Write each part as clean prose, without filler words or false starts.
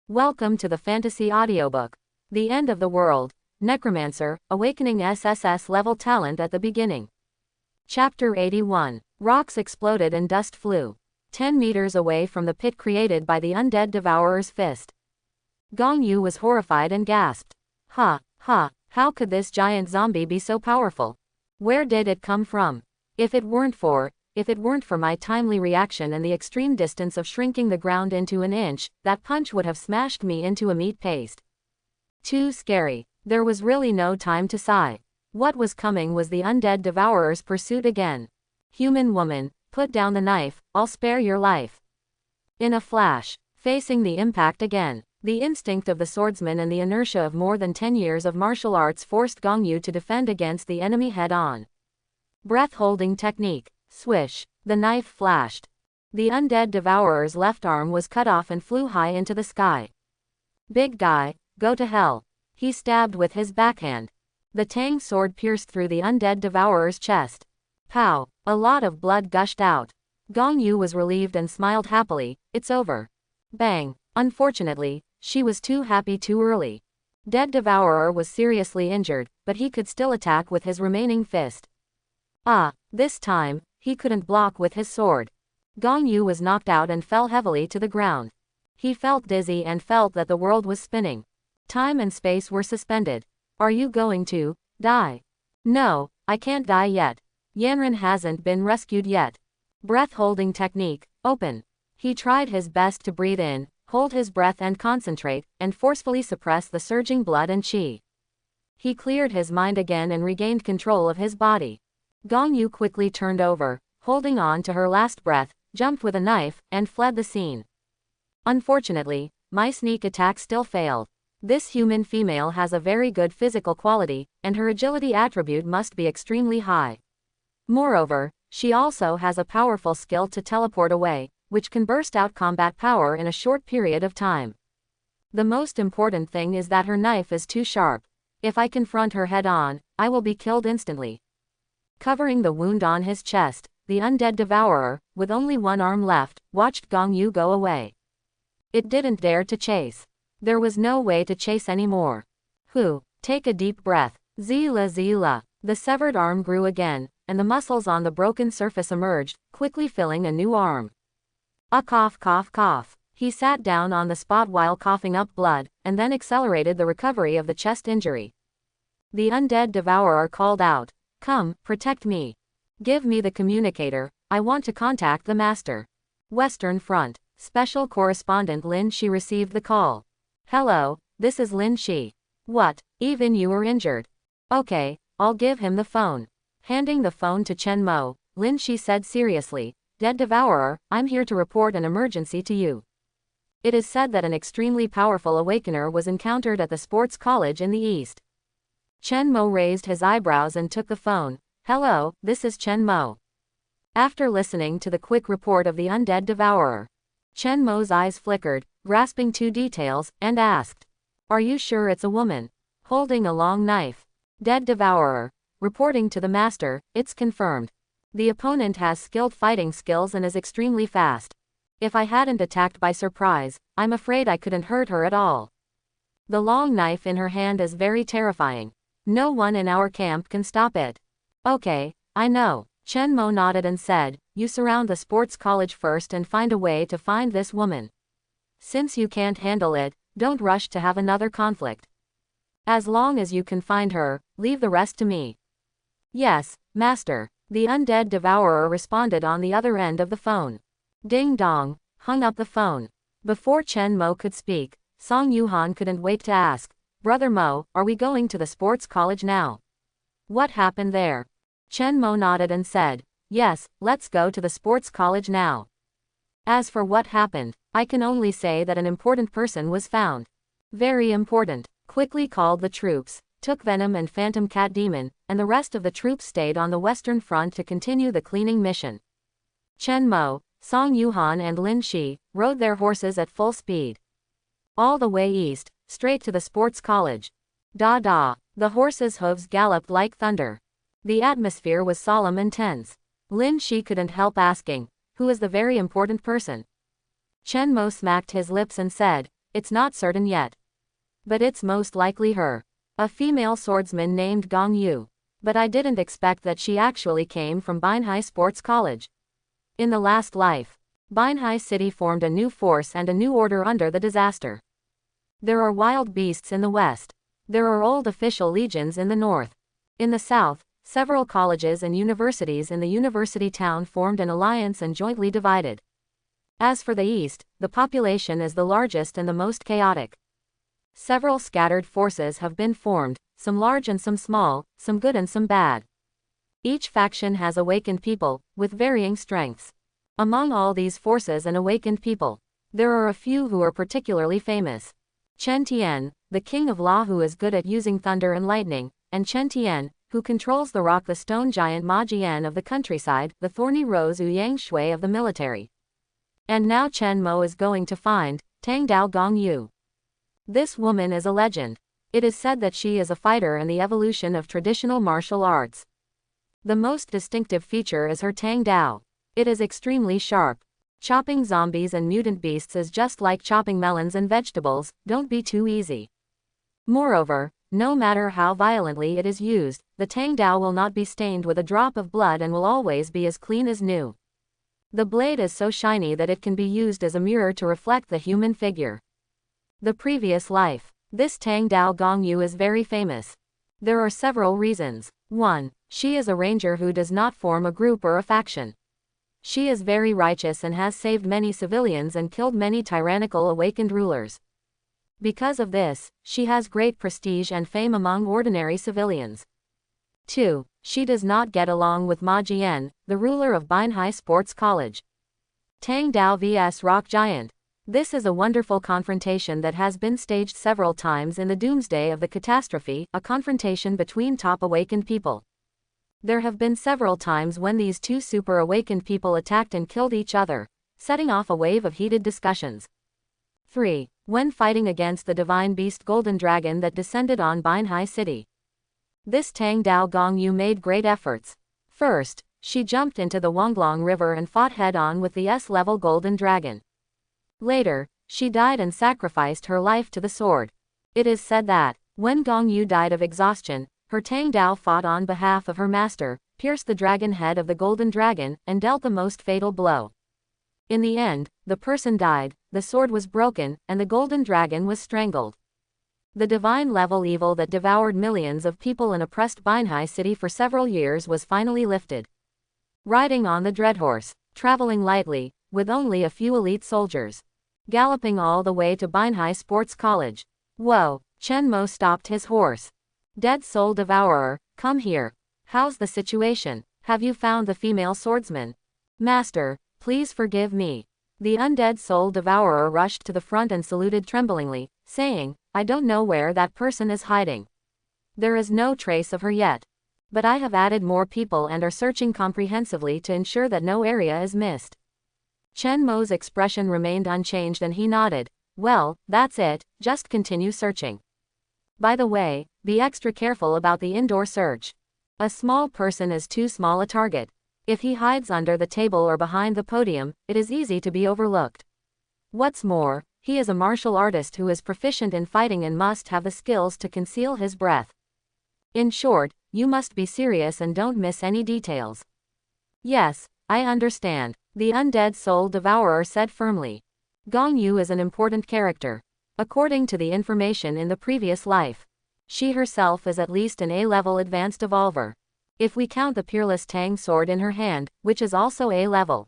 Welcome to the fantasy audiobook. The End of the World. Necromancer, Awakening SSS level talent at the beginning. Chapter 81. Rocks exploded and dust flew. 10 meters away from the pit created by the undead devourer's fist. Gong Yu was horrified and gasped. How could this giant zombie be so powerful? Where did it come from? If it weren't for my timely reaction and the extreme distance of shrinking the ground into an inch, that punch would have smashed me into a meat paste. Too scary. There was really no time to sigh. What was coming was the undead devourer's pursuit again. Human woman, put down the knife, I'll spare your life. In a flash, facing the impact again, the instinct of the swordsman and the inertia of more than 10 years of martial arts forced Gong Yu to defend against the enemy head-on. Breath-holding technique. Swish. The knife flashed. The undead devourer's left arm was cut off and flew high into the sky. Big guy, go to hell. He stabbed with his backhand. The tang sword pierced through the undead devourer's chest. Pow! A lot of blood gushed out. Gong Yu was relieved and smiled happily. It's over. Bang! Unfortunately, she was too happy too early. Dead devourer was seriously injured, but he could still attack with his remaining fist. This time, he couldn't block with his sword. Gong Yu was knocked out and fell heavily to the ground. He felt dizzy and felt that the world was spinning. Time and space were suspended. Are you going to die? No, I can't die yet. Yanran hasn't been rescued yet. Breath-holding technique, open. He tried his best to breathe in, hold his breath and concentrate, and forcefully suppress the surging blood and qi. He cleared his mind again and regained control of his body. Gong Yu quickly turned over, holding on to her last breath, jumped with a knife, and fled the scene. Unfortunately, my sneak attack still failed. This human female has a very good physical quality, and her agility attribute must be extremely high. Moreover, she also has a powerful skill to teleport away, which can burst out combat power in a short period of time. The most important thing is that her knife is too sharp. If I confront her head-on, I will be killed instantly. Covering the wound on his chest, the undead devourer, with only one arm left, watched Gong Yu go away. It didn't dare to chase. There was no way to chase anymore. Take a deep breath. Zila. The severed arm grew again, and the muscles on the broken surface emerged, quickly filling a new arm. A cough. He sat down on the spot while coughing up blood, and then accelerated the recovery of the chest injury. The undead devourer called out, "Come, protect me. Give me the communicator, I want to contact the master." Western Front. Special Correspondent Lin Shi received the call. "Hello, this is Lin Shi. What, even you were injured? Okay, I'll give him the phone." Handing the phone to Chen Mo, Lin Shi said seriously, "Dead Devourer, I'm here to report an emergency to you. It is said that an extremely powerful awakener was encountered at the sports college in the east." Chen Mo raised his eyebrows and took the phone. "Hello, this is Chen Mo." After listening to the quick report of the undead devourer, Chen Mo's eyes flickered, grasping two details, and asked, "Are you sure it's a woman? Holding a long knife?" "Dead devourer. Reporting to the master, it's confirmed. The opponent has skilled fighting skills and is extremely fast. If I hadn't attacked by surprise, I'm afraid I couldn't hurt her at all. The long knife in her hand is very terrifying. No one in our camp can stop it." "Okay, I know." Chen Mo nodded and said, "You surround the sports college first and find a way to find this woman. Since you can't handle it, don't rush to have another conflict. As long as you can find her, leave the rest to me." "Yes, master." The undead devourer responded on the other end of the phone. Ding dong, hung up the phone. Before Chen Mo could speak, Song Yuhan couldn't wait to ask, "Brother Mo, are we going to the sports college now? What happened there?" Chen Mo nodded and said, "Yes, let's go to the sports college now. As for what happened, I can only say that an important person was found. Very important. Quickly called the troops, took Venom and Phantom Cat Demon, and the rest of the troops stayed on the Western Front to continue the cleaning mission. Chen Mo, Song Yuhan and Lin Shi rode their horses at full speed. All the way east, straight to the sports college. Da. The horses' hooves galloped like thunder. The atmosphere was solemn and tense. Lin Shi couldn't help asking, "Who is the very important person?" Chen Mo smacked his lips and said, it's not certain yet. But it's most likely her. A female swordsman named Gong Yu. But I didn't expect that she actually came from Binhai Sports College. In the last life, Binhai City formed a new force and a new order under the disaster. There are wild beasts in the west. There are old official legions in the north. In the south, several colleges and universities in the university town formed an alliance and jointly divided. As for the east, the population is the largest and the most chaotic. Several scattered forces have been formed, some large and some small, some good and some bad. Each faction has awakened people, with varying strengths. Among all these forces and awakened people, there are a few who are particularly famous. Chen Tian, the king of law who is good at using thunder and lightning, and Chen Tian, who controls the rock, the stone giant Ma Jian of the countryside, the thorny rose Yang Shui of the military. And now Chen Mo is going to find Tang Dao Gong Yu. This woman is a legend. It is said that she is a fighter and the evolution of traditional martial arts. The most distinctive feature is her Tang Dao. It is extremely sharp. Chopping zombies and mutant beasts is just like chopping melons and vegetables, don't be too easy. Moreover, no matter how violently it is used, the Tang Dao will not be stained with a drop of blood and will always be as clean as new. The blade is so shiny that it can be used as a mirror to reflect the human figure. The previous life. This Tang Dao Gong Yu is very famous. There are several reasons. 1. She is a ranger who does not form a group or a faction. She is very righteous and has saved many civilians and killed many tyrannical awakened rulers. Because of this, she has great prestige and fame among ordinary civilians. 2. She does not get along with Ma Jian, the ruler of Binhai Sports College. Tang Dao vs Rock Giant. This is a wonderful confrontation that has been staged several times in the doomsday of the catastrophe, a confrontation between top awakened people. There have been several times when these two super awakened people attacked and killed each other, setting off a wave of heated discussions. 3. When fighting against the divine beast Golden Dragon that descended on Binhai City. This Tang Dao Gong Yu made great efforts. First, she jumped into the Wonglong River and fought head-on with the S-level Golden Dragon. Later, she died and sacrificed her life to the sword. It is said that, when Gong Yu died of exhaustion, her Tang Dao fought on behalf of her master, pierced the dragon head of the Golden Dragon, and dealt the most fatal blow. In the end, the person died, the sword was broken, and the Golden Dragon was strangled. The divine-level evil that devoured millions of people and oppressed Binhai City for several years was finally lifted. Riding on the Dreadhorse, traveling lightly, with only a few elite soldiers. Galloping all the way to Binhai Sports College. Whoa, Chen Mo stopped his horse. Dead Soul Devourer, come here. How's the situation? Have you found the female swordsman? Master, please forgive me. The undead soul devourer rushed to the front and saluted tremblingly, saying, I don't know where that person is hiding. There is no trace of her yet. But I have added more people and are searching comprehensively to ensure that no area is missed. Chen Mo's expression remained unchanged and he nodded. Well, that's it, just continue searching. By the way, be extra careful about the indoor search. A small person is too small a target. If he hides under the table or behind the podium, it is easy to be overlooked. What's more, he is a martial artist who is proficient in fighting and must have the skills to conceal his breath. In short, you must be serious and don't miss any details. Yes, I understand, the undead soul devourer said firmly. Gong Yu is an important character. According to the information in the previous life, she herself is at least an A-level advanced evolver. If we count the peerless Tang sword in her hand, which is also A-level.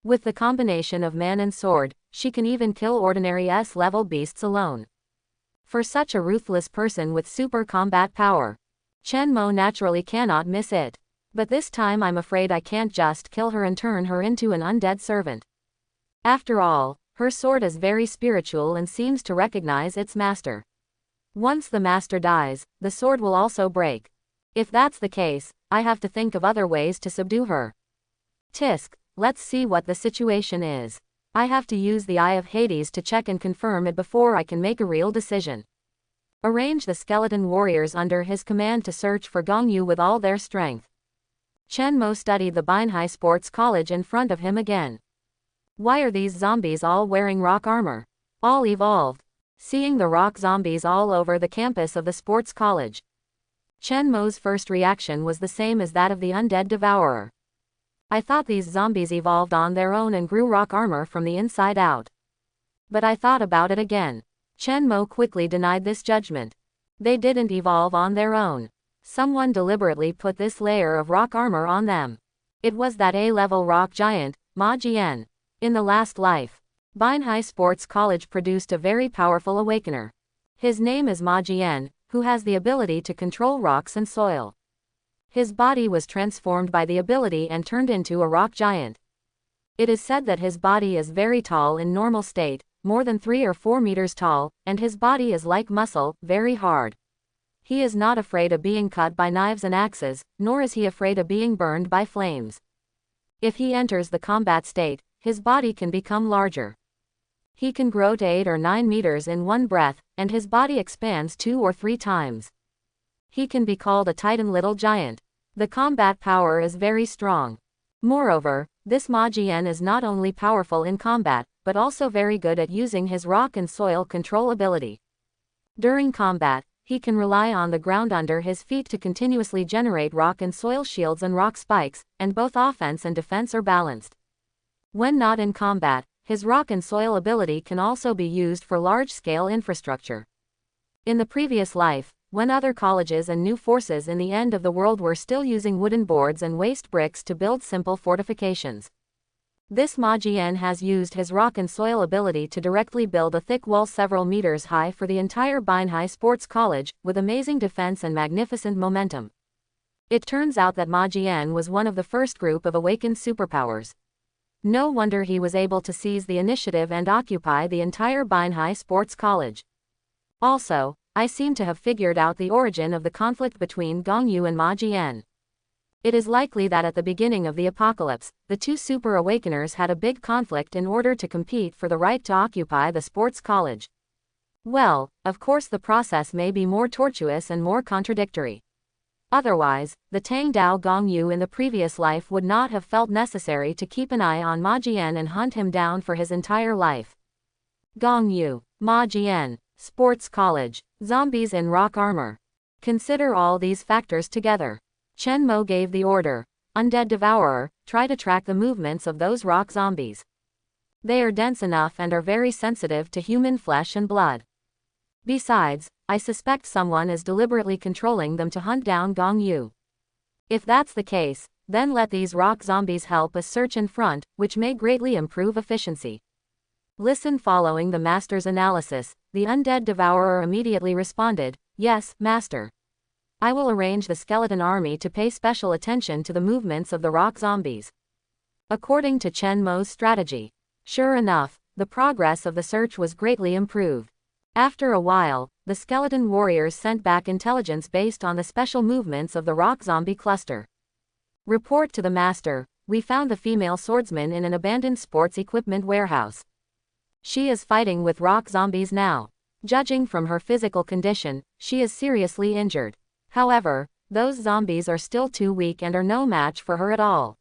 With the combination of man and sword, she can even kill ordinary S-level beasts alone. For such a ruthless person with super combat power, Chen Mo naturally cannot miss it. But this time I'm afraid I can't just kill her and turn her into an undead servant. After all, her sword is very spiritual and seems to recognize its master. Once the master dies, the sword will also break. If that's the case, I have to think of other ways to subdue her. Tisk, let's see what the situation is. I have to use the Eye of Hades to check and confirm it before I can make a real decision. Arrange the skeleton warriors under his command to search for Gong Yu with all their strength. Chen Mo studied the Binhai Sports College in front of him again. Why are these zombies all wearing rock armor? All evolved. seeing the rock zombies all over the campus of the sports college. Chen Mo's first reaction was the same as that of the undead devourer. I thought these zombies evolved on their own and grew rock armor from the inside out. But I thought about it again. Chen Mo quickly denied this judgment. They didn't evolve on their own. Someone deliberately put this layer of rock armor on them. It was that A-level rock giant, Ma Jian. In the last life, Binhai Sports College produced a very powerful awakener. His name is Ma Jian, who has the ability to control rocks and soil. His body was transformed by the ability and turned into a rock giant. It is said that his body is very tall in normal state, more than 3 or 4 meters tall, and his body is like muscle, very hard. He is not afraid of being cut by knives and axes, nor is he afraid of being burned by flames. If he enters the combat state, his body can become larger. He can grow to 8 or 9 meters in one breath, and his body expands 2 or 3 times. He can be called a Titan little giant. The combat power is very strong. Moreover, this Ma Jian is not only powerful in combat, but also very good at using his rock and soil control ability. During combat, he can rely on the ground under his feet to continuously generate rock and soil shields and rock spikes, and both offense and defense are balanced. When not in combat, his rock and soil ability can also be used for large-scale infrastructure. In the previous life, when other colleges and new forces in the end of the world were still using wooden boards and waste bricks to build simple fortifications, this Ma Jian has used his rock and soil ability to directly build a thick wall several meters high for the entire Binhai Sports College, with amazing defense and magnificent momentum. It turns out that Ma Jian was one of the first group of awakened superpowers. No wonder he was able to seize the initiative and occupy the entire Binhai Sports College. Also, I seem to have figured out the origin of the conflict between Gong Yu and Ma Jian. It is likely that at the beginning of the apocalypse, the two super awakeners had a big conflict in order to compete for the right to occupy the sports college. Well, of course the process may be more tortuous and more contradictory. Otherwise, the Tang Dao Gong Yu in the previous life would not have felt necessary to keep an eye on Ma Jian and hunt him down for his entire life. Gong Yu, Ma Jian, sports college, zombies in rock armor. Consider all these factors together. Chen Mo gave the order, undead devourer, try to track the movements of those rock zombies. They are dense enough and are very sensitive to human flesh and blood. Besides, I suspect someone is deliberately controlling them to hunt down Gong Yu. If that's the case, then let these rock zombies help us search in front, which may greatly improve efficiency. Listen. Following the master's analysis, the undead devourer immediately responded, "Yes, master. I will arrange the skeleton army to pay special attention to the movements of the rock zombies." According to Chen Mo's strategy. Sure enough, the progress of the search was greatly improved. After a while, the skeleton warriors sent back intelligence based on the special movements of the rock zombie cluster. Report to the master, we found the female swordsman in an abandoned sports equipment warehouse. She is fighting with rock zombies now. Judging from her physical condition, she is seriously injured. However, those zombies are still too weak and are no match for her at all.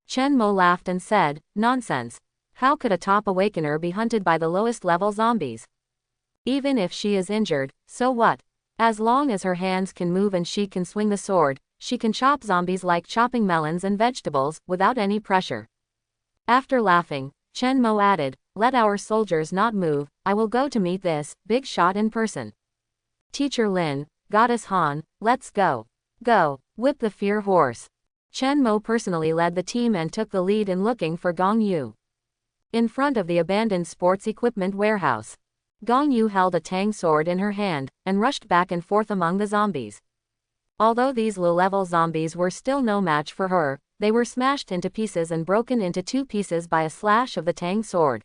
Chen Mo laughed and said, "Nonsense. How could a top awakener be hunted by the lowest level zombies? Even if she is injured, so what? As long as her hands can move and she can swing the sword, she can chop zombies like chopping melons and vegetables, without any pressure." After laughing, Chen Mo added, "Let our soldiers not move, I will go to meet this big shot in person. Teacher Lin, Goddess Han, let's go. Go, whip the fear horse." Chen Mo personally led the team and took the lead in looking for Gong Yu. In front of the abandoned sports equipment warehouse, Gong Yu held a tang sword in her hand, and rushed back and forth among the zombies. Although these low-level zombies were still no match for her, they were smashed into pieces and broken into 2 pieces by a slash of the tang sword.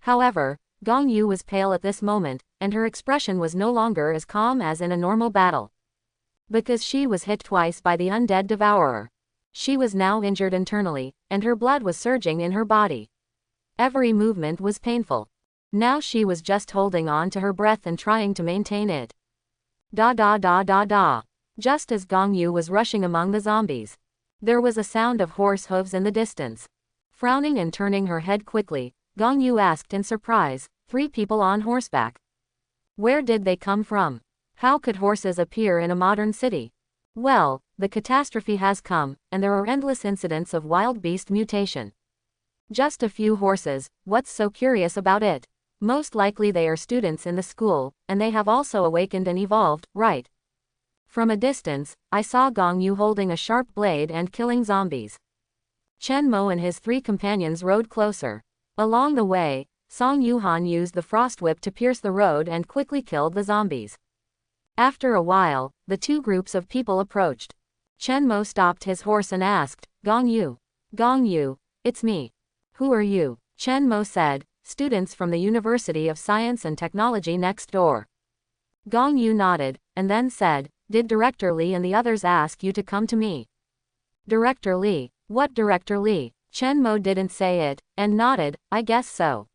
However, Gong Yu was pale at this moment, and her expression was no longer as calm as in a normal battle. Because she was hit twice by the undead devourer. She was now injured internally, and her blood was surging in her body. Every movement was painful. Now she was just holding on to her breath and trying to maintain it. Da da da da da. Just as Gong Yu was rushing among the zombies, there was a sound of horse hooves in the distance. Frowning and turning her head quickly, Gong Yu asked in surprise, 3 people on horseback? Where did they come from? How could horses appear in a modern city? Well, the catastrophe has come, and there are endless incidents of wild beast mutation. Just a few horses, what's so curious about it? Most likely they are students in the school, and they have also awakened and evolved, right? From a distance, I saw Gong Yu holding a sharp blade and killing zombies. Chen Mo and his 3 companions rode closer. Along the way, Song Yuhan used the frost whip to pierce the road and quickly killed the zombies. After a while, the 2 groups of people approached. Chen Mo stopped his horse and asked, Gong Yu. Gong Yu, it's me. Who are you? Chen Mo said, students from the University of Science and Technology next door. Gong Yu nodded, and then said, did Director Li and the others ask you to come to me? Director Li? What Director Li? Chen Mo didn't say it, and nodded, I guess so.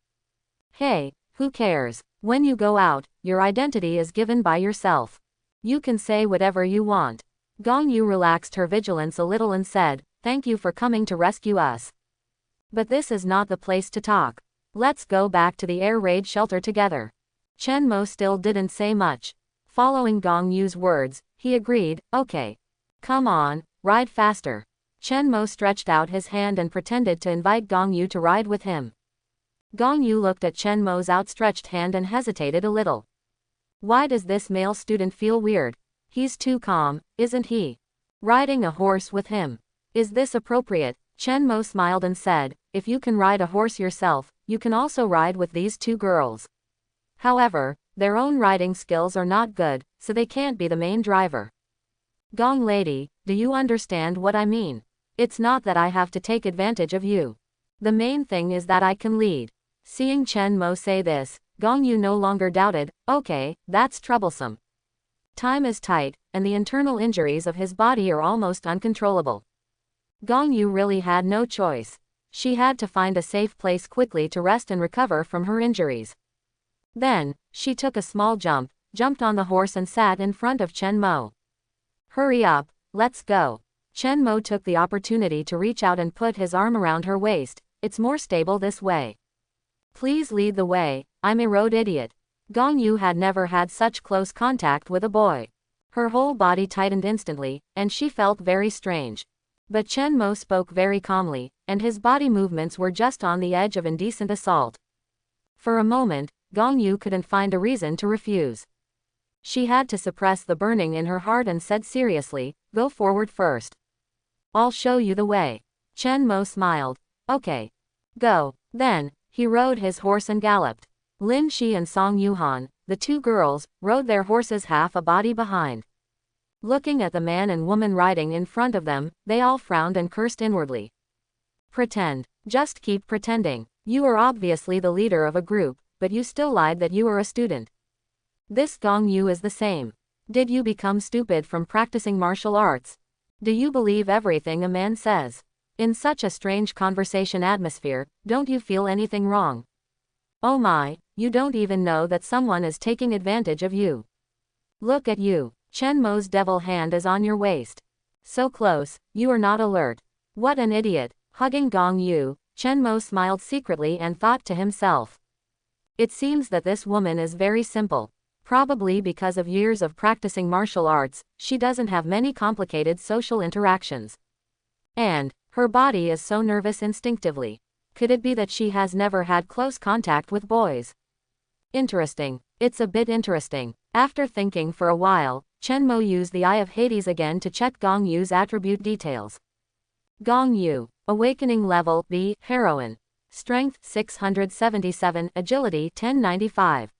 Hey, who cares? When you go out, your identity is given by yourself. You can say whatever you want. Gong Yu relaxed her vigilance a little and said, thank you for coming to rescue us. But this is not the place to talk. Let's go back to the air raid shelter together. Chen Mo still didn't say much. Following Gong Yu's words, he agreed, okay. Come on, ride faster. Chen Mo stretched out his hand and pretended to invite Gong Yu to ride with him. Gong Yu looked at Chen Mo's outstretched hand and hesitated a little. Why does this male student feel weird? He's too calm, isn't he? Riding a horse with him. Is this appropriate? Chen Mo smiled and said, if you can ride a horse yourself, you can also ride with these 2 girls. However, their own riding skills are not good, so they can't be the main driver. Gong lady, do you understand what I mean? It's not that I have to take advantage of you. The main thing is that I can lead. Seeing Chen Mo say this, Gong Yu no longer doubted, okay, that's troublesome. Time is tight, and the internal injuries of his body are almost uncontrollable. Gong Yu really had no choice. She had to find a safe place quickly to rest and recover from her injuries. Then, she took a small jump, jumped on the horse and sat in front of Chen Mo. Hurry up, let's go. Chen Mo took the opportunity to reach out and put his arm around her waist, it's more stable this way. Please lead the way, I'm a road idiot. Gong Yu had never had such close contact with a boy. Her whole body tightened instantly, and she felt very strange. But Chen Mo spoke very calmly, and his body movements were just on the edge of indecent assault. For a moment, Gong Yu couldn't find a reason to refuse. She had to suppress the burning in her heart and said seriously, go forward first. I'll show you the way. Chen Mo smiled. Okay. Go. Then, he rode his horse and galloped. Lin Shi and Song Yuhan, the 2 girls, rode their horses half a body behind. Looking at the man and woman riding in front of them, they all frowned and cursed inwardly. Pretend. Just keep pretending. You are obviously the leader of a group, but you still lied that you are a student. This Gong Yu is the same. Did you become stupid from practicing martial arts? Do you believe everything a man says? In such a strange conversation atmosphere, don't you feel anything wrong? Oh my, you don't even know that someone is taking advantage of you. Look at you. Chen Mo's devil hand is on your waist. So close, you are not alert. What an idiot. Hugging Gong Yu, Chen Mo smiled secretly and thought to himself. It seems that this woman is very simple. Probably because of years of practicing martial arts, she doesn't have many complicated social interactions. And, her body is so nervous instinctively. Could it be that she has never had close contact with boys? Interesting. It's a bit interesting. After thinking for a while, Chen Mo used the Eye of Hades again to check Gong Yu's attribute details. Gong Yu. Awakening level B. Heroine. Strength 677. Agility 1095.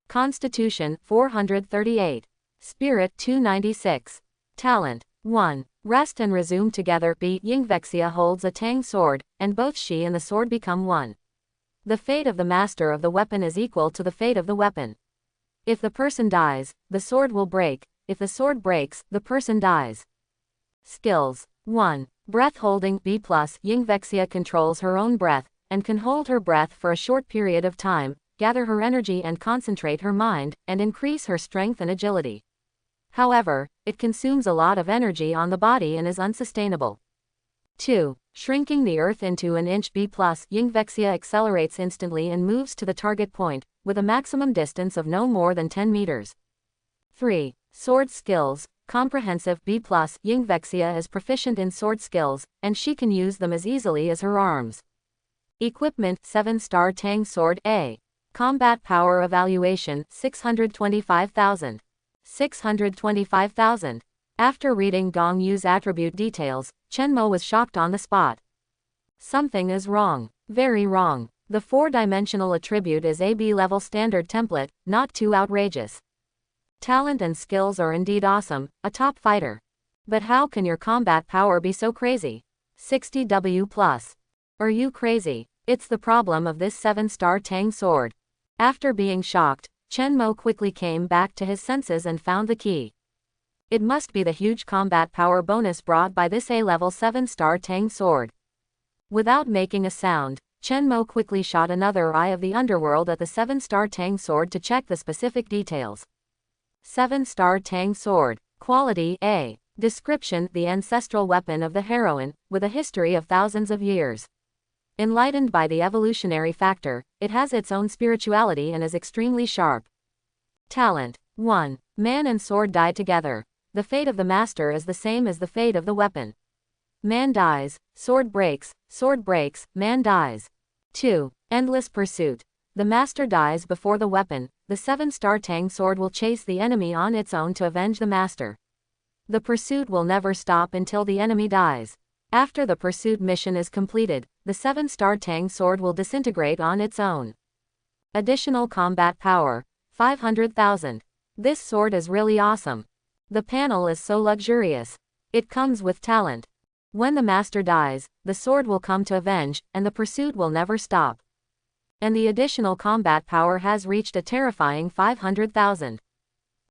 Constitution 438. Spirit 296. Talent 1. Rest and resume together. B. Yingvexia holds a Tang sword, and both she and the sword become one. The fate of the master of the weapon is equal to the fate of the weapon. If the person dies, the sword will break. If the sword breaks, the person dies. Skills 1. Breath holding. B+. Yingvexia controls her own breath, and can hold her breath for a short period of time, gather her energy and concentrate her mind, and increase her strength and agility. However, it consumes a lot of energy on the body and is unsustainable. 2. Shrinking the Earth into an inch. B+, Yingvexia accelerates instantly and moves to the target point, with a maximum distance of no more than 10 meters. 3. Sword skills, comprehensive. B+, Yingvexia is proficient in sword skills, and she can use them as easily as her arms. Equipment, 7-star Tang Sword. A. Combat power evaluation, 625,000. 625,000. After reading Gong Yu's attribute details, Chen Mo was shocked on the spot. Something is wrong. Very wrong. The 4-dimensional attribute is a B-level standard template, not too outrageous. Talent and skills are indeed awesome, a top fighter. But how can your combat power be so crazy? 60 W+. Are you crazy? It's the problem of this 7-star Tang sword. After being shocked, Chen Mo quickly came back to his senses and found the key. It must be the huge combat power bonus brought by this A-level 7-star Tang sword. Without making a sound, Chen Mo quickly shot another eye of the underworld at the 7-star Tang sword to check the specific details. 7-star Tang sword. Quality A. Description: the ancestral weapon of the heroine, with a history of thousands of years. Enlightened by the evolutionary factor, it has its own spirituality and is extremely sharp. Talent. 1. Man and sword die together. The fate of the master is the same as the fate of the weapon. Man dies, sword breaks, man dies. 2. Endless pursuit. The master dies before the weapon, the 7-star Tang sword will chase the enemy on its own to avenge the master. The pursuit will never stop until the enemy dies. After the pursuit mission is completed, the 7-star Tang sword will disintegrate on its own. Additional combat power, 500,000. This sword is really awesome. The panel is so luxurious. It comes with talent. When the master dies, the sword will come to avenge, and the pursuit will never stop. And the additional combat power has reached a terrifying 500,000.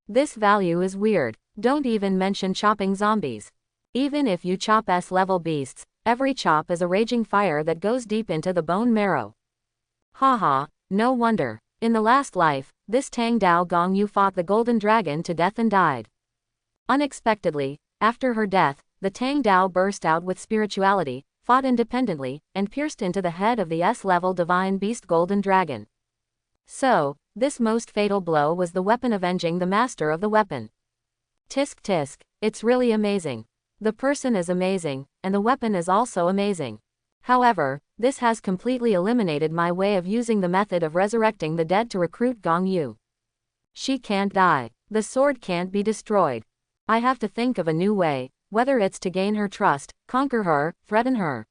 This value is weird. Don't even mention chopping zombies. Even if you chop S-level beasts, every chop is a raging fire that goes deep into the bone marrow. Haha, no wonder. In the last life, this Tang Dao Gong Yu fought the golden dragon to death and died. Unexpectedly, after her death, the Tang Dao burst out with spirituality, fought independently, and pierced into the head of the S-level divine beast golden dragon. So, this most fatal blow was the weapon avenging the master of the weapon. Tisk tisk, it's really amazing. The person is amazing, and the weapon is also amazing. However, this has completely eliminated my way of using the method of resurrecting the dead to recruit Gong Yu. She can't die. The sword can't be destroyed. I have to think of a new way, whether it's to gain her trust, conquer her, threaten her.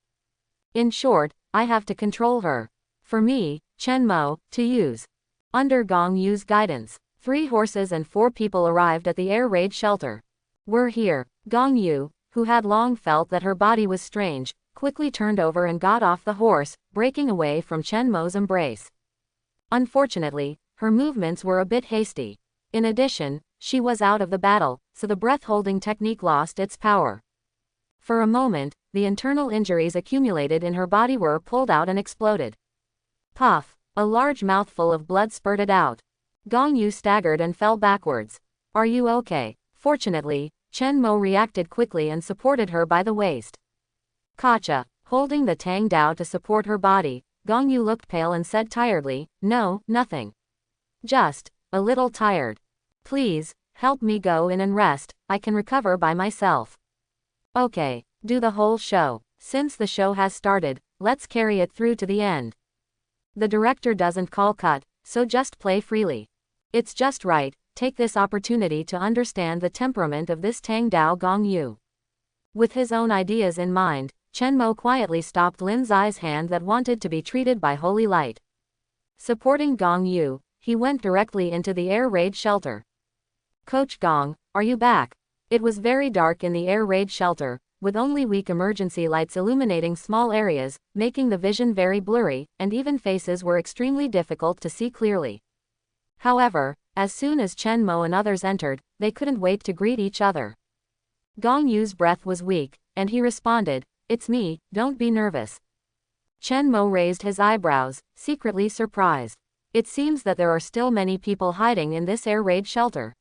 In short, I have to control her. For me, Chen Mo, to use. Under Gong Yu's guidance, 3 horses and 4 people arrived at the air raid shelter. We're here. Gong Yu, who had long felt that her body was strange, quickly turned over and got off the horse, breaking away from Chen Mo's embrace. Unfortunately, her movements were a bit hasty. In addition, she was out of the battle, so the breath-holding technique lost its power. For a moment, the internal injuries accumulated in her body were pulled out and exploded. Puff! A large mouthful of blood spurted out. Gong Yu staggered and fell backwards. Are you okay? Fortunately, Chen Mo reacted quickly and supported her by the waist. Gotcha. Holding the Tang Dao to support her body, Gong Yu looked pale and said tiredly, "No, nothing. Just a little tired. Please, help me go in and rest, I can recover by myself." Okay, do the whole show. Since the show has started, let's carry it through to the end. The director doesn't call cut, so just play freely. It's just right. Take this opportunity to understand the temperament of this Tang Dao Gong Yu. With his own ideas in mind, Chen Mo quietly stopped Lin Zai's hand that wanted to be treated by holy light. Supporting Gong Yu, he went directly into the air raid shelter. Coach Gong, are you back? It was very dark in the air raid shelter, with only weak emergency lights illuminating small areas, making the vision very blurry, and even faces were extremely difficult to see clearly. However, as soon as Chen Mo and others entered, they couldn't wait to greet each other. Gong Yu's breath was weak, and he responded, "It's me, don't be nervous." Chen Mo raised his eyebrows, secretly surprised. It seems that there are still many people hiding in this air raid shelter.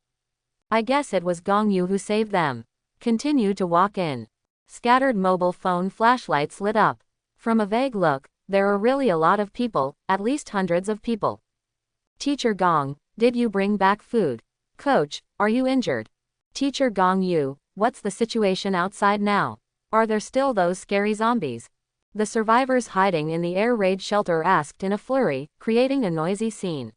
I guess it was Gong Yu who saved them. Continue to walk in. Scattered mobile phone flashlights lit up. From a vague look, there are really a lot of people, at least hundreds of people. Teacher Gong, did you bring back food? Coach, are you injured? Teacher Gong Yu, what's the situation outside now? Are there still those scary zombies? The survivors hiding in the air raid shelter asked in a flurry, creating a noisy scene.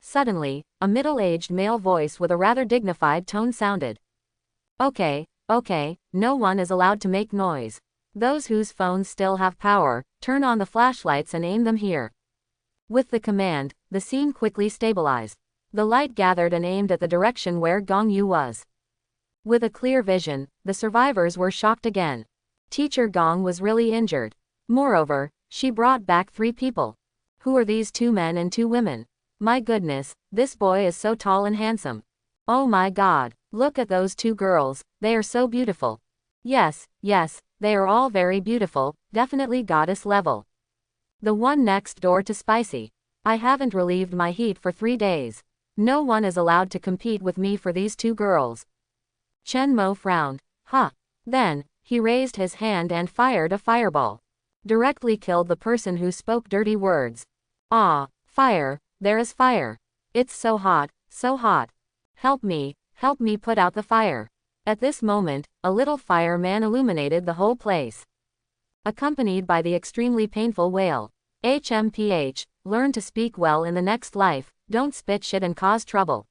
Suddenly, a middle-aged male voice with a rather dignified tone sounded. Okay, no one is allowed to make noise. Those whose phones still have power, turn on the flashlights and aim them here. With the command, the scene quickly stabilized. The light gathered and aimed at the direction where Gong Yu was. With a clear vision, the survivors were shocked again. Teacher Gong was really injured. Moreover, she brought back 3 people. Who are these 2 men and 2 women? My goodness, this boy is so tall and handsome. Oh my god, look at those 2 girls, they are so beautiful. Yes, they are all very beautiful, definitely goddess level. The one next door to Spicy. I haven't relieved my heat for 3 days. No one is allowed to compete with me for these 2 girls. Chen Mo frowned. Huh. Then, he raised his hand and fired a fireball. Directly killed the person who spoke dirty words. Ah, fire, there is fire. It's so hot, so hot. Help me put out the fire. At this moment, a little fireman illuminated the whole place. Accompanied by the extremely painful wail. HMPH, learn to speak well in the next life, don't spit shit and cause trouble.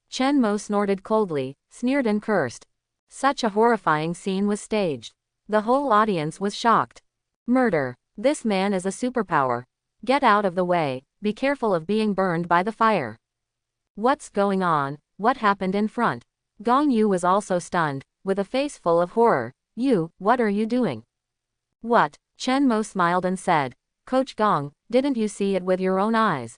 Chen Mo snorted coldly, sneered and cursed. Such a horrifying scene was staged. The whole audience was shocked. Murder. This man is a superpower. Get out of the way, be careful of being burned by the fire. What's going on? What happened in front? Gong Yu was also stunned, with a face full of horror. You, what are you doing? What? Chen Mo smiled and said, Coach Gong, didn't you see it with your own eyes?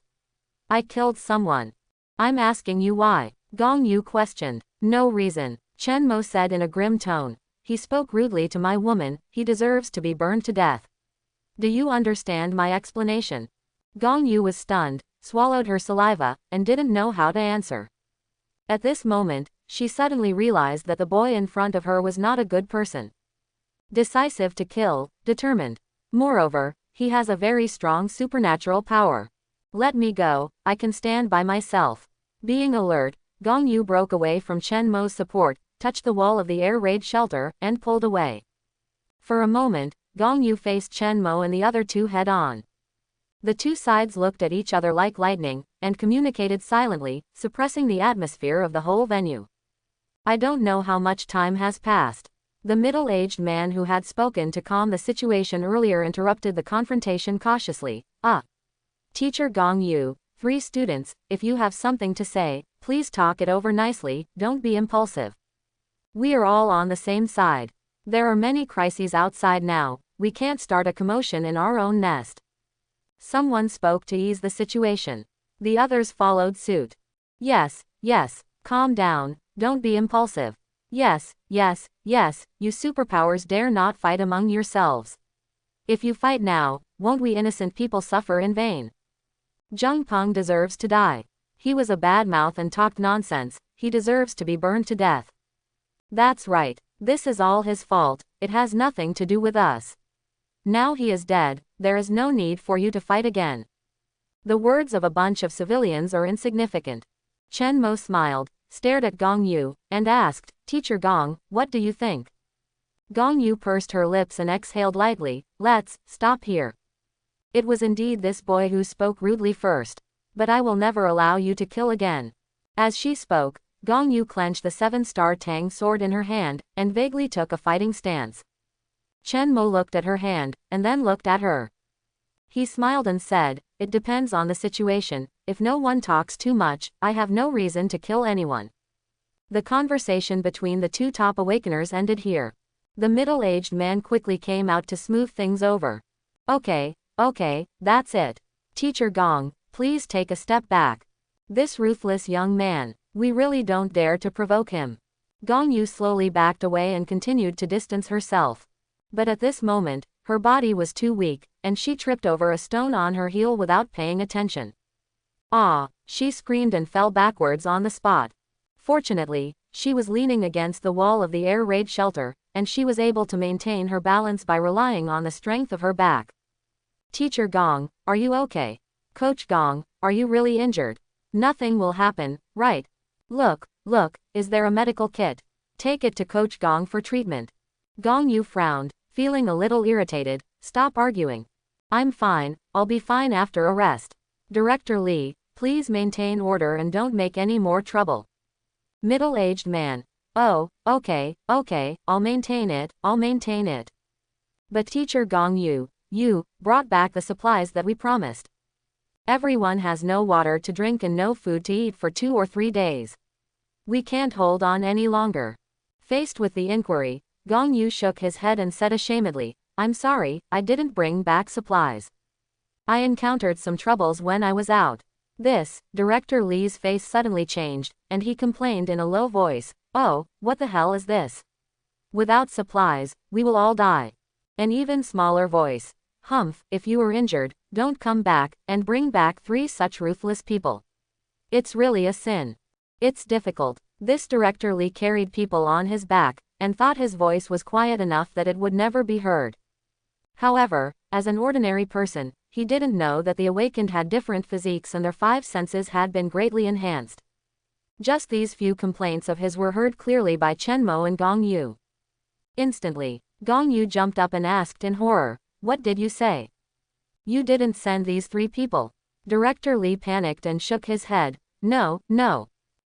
I killed someone. I'm asking you why. Gong Yu questioned. No reason, Chen Mo said in a grim tone. He spoke rudely to my woman, he deserves to be burned to death. Do you understand my explanation? Gong Yu was stunned, swallowed her saliva, and didn't know how to answer. At this moment, she suddenly realized that the boy in front of her was not a good person. Decisive to kill, determined. Moreover, he has a very strong supernatural power. Let me go, I can stand by myself. Being alert, Gong Yu broke away from Chen Mo's support, touched the wall of the air raid shelter, and pulled away. For a moment, Gong Yu faced Chen Mo and the other 2 head-on. The 2 sides looked at each other like lightning, and communicated silently, suppressing the atmosphere of the whole venue. I don't know how much time has passed. The middle-aged man who had spoken to calm the situation earlier interrupted the confrontation cautiously. Teacher Gong Yu, 3 students, if you have something to say, please talk it over nicely, don't be impulsive. We are all on the same side. There are many crises outside now, we can't start a commotion in our own nest. Someone spoke to ease the situation. The others followed suit. Yes, calm down, don't be impulsive. Yes, you superpowers dare not fight among yourselves. If you fight now, won't we innocent people suffer in vain? Zheng Peng deserves to die. He was a bad mouth and talked nonsense, he deserves to be burned to death. That's right, this is all his fault, it has nothing to do with us. Now he is dead, there is no need for you to fight again. The words of a bunch of civilians are insignificant. Chen Mo smiled, stared at Gong Yu, and asked, Teacher Gong, what do you think? Gong Yu pursed her lips and exhaled lightly, let's stop here. It was indeed this boy who spoke rudely first. But I will never allow you to kill again. As she spoke, Gong Yu clenched the 7-star Tang sword in her hand, and vaguely took a fighting stance. Chen Mo looked at her hand, and then looked at her. He smiled and said, it depends on the situation, if no one talks too much, I have no reason to kill anyone. The conversation between the 2 top awakeners ended here. The middle-aged man quickly came out to smooth things over. Okay, that's it. Teacher Gong, please take a step back. This ruthless young man, we really don't dare to provoke him. Gong Yu slowly backed away and continued to distance herself. But at this moment, her body was too weak, and she tripped over a stone on her heel without paying attention. Ah! She screamed and fell backwards on the spot. Fortunately, she was leaning against the wall of the air raid shelter, and she was able to maintain her balance by relying on the strength of her back. Teacher Gong, are you okay? Coach Gong, are you really injured? Nothing will happen, right? Look, is there a medical kit? Take it to Coach Gong for treatment. Gong Yu frowned, feeling a little irritated. Stop arguing. I'm fine, I'll be fine after a rest. Director Lee, please maintain order and don't make any more trouble. Middle-aged man. Oh, okay, I'll maintain it. But Teacher Gong Yu, you brought back the supplies that we promised. Everyone has no water to drink and no food to eat for 2 or 3 days. We can't hold on any longer. Faced with the inquiry, Gong Yu shook his head and said ashamedly, I'm sorry, I didn't bring back supplies. I encountered some troubles when I was out. This, Director Lee's face suddenly changed, and he complained in a low voice, oh, what the hell is this? Without supplies, we will all die. An even smaller voice, Humph, if you are injured, don't come back, and bring back 3 such ruthless people. It's really a sin. It's difficult. This Director Lee carried people on his back, and thought his voice was quiet enough that it would never be heard. However, as an ordinary person, he didn't know that the awakened had different physiques and their 5 senses had been greatly enhanced. Just these few complaints of his were heard clearly by Chen Mo and Gong Yu. Instantly, Gong Yu jumped up and asked in horror, what did you say? You didn't send these 3 people. Director Lee panicked and shook his head, no.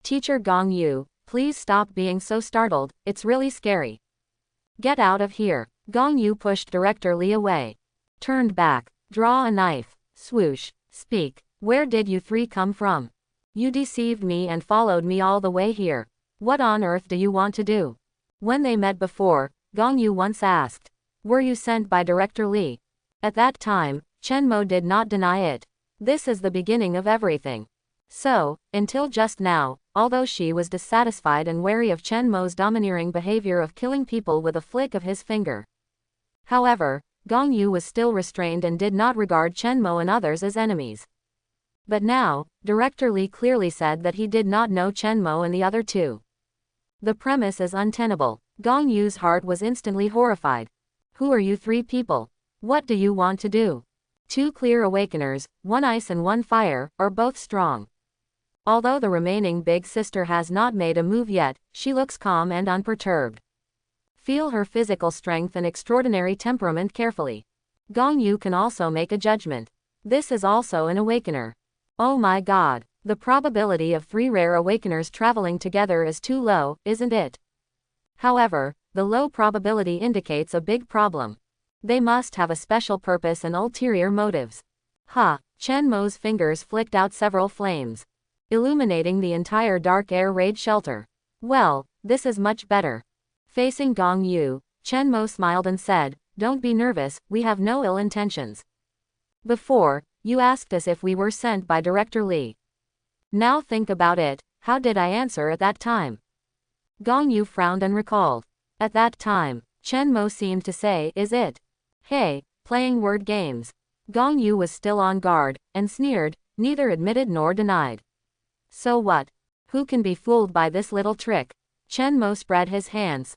Teacher Gong Yu, please stop being so startled, it's really scary. Get out of here. Gong Yu pushed Director Lee away. Turned back. Draw a knife. Swoosh. Speak. Where did you 3 come from? You deceived me and followed me all the way here. What on earth do you want to do? When they met before, Gong Yu once asked, were you sent by Director Lee? At that time, Chen Mo did not deny it. This is the beginning of everything. So, until just now, although she was dissatisfied and wary of Chen Mo's domineering behavior of killing people with a flick of his finger. However, Gong Yu was still restrained and did not regard Chen Mo and others as enemies. But now, Director Lee clearly said that he did not know Chen Mo and the other 2. The premise is untenable. Gong Yu's heart was instantly horrified. Who are you 3 people? What do you want to do? 2 clear awakeners, 1 ice and 1 fire, are both strong. Although the remaining big sister has not made a move yet, she looks calm and unperturbed. Feel her physical strength and extraordinary temperament carefully. Gong Yu can also make a judgment. This is also an awakener. Oh my god, the probability of 3 rare awakeners traveling together is too low, isn't it? However, the low probability indicates a big problem. They must have a special purpose and ulterior motives. Chen Mo's fingers flicked out several flames, illuminating the entire dark air raid shelter. Well, this is much better. Facing Gong Yu, Chen Mo smiled and said, don't be nervous, we have no ill intentions. Before, you asked us if we were sent by Director Lee. Now think about it, how did I answer at that time? Gong Yu frowned and recalled. At that time, Chen Mo seemed to say, is it? Hey, playing word games. Gong Yu was still on guard, and sneered, neither admitted nor denied. So what? Who can be fooled by this little trick? Chen Mo spread his hands.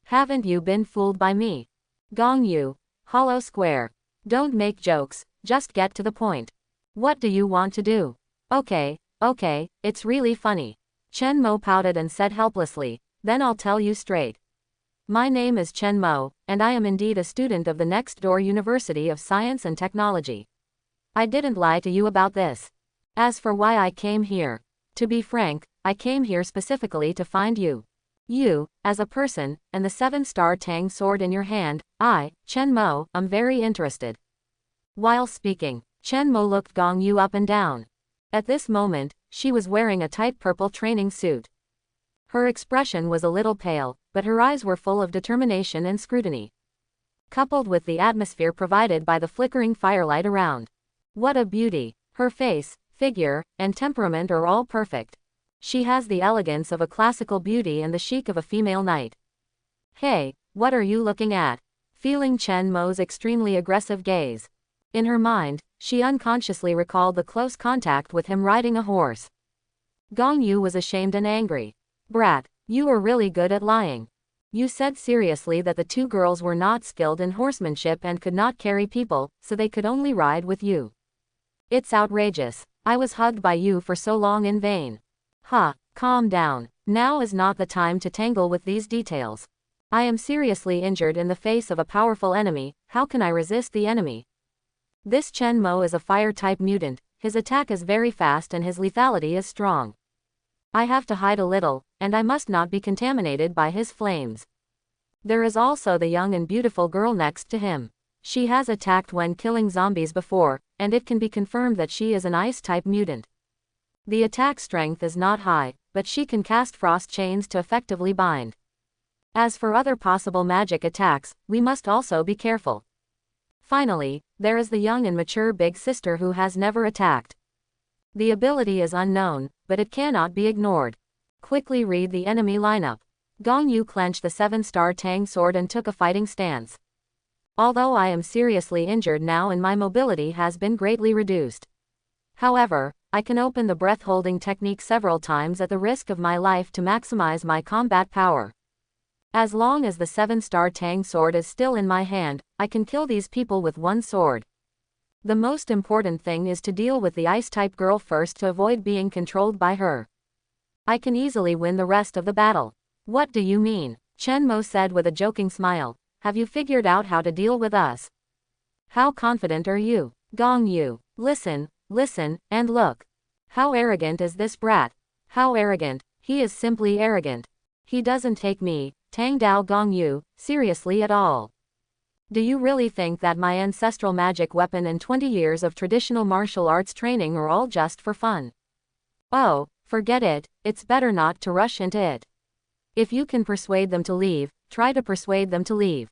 Haven't you been fooled by me? Gong Yu, hollow square. Don't make jokes, just get to the point. What do you want to do? Okay, it's really funny. Chen Mo pouted and said helplessly, then I'll tell you straight. My name is Chen Mo, and I am indeed a student of the next door University of Science and Technology. I didn't lie to you about this. As for why I came here, to be frank, I came here specifically to find you. You, as a person, and the 7-star Tang sword in your hand, I, Chen Mo, am very interested. While speaking, Chen Mo looked Gong Yu up and down. At this moment, she was wearing a tight purple training suit. Her expression was a little pale, but her eyes were full of determination and scrutiny. Coupled with the atmosphere provided by the flickering firelight around. What a beauty! Her face, figure, and temperament are all perfect. She has the elegance of a classical beauty and the chic of a female knight. Hey, what are you looking at? Feeling Chen Mo's extremely aggressive gaze. In her mind, she unconsciously recalled the close contact with him riding a horse. Gong Yu was ashamed and angry. Brat, you are really good at lying. You said seriously that the two girls were not skilled in horsemanship and could not carry people, so they could only ride with you. It's outrageous. I was hugged by you for so long in vain. Calm down. Now is not the time to tangle with these details. I am seriously injured in the face of a powerful enemy. How can I resist the enemy? This Chen Mo is a fire-type mutant. His attack is very fast and his lethality is strong. I have to hide a little, and I must not be contaminated by his flames. There is also the young and beautiful girl next to him. She has attacked when killing zombies before, and it can be confirmed that she is an ice-type mutant. The attack strength is not high, but she can cast frost chains to effectively bind. As for other possible magic attacks, we must also be careful. Finally, there is the young and mature big sister who has never attacked. The ability is unknown, but it cannot be ignored. Quickly read the enemy lineup. Gong Yu clenched the 7-star Tang sword and took a fighting stance. Although I am seriously injured now and my mobility has been greatly reduced. However, I can open the breath-holding technique several times at the risk of my life to maximize my combat power. As long as the 7-star Tang sword is still in my hand, I can kill these people with one sword. The most important thing is to deal with the ice-type girl first to avoid being controlled by her. I can easily win the rest of the battle. What do you mean? Chen Mo said with a joking smile. Have you figured out how to deal with us? How confident are you? Gong Yu, listen, and look. How arrogant is this brat? How arrogant, he is simply arrogant. He doesn't take me, Tang Dao Gong Yu, seriously at all. Do you really think that my ancestral magic weapon and 20 years of traditional martial arts training are all just for fun? Oh, forget it, it's better not to rush into it. If you can persuade them to leave, try to persuade them to leave.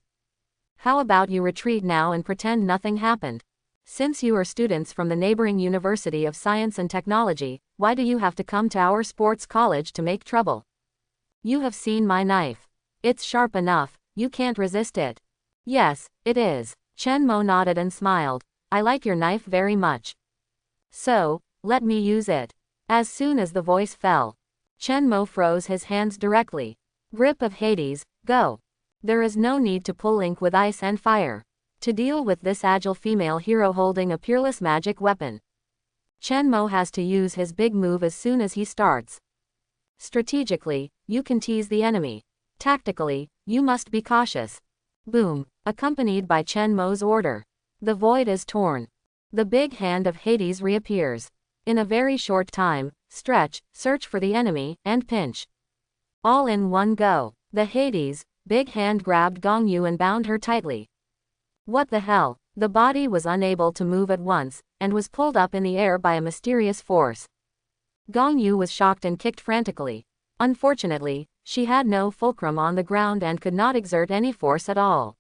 How about you retreat now and pretend nothing happened? Since you are students from the neighboring University of Science and Technology, why do you have to come to our sports college to make trouble? You have seen my knife. It's sharp enough, you can't resist it. Yes, it is. Chen Mo nodded and smiled. I like your knife very much. So, let me use it. As soon as the voice fell, Chen Mo froze his hands directly. Grip of Hades, go. There is no need to pull ink with ice and fire. To deal with this agile female hero holding a peerless magic weapon, Chen Mo has to use his big move as soon as he starts. Strategically, you can tease the enemy. Tactically, you must be cautious. Boom, accompanied by Chen Mo's order. The void is torn. The big hand of Hades reappears. In a very short time, stretch, search for the enemy, and pinch. All in one go. The Hades, big hand grabbed Gong Yu and bound her tightly. What the hell? The body was unable to move at once, and was pulled up in the air by a mysterious force. Gong Yu was shocked and kicked frantically. Unfortunately, she had no fulcrum on the ground and could not exert any force at all.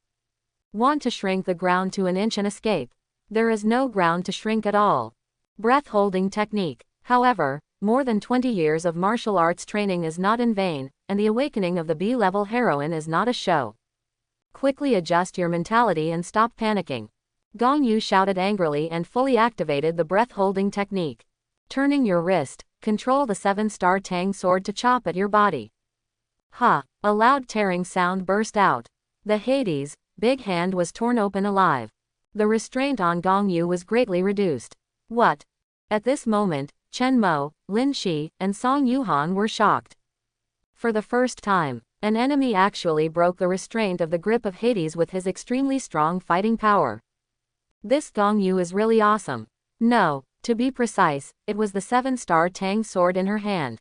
Want to shrink the ground to an inch and escape? There is no ground to shrink at all. Breath-holding technique. However, more than 20 years of martial arts training is not in vain, and the awakening of the B-level heroine is not a show. Quickly adjust your mentality and stop panicking. Gong Yu shouted angrily and fully activated the breath-holding technique. Turning your wrist, control the 7-star Tang sword to chop at your body. A loud tearing sound burst out. The Hades, big hand was torn open alive. The restraint on Gong Yu was greatly reduced. What? At this moment, Chen Mo, Lin Shi, and Song Yuhan were shocked. For the first time, an enemy actually broke the restraint of the grip of Hades with his extremely strong fighting power. This Gong Yu is really awesome. No, to be precise, it was the 7-star Tang sword in her hand.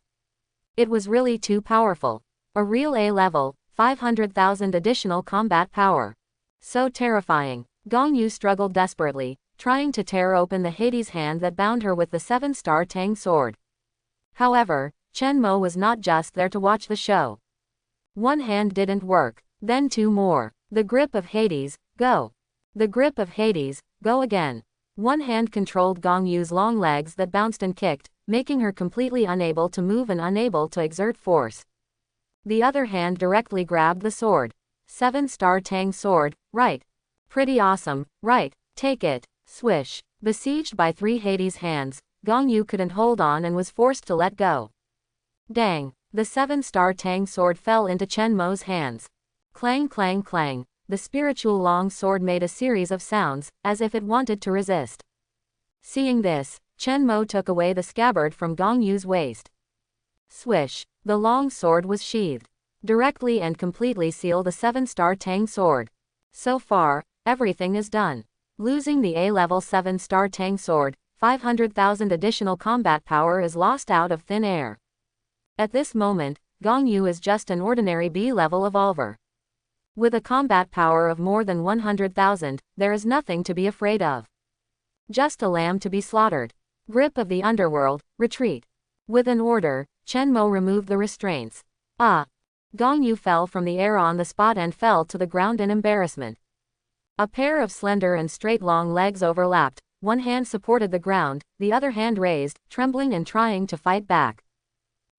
It was really too powerful. A real A-level, 500,000 additional combat power. So terrifying. Gong Yu struggled desperately, trying to tear open the Hades hand that bound her with the 7-star Tang sword. However, Chen Mo was not just there to watch the show. One hand didn't work, then two more. The grip of Hades, go. The grip of Hades, go again. One hand controlled Gong Yu's long legs that bounced and kicked, making her completely unable to move and unable to exert force. The other hand directly grabbed the sword. 7-star Tang sword, right. Pretty awesome, right, take it, swish. Besieged by 3 Hades hands, Gong Yu couldn't hold on and was forced to let go. Dang, the 7-star Tang sword fell into Chen Mo's hands. Clang clang clang, the spiritual long sword made a series of sounds, as if it wanted to resist. Seeing this, Chen Mo took away the scabbard from Gong Yu's waist. Swish, the long sword was sheathed. Directly and completely seal the 7-star Tang sword. So far, everything is done. Losing the A-level 7-star Tang sword, 500,000 additional combat power is lost out of thin air. At this moment, Gong Yu is just an ordinary B-level evolver. With a combat power of more than 100,000, there is nothing to be afraid of. Just a lamb to be slaughtered. Grip of the underworld, retreat. With an order, Chen Mo removed the restraints. Ah! Gong Yu fell from the air on the spot and fell to the ground in embarrassment. A pair of slender and straight long legs overlapped, one hand supported the ground, the other hand raised, trembling and trying to fight back.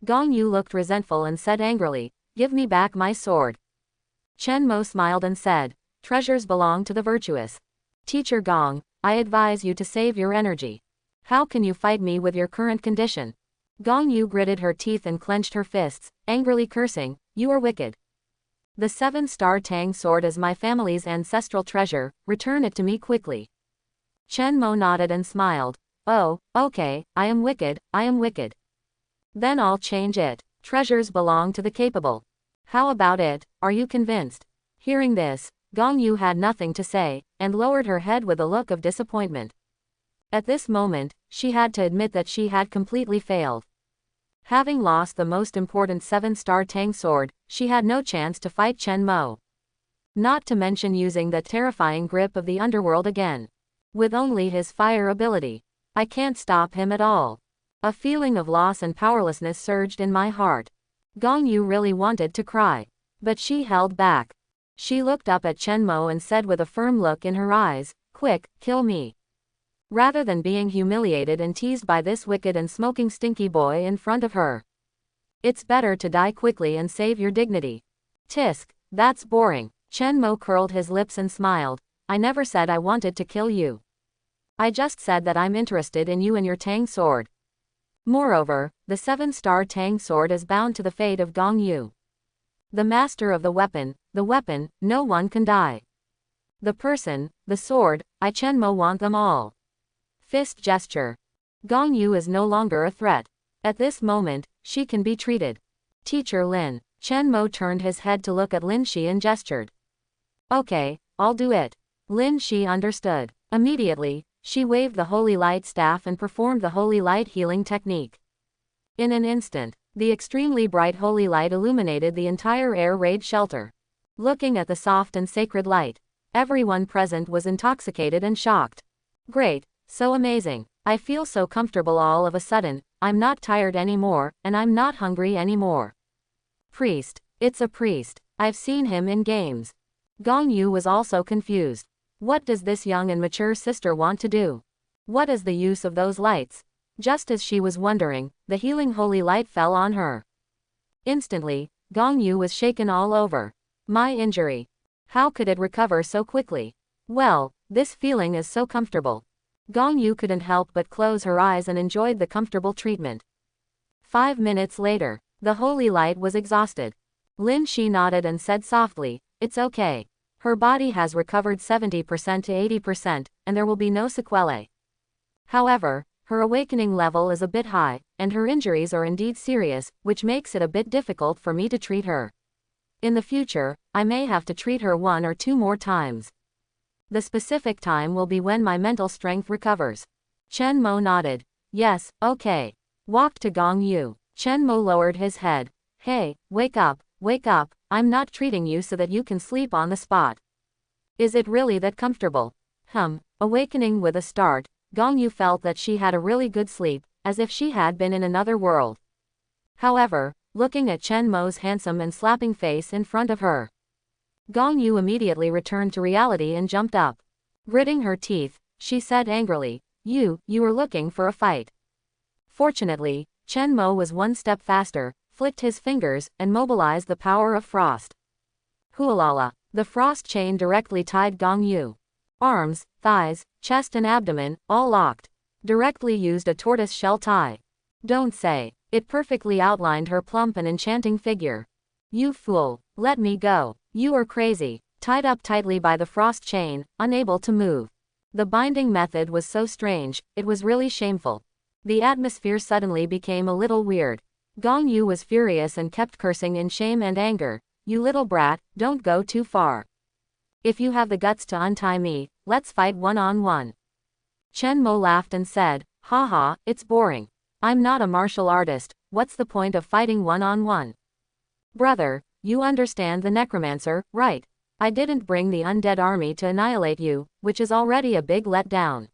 Gong Yu looked resentful and said angrily, "Give me back my sword." Chen Mo smiled and said, "Treasures belong to the virtuous. Teacher Gong, I advise you to save your energy. How can you fight me with your current condition?" Gong Yu gritted her teeth and clenched her fists, angrily cursing, "You are wicked. The 7-star Tang sword is my family's ancestral treasure, return it to me quickly." Chen Mo nodded and smiled. "Oh, okay, I am wicked, I am wicked. Then I'll change it. Treasures belong to the capable. How about it, are you convinced?" Hearing this, Gong Yu had nothing to say, and lowered her head with a look of disappointment. At this moment, she had to admit that she had completely failed. Having lost the most important 7-star Tang sword, she had no chance to fight Chen Mo. Not to mention using that terrifying grip of the underworld again. With only his fire ability. I can't stop him at all. A feeling of loss and powerlessness surged in my heart. Gong Yu really wanted to cry. But she held back. She looked up at Chen Mo and said with a firm look in her eyes, "Quick, kill me. Rather than being humiliated and teased by this wicked and smoking stinky boy in front of her. It's better to die quickly and save your dignity." "Tisk, that's boring." Chen Mo curled his lips and smiled. "I never said I wanted to kill you. I just said that I'm interested in you and your Tang sword. Moreover, the 7-star Tang sword is bound to the fate of Gong Yu. The master of the weapon, no one can die. The person, the sword, I Chen Mo want them all." Fist gesture. Gong Yu is no longer a threat. At this moment, she can be treated. "Teacher Lin." Chen Mo turned his head to look at Lin Shi and gestured. "Okay, I'll do it." Lin Shi understood. Immediately, she waved the holy light staff and performed the holy light healing technique. In an instant, the extremely bright holy light illuminated the entire air raid shelter. Looking at the soft and sacred light, everyone present was intoxicated and shocked. "Great, so amazing. I feel so comfortable all of a sudden, I'm not tired anymore, and I'm not hungry anymore." "Priest, it's a priest. I've seen him in games." Gong Yu was also confused. What does this young and mature sister want to do? What is the use of those lights? Just as she was wondering, the healing holy light fell on her. Instantly, Gong Yu was shaken all over. My injury. How could it recover so quickly? Well, this feeling is so comfortable. Gong Yu couldn't help but close her eyes and enjoyed the comfortable treatment. 5 minutes later, the holy light was exhausted. Lin Shi nodded and said softly, "It's okay. Her body has recovered 70% to 80%, and there will be no sequelae. However, her awakening level is a bit high, and her injuries are indeed serious, which makes it a bit difficult for me to treat her. In the future, I may have to treat her 1 or 2 more times. The specific time will be when my mental strength recovers." Chen Mo nodded. "Yes, okay." Walked to Gong Yu. Chen Mo lowered his head. "Hey, wake up, I'm not treating you so that you can sleep on the spot. Is it really that comfortable?" Awakening with a start, Gong Yu felt that she had a really good sleep, as if she had been in another world. However, looking at Chen Mo's handsome and slapping face in front of her, Gong Yu immediately returned to reality and jumped up. Gritting her teeth, she said angrily, You were looking for a fight." Fortunately, Chen Mo was 1 step faster, flicked his fingers, and mobilized the power of frost. Hualala. The frost chain directly tied Gong Yu. Arms, thighs, chest and abdomen, all locked. Directly used a tortoise shell tie. Don't say. It perfectly outlined her plump and enchanting figure. You fool, let me go. You are crazy. Tied up tightly by the frost chain, unable to move. The binding method was so strange, it was really shameful. The atmosphere suddenly became a little weird. Gong Yu was furious and kept cursing in shame and anger. You little brat, don't go too far. If you have the guts to untie me, let's fight one-on-one. Chen Mo laughed and said, haha, it's boring. I'm not a martial artist, what's the point of fighting one-on-one? Brother, you understand the Necromancer, right? I didn't bring the undead army to annihilate you, which is already a big letdown.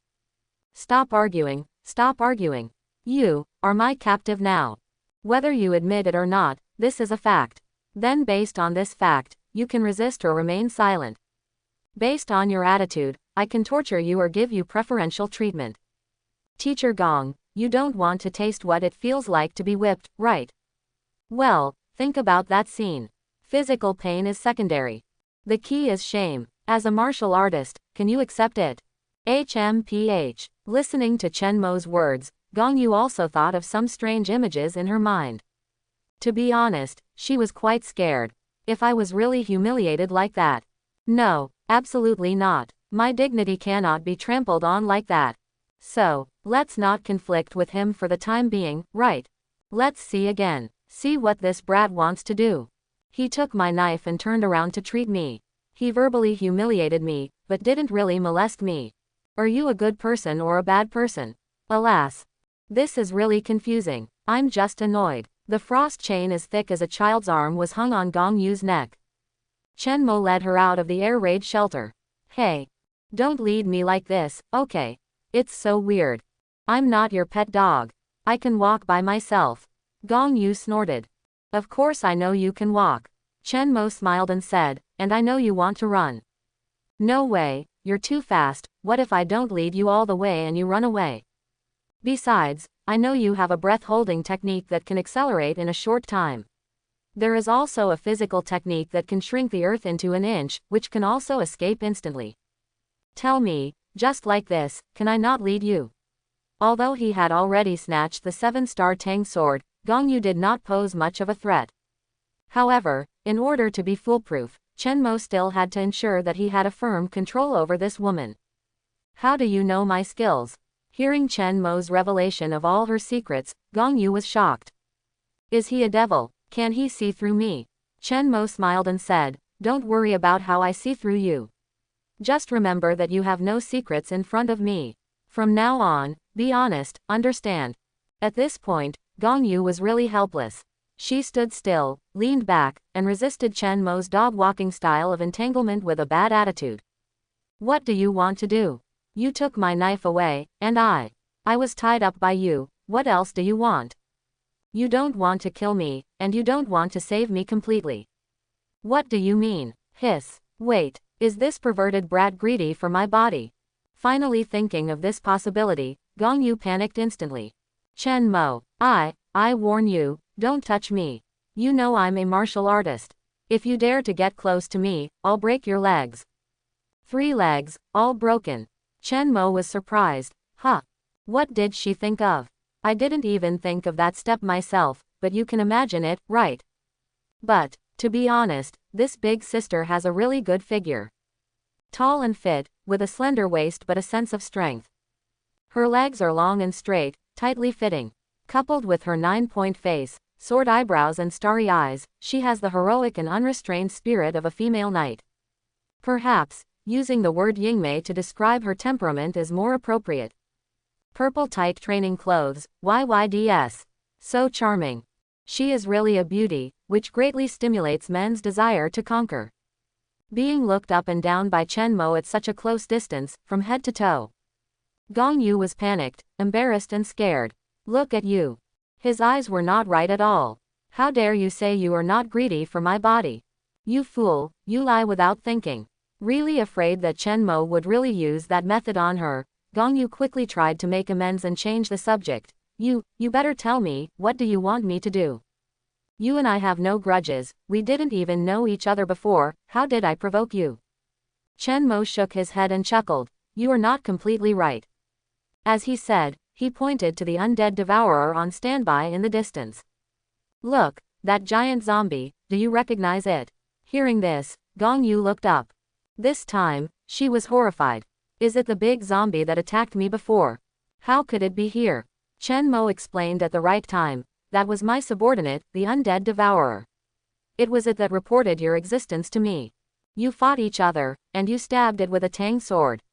Stop arguing, stop arguing. You are my captive now. Whether you admit it or not, this is a fact. Then based on this fact, you can resist or remain silent. Based on your attitude, I can torture you or give you preferential treatment. Teacher Gong, you don't want to taste what it feels like to be whipped, right? Well, think about that scene. Physical pain is secondary. The key is shame. As a martial artist, can you accept it? HMPH. Listening to Chen Mo's words, Gong Yu also thought of some strange images in her mind. To be honest, she was quite scared. If I was really humiliated like that. No, absolutely not. My dignity cannot be trampled on like that. So, let's not conflict with him for the time being, right? Let's see again. See what this brat wants to do. He took my knife and turned around to treat me. He verbally humiliated me, but didn't really molest me. Are you a good person or a bad person? Alas. This is really confusing. I'm just annoyed. The frost chain as thick as a child's arm was hung on Gong Yu's neck. Chen Mo led her out of the air raid shelter. Hey. Don't lead me like this, okay? It's so weird. I'm not your pet dog. I can walk by myself. Gong Yu snorted. Of course I know you can walk. Chen Mo smiled and said, and I know you want to run. No way, you're too fast. What if I don't lead you all the way and you run away? Besides, I know you have a breath-holding technique that can accelerate in a short time. There is also a physical technique that can shrink the earth into an inch, which can also escape instantly. Tell me, just like this, can I not lead you? Although he had already snatched the 7-star Tang sword, Gong Yu did not pose much of a threat. However, in order to be foolproof, Chen Mo still had to ensure that he had a firm control over this woman. How do you know my skills? Hearing Chen Mo's revelation of all her secrets, Gong Yu was shocked. Is he a devil? Can he see through me? Chen Mo smiled and said, don't worry about how I see through you. Just remember that you have no secrets in front of me. From now on, be honest, understand? At this point, Gong Yu was really helpless. She stood still, leaned back, and resisted Chen Mo's dog-walking style of entanglement with a bad attitude. What do you want to do? You took my knife away, and I was tied up by you. What else do you want? You don't want to kill me, and you don't want to save me completely. What do you mean? Hiss. Wait, is this perverted brat greedy for my body? Finally thinking of this possibility, Gong Yu panicked instantly. Chen Mo, I warn you, don't touch me. You know I'm a martial artist. If you dare to get close to me, I'll break your legs. 3 legs, all broken. Chen Mo was surprised. Huh. What did she think of? I didn't even think of that step myself, but you can imagine it, right? But, to be honest, this big sister has a really good figure. Tall and fit, with a slender waist but a sense of strength. Her legs are long and straight, tightly fitting. Coupled with her 9-point face, sword eyebrows and starry eyes, she has the heroic and unrestrained spirit of a female knight. Perhaps, using the word Yingmei to describe her temperament is more appropriate. Purple tight training clothes, YYDS. So charming. She is really a beauty, which greatly stimulates men's desire to conquer. Being looked up and down by Chen Mo at such a close distance, from head to toe. Gong Yu was panicked, embarrassed and scared. Look at you. His eyes were not right at all. How dare you say you are not greedy for my body? You fool, you lie without thinking. Really afraid that Chen Mo would really use that method on her, Gong Yu quickly tried to make amends and change the subject. You better tell me, what do you want me to do? You and I have no grudges, we didn't even know each other before, how did I provoke you? Chen Mo shook his head and chuckled. You are not completely right. As he said, he pointed to the undead devourer on standby in the distance. Look, that giant zombie, do you recognize it? Hearing this, Gong Yu looked up. This time, she was horrified. Is it the big zombie that attacked me before? How could it be here? Chen Mo explained at the right time. That was my subordinate, the undead devourer. It was it that reported your existence to me. You fought each other, and you stabbed it with a tang sword.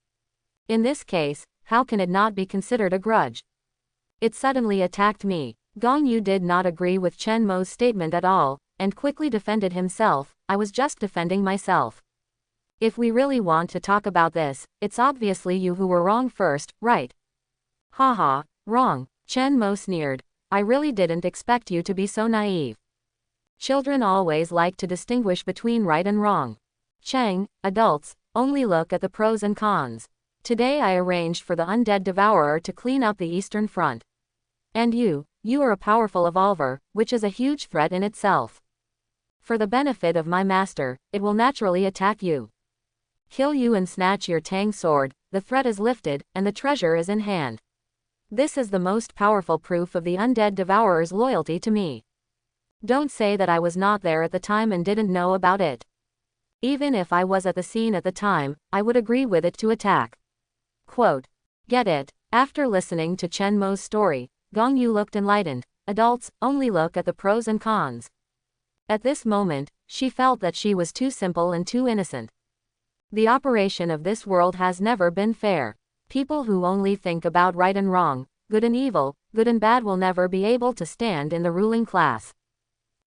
In this case, how can it not be considered a grudge? It suddenly attacked me. Gong Yu did not agree with Chen Mo's statement at all, and quickly defended himself. I was just defending myself. If we really want to talk about this, it's obviously you who were wrong first, right? Haha, wrong, Chen Mo sneered. I really didn't expect you to be so naive. Children always like to distinguish between right and wrong. Cheng, adults, only look at the pros and cons. Today I arranged for the undead devourer to clean up the eastern front. And you are a powerful evolver, which is a huge threat in itself. For the benefit of my master, it will naturally attack you. Kill you and snatch your tang sword, the threat is lifted, and the treasure is in hand. This is the most powerful proof of the undead devourer's loyalty to me. Don't say that I was not there at the time and didn't know about it. Even if I was at the scene at the time, I would agree with it to attack. Quote. Get it? After listening to Chen Mo's story, Gong Yu looked enlightened. Adults only look at the pros and cons. At this moment, she felt that she was too simple and too innocent. The operation of this world has never been fair. People who only think about right and wrong, good and evil, good and bad will never be able to stand in the ruling class.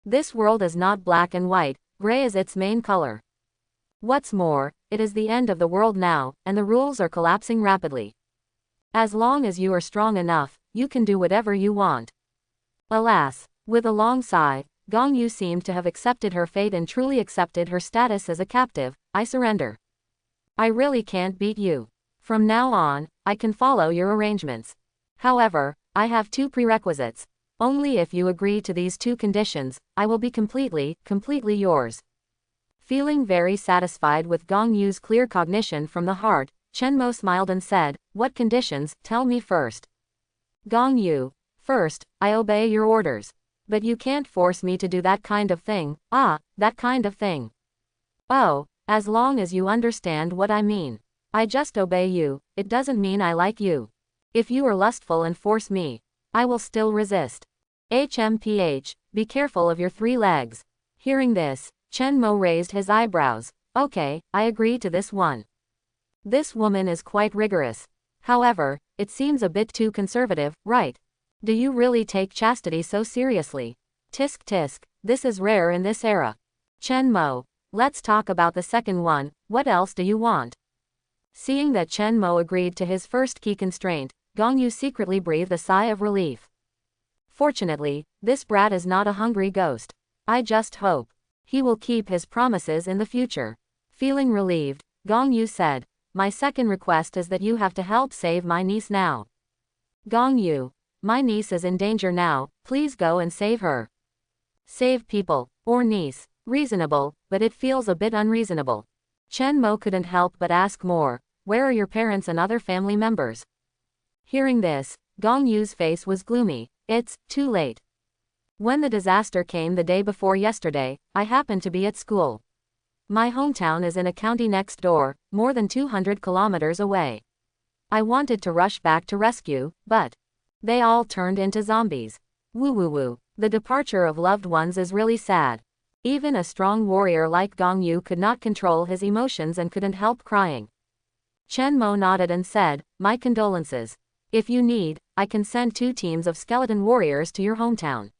This world is not black and white, gray is its main color. What's more, it is the end of the world now, and the rules are collapsing rapidly. As long as you are strong enough, you can do whatever you want. Alas, with a long sigh, Gong Yu seemed to have accepted her fate and truly accepted her status as a captive. I surrender. I really can't beat you. From now on, I can follow your arrangements. However, I have two prerequisites. Only if you agree to these two conditions, I will be completely yours. Feeling very satisfied with Gong Yu's clear cognition from the heart, Chen Mo smiled and said, what conditions? Tell me first. Gong Yu, first, I obey your orders. But you can't force me to do that kind of thing. That kind of thing. Oh, as long as you understand what I mean. I just obey you, it doesn't mean I like you. If you are lustful and force me, I will still resist. HMPH, be careful of your 3 legs. Hearing this, Chen Mo raised his eyebrows. Okay, I agree to this one. This woman is quite rigorous. However, it seems a bit too conservative, right? Do you really take chastity so seriously? Tisk tisk, this is rare in this era. Chen Mo, let's talk about the second one, what else do you want? Seeing that Chen Mo agreed to his first key constraint, Gong Yu secretly breathed a sigh of relief. Fortunately, this brat is not a hungry ghost. I just hope he will keep his promises in the future. Feeling relieved, Gong Yu said, my second request is that you have to help save my niece now. Gong Yu, my niece is in danger now, please go and save her. Save people, or niece, reasonable, but it feels a bit unreasonable. Chen Mo couldn't help but ask more, where are your parents and other family members? Hearing this, Gong Yu's face was gloomy. It's too late. When the disaster came the day before yesterday, I happened to be at school. My hometown is in a county next door, more than 200 kilometers away. I wanted to rush back to rescue, but they all turned into zombies. Woo woo woo. The departure of loved ones is really sad. Even a strong warrior like Gong Yu could not control his emotions and couldn't help crying. Chen Mo nodded and said, my condolences. If you need, I can send 2 teams of skeleton warriors to your hometown.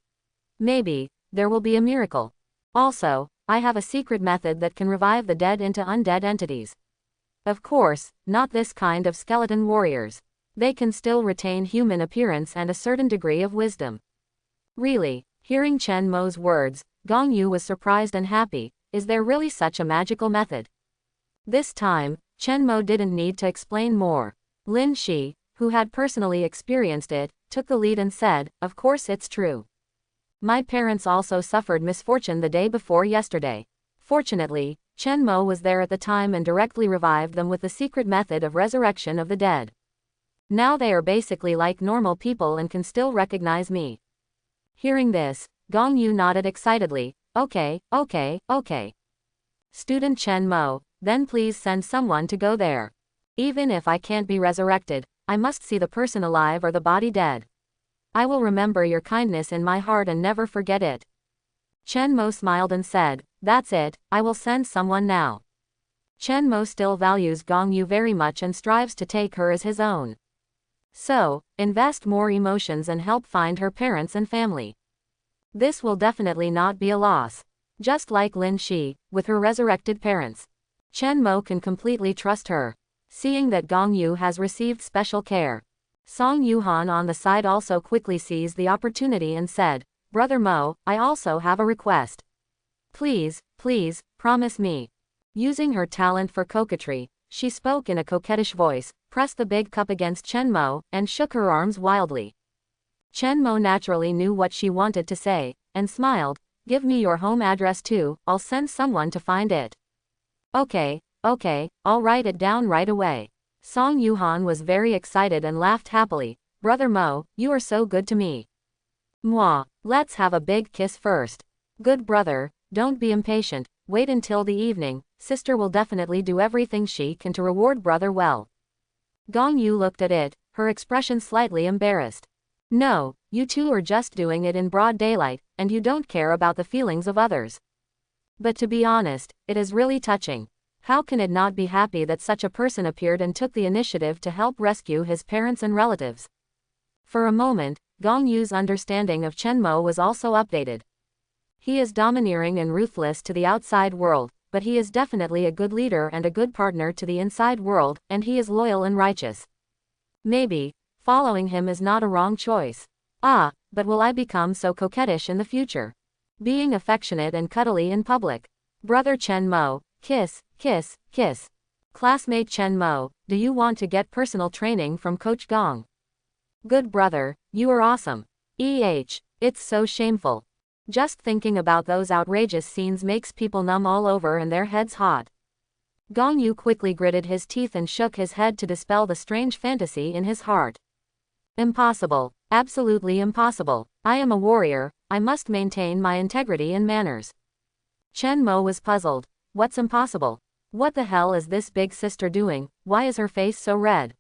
Maybe there will be a miracle. Also, I have a secret method that can revive the dead into undead entities. Of course, not this kind of skeleton warriors. They can still retain human appearance and a certain degree of wisdom. Really, hearing Chen Mo's words, Gong Yu was surprised and happy. Is there really such a magical method? This time, Chen Mo didn't need to explain more. Lin Shi, who had personally experienced it, took the lead and said, of course it's true. My parents also suffered misfortune the day before yesterday. Fortunately, Chen Mo was there at the time and directly revived them with the secret method of resurrection of the dead. Now they are basically like normal people and can still recognize me. Hearing this, Gong Yu nodded excitedly. Okay, okay, okay. Student Chen Mo, then please send someone to go there. Even if I can't be resurrected, I must see the person alive or the body dead. I will remember your kindness in my heart and never forget it. Chen Mo smiled and said, that's it, I will send someone now. Chen Mo still values Gong Yu very much and strives to take her as his own. So, invest more emotions and help find her parents and family. This will definitely not be a loss. Just like Lin Shi, with her resurrected parents. Chen Mo can completely trust her. Seeing that Gong Yu has received special care. Song Yuhan on the side also quickly seized the opportunity and said, Brother Mo, I also have a request. Please, please, promise me. Using her talent for coquetry, she spoke in a coquettish voice, pressed the big cup against Chen Mo, and shook her arms wildly. Chen Mo naturally knew what she wanted to say, and smiled, give me your home address too, I'll send someone to find it. Okay, okay, I'll write it down right away. Song Yuhan was very excited and laughed happily. Brother Mo, you are so good to me. Mwah, let's have a big kiss first. Good brother, don't be impatient, wait until the evening, sister will definitely do everything she can to reward brother well. Gong Yu looked at it, her expression slightly embarrassed. No, you two are just doing it in broad daylight, and you don't care about the feelings of others. But to be honest, it is really touching. How can it not be happy that such a person appeared and took the initiative to help rescue his parents and relatives? For a moment, Gong Yu's understanding of Chen Mo was also updated. He is domineering and ruthless to the outside world, but he is definitely a good leader and a good partner to the inside world, and he is loyal and righteous. Maybe, following him is not a wrong choice. Ah, but will I become so coquettish in the future? Being affectionate and cuddly in public. Brother Chen Mo, kiss, kiss, kiss. Classmate Chen Mo, do you want to get personal training from Coach Gong? Good brother, you are awesome. It's so shameful. Just thinking about those outrageous scenes makes people numb all over and their heads hot. Gong Yu quickly gritted his teeth and shook his head to dispel the strange fantasy in his heart. Impossible, absolutely impossible. I am a warrior, I must maintain my integrity and manners. Chen Mo was puzzled. What's impossible? What the hell is this big sister doing? Why is her face so red?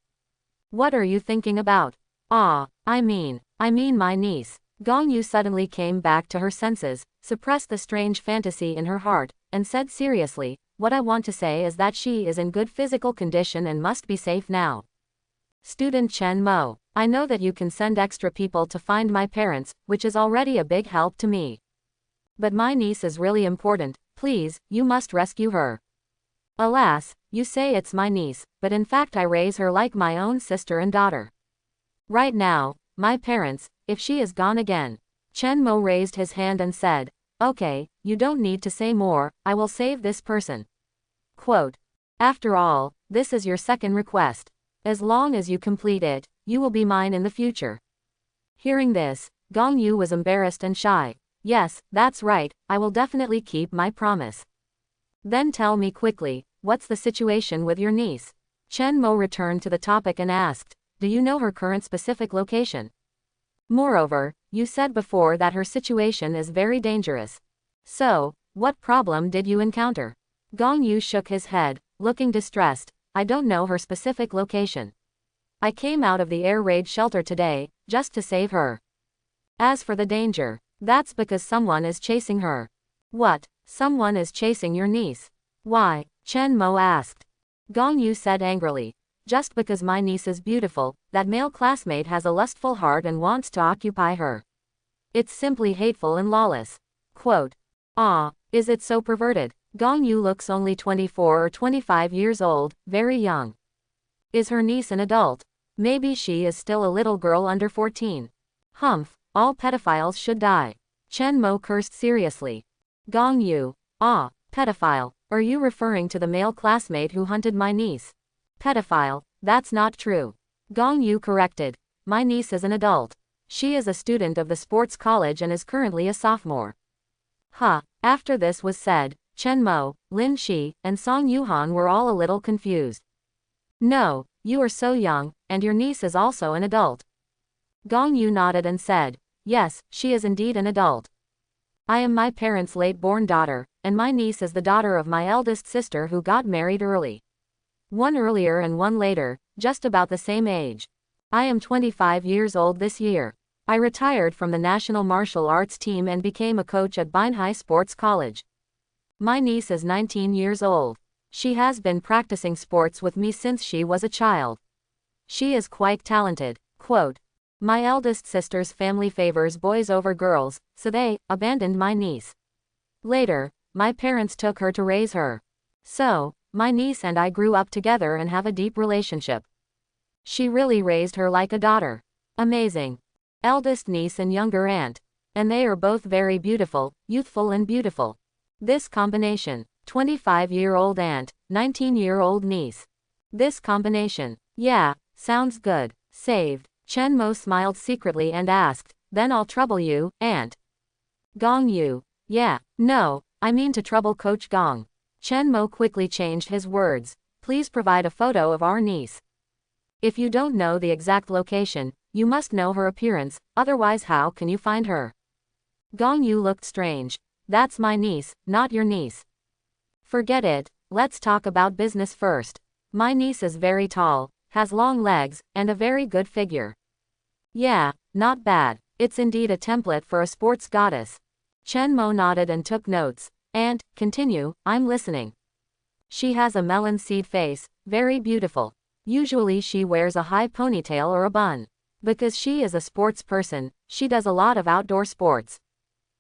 What are you thinking about? I mean my niece. Gong Yu suddenly came back to her senses, suppressed the strange fantasy in her heart, and said seriously, what I want to say is that she is in good physical condition and must be safe now. Student Chen Mo, I know that you can send extra people to find my parents, which is already a big help to me. But my niece is really important, please, you must rescue her. Alas, you say it's my niece, but in fact I raise her like my own sister and daughter. Right now, my parents, if she is gone again. Chen Mo raised his hand and said, okay, you don't need to say more, I will save this person. Quote. After all, this is your second request. As long as you complete it, you will be mine in the future. Hearing this, Gong Yu was embarrassed and shy. Yes, that's right, I will definitely keep my promise. Then tell me quickly, what's the situation with your niece? Chen Mo returned to the topic and asked, do you know her current specific location? Moreover, you said before that her situation is very dangerous. So, what problem did you encounter? Gong Yu shook his head, looking distressed. I don't know her specific location. I came out of the air raid shelter today, just to save her. As for the danger, that's because someone is chasing her. What? Someone is chasing your niece? Why? Chen Mo asked. Gong Yu said angrily. Just because my niece is beautiful, that male classmate has a lustful heart and wants to occupy her. It's simply hateful and lawless. Quote. Is it so perverted? Gong Yu looks only 24 or 25 years old, very young. Is her niece an adult? Maybe she is still a little girl under 14. Humph, all pedophiles should die. Chen Mo cursed seriously. Gong Yu. Pedophile, are you referring to the male classmate who hunted my niece? Pedophile, that's not true. Gong Yu corrected. My niece is an adult. She is a student of the sports college and is currently a sophomore. After this was said, Chen Mo, Lin Shi, and Song Yuhan were all a little confused. No, you are so young, and your niece is also an adult. Gong Yu nodded and said, yes, she is indeed an adult. I am my parents' late-born daughter, and my niece is the daughter of my eldest sister who got married early. One earlier and one later, just about the same age. I am 25 years old this year. I retired from the National Martial Arts team and became a coach at Binhai Sports College. My niece is 19 years old. She has been practicing sports with me since she was a child. She is quite talented. Quote, my eldest sister's family favors boys over girls, so they abandoned my niece. Later, my parents took her to raise her. So, my niece and I grew up together and have a deep relationship. She really raised her like a daughter. Amazing. Eldest niece and younger aunt. And they are both very beautiful, youthful and beautiful. This combination. 25-year-old aunt, 19-year-old niece. This combination. Yeah, sounds good. Saved. Chen Mo smiled secretly and asked, then I'll trouble you, aunt. Gong Yu. Yeah, no, I mean to trouble Coach Gong. Chen Mo quickly changed his words. Please provide a photo of our niece. If you don't know the exact location, you must know her appearance, otherwise how can you find her? Gong Yu looked strange. That's my niece, not your niece. Forget it, let's talk about business first. My niece is very tall, has long legs, and a very good figure. Yeah, not bad. It's indeed a template for a sports goddess. Chen Mo nodded and took notes. And, continue, I'm listening. She has a melon seed face, very beautiful. Usually she wears a high ponytail or a bun. Because she is a sports person, she does a lot of outdoor sports.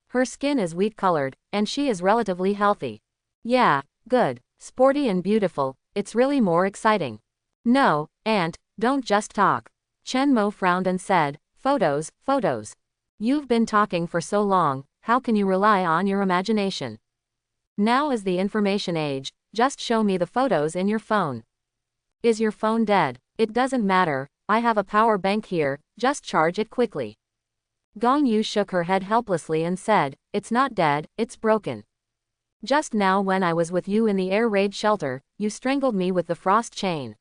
Her skin is wheat-colored, and she is relatively healthy. Yeah, good, sporty and beautiful, it's really more exciting. No, aunt, don't just talk. Chen Mo frowned and said, photos, photos. You've been talking for so long, how can you rely on your imagination? Now is the information age, just show me the photos in your phone. Is your phone dead? It doesn't matter, I have a power bank here, just charge it quickly. Gong Yu shook her head helplessly and said, it's not dead, it's broken. Just now when I was with you in the air raid shelter, you strangled me with the frost chain.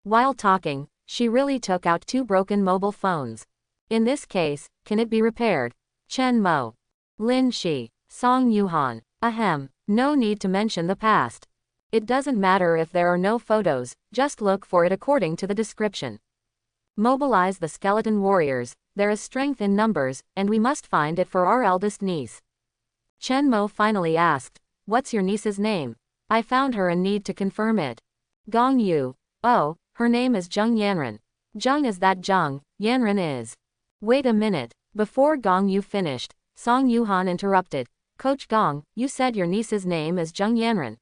While talking, she really took out 2 broken mobile phones. In this case, can it be repaired? Chen Mo. Lin Shi. Song Yuhan. Ahem. No need to mention the past. It doesn't matter if there are no photos, just look for it according to the description. Mobilize the skeleton warriors, there is strength in numbers, and we must find it for our eldest niece. Chen Mo finally asked, what's your niece's name? I found her and need to confirm it. Gong Yu. Oh, her name is Zheng Yanren. Zheng is that Zheng, Yanren is. Wait a minute. Before Gong Yu finished, Song Yuhan interrupted. Coach Gong, you said your niece's name is Zheng Yanren.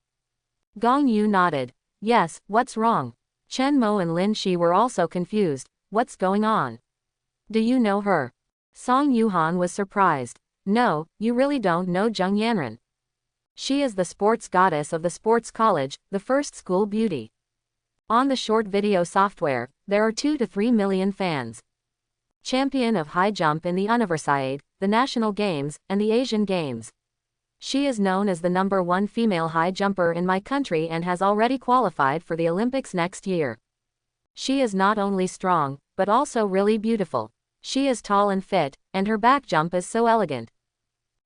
Gong Yu nodded. Yes, what's wrong? Chen Mo and Lin Shi were also confused. What's going on? Do you know her? Song Yuhan was surprised. No, you really don't know Zheng Yanren. She is the sports goddess of the sports college, the first school beauty. On the short video software, there are 2 to 3 million fans. Champion of high jump in the Universiade, the National Games, and the Asian Games. She is known as the #1 female high jumper in my country and has already qualified for the Olympics next year. She is not only strong, but also really beautiful. She is tall and fit, and her back jump is so elegant.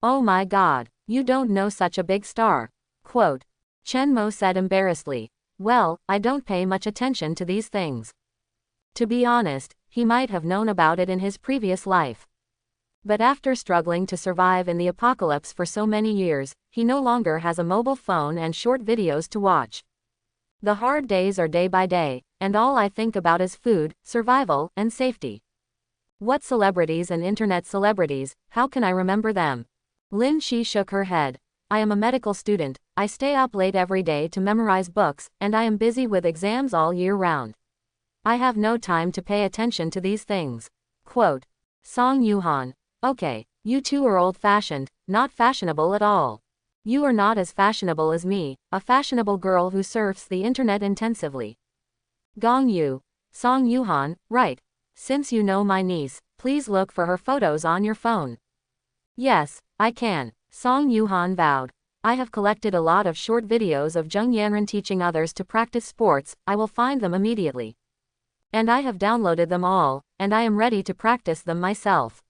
Oh my god, you don't know such a big star. Quote. Chen Mo said embarrassedly. Well, I don't pay much attention to these things. To be honest, he might have known about it in his previous life. But after struggling to survive in the apocalypse for so many years, he no longer has a mobile phone and short videos to watch. The hard days are day by day, and all I think about is food, survival, and safety. What celebrities and internet celebrities, how can I remember them? Lin Shi shook her head. I am a medical student, I stay up late every day to memorize books, and I am busy with exams all year round. I have no time to pay attention to these things. Quote. Song Yuhan. Okay, you two are old-fashioned, not fashionable at all. You are not as fashionable as me, a fashionable girl who surfs the internet intensively. Gong Yu. Song Yuhan, right. Since you know my niece, please look for her photos on your phone. Yes, I can. Song Yuhan vowed. I have collected a lot of short videos of Zheng Yanren teaching others to practice sports, I will find them immediately. And I have downloaded them all, and I am ready to practice them myself.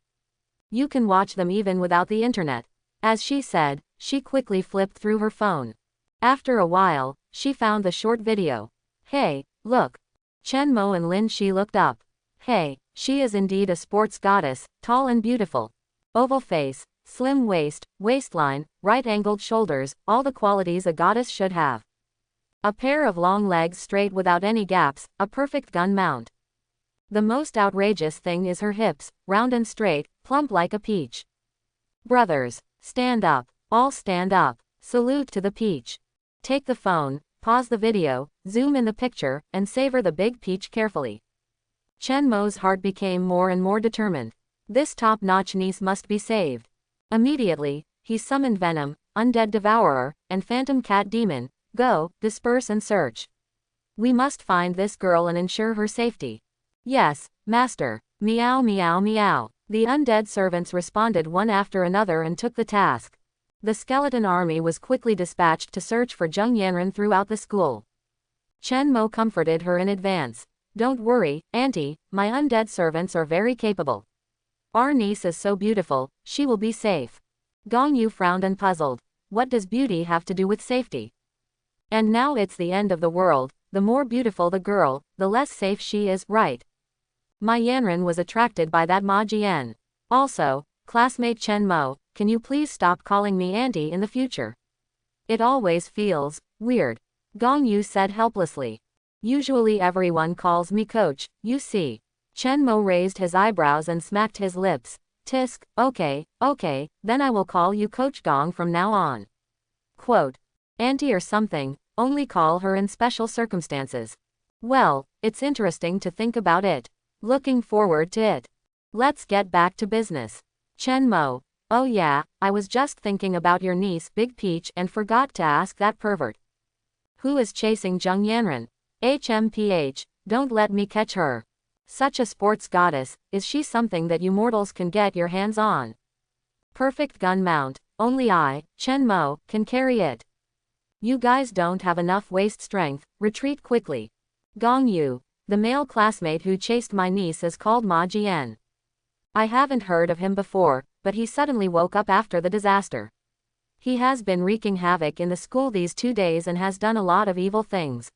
You can watch them even without the internet. As she said, she quickly flipped through her phone. After a while, she found the short video. Hey, look. Chen Mo and Lin Shi looked up. Hey, she is indeed a sports goddess, tall and beautiful. Oval face, slim waist, waistline, right-angled shoulders, all the qualities a goddess should have. A pair of long legs straight without any gaps, a perfect gun mount. The most outrageous thing is her hips, round and straight, plump like a peach. Brothers, stand up. All stand up. Salute to the peach. Take the phone, pause the video, zoom in the picture, and savor the big peach carefully. Chen Mo's heart became more and more determined. This top-notch niece must be saved. Immediately, he summoned Venom, Undead Devourer, and Phantom Cat Demon. Go, disperse and search. We must find this girl and ensure her safety. Yes, master. Meow meow meow. The undead servants responded one after another and took the task. The skeleton army was quickly dispatched to search for Zheng Yanran throughout the school. Chen Mo comforted her in advance. Don't worry, auntie, my undead servants are very capable. Our niece is so beautiful, she will be safe. Gong Yu frowned and puzzled. What does beauty have to do with safety? And now it's the end of the world, the more beautiful the girl, the less safe she is, right? My Yanran was attracted by that Ma Jian. Also, classmate Chen Mo, can you please stop calling me auntie in the future? It always feels weird. Gong Yu said helplessly. Usually everyone calls me coach, you see. Chen Mo raised his eyebrows and smacked his lips. Tisk, okay, then I will call you Coach Gong from now on. Quote. Auntie or something, only call her in special circumstances. Well, it's interesting to think about it. Looking forward to it. Let's get back to business. Chen Mo. Oh yeah, I was just thinking about your niece Big Peach and forgot to ask that pervert. Who is chasing Zheng Yanran? HMPH, don't let me catch her. Such a sports goddess, is she something that you mortals can get your hands on? Perfect gun mount, only I, Chen Mo, can carry it. You guys don't have enough waist strength, retreat quickly. Gong Yu, the male classmate who chased my niece is called Ma Jian. I haven't heard of him before, but he suddenly woke up after the disaster. He has been wreaking havoc in the school these 2 days and has done a lot of evil things.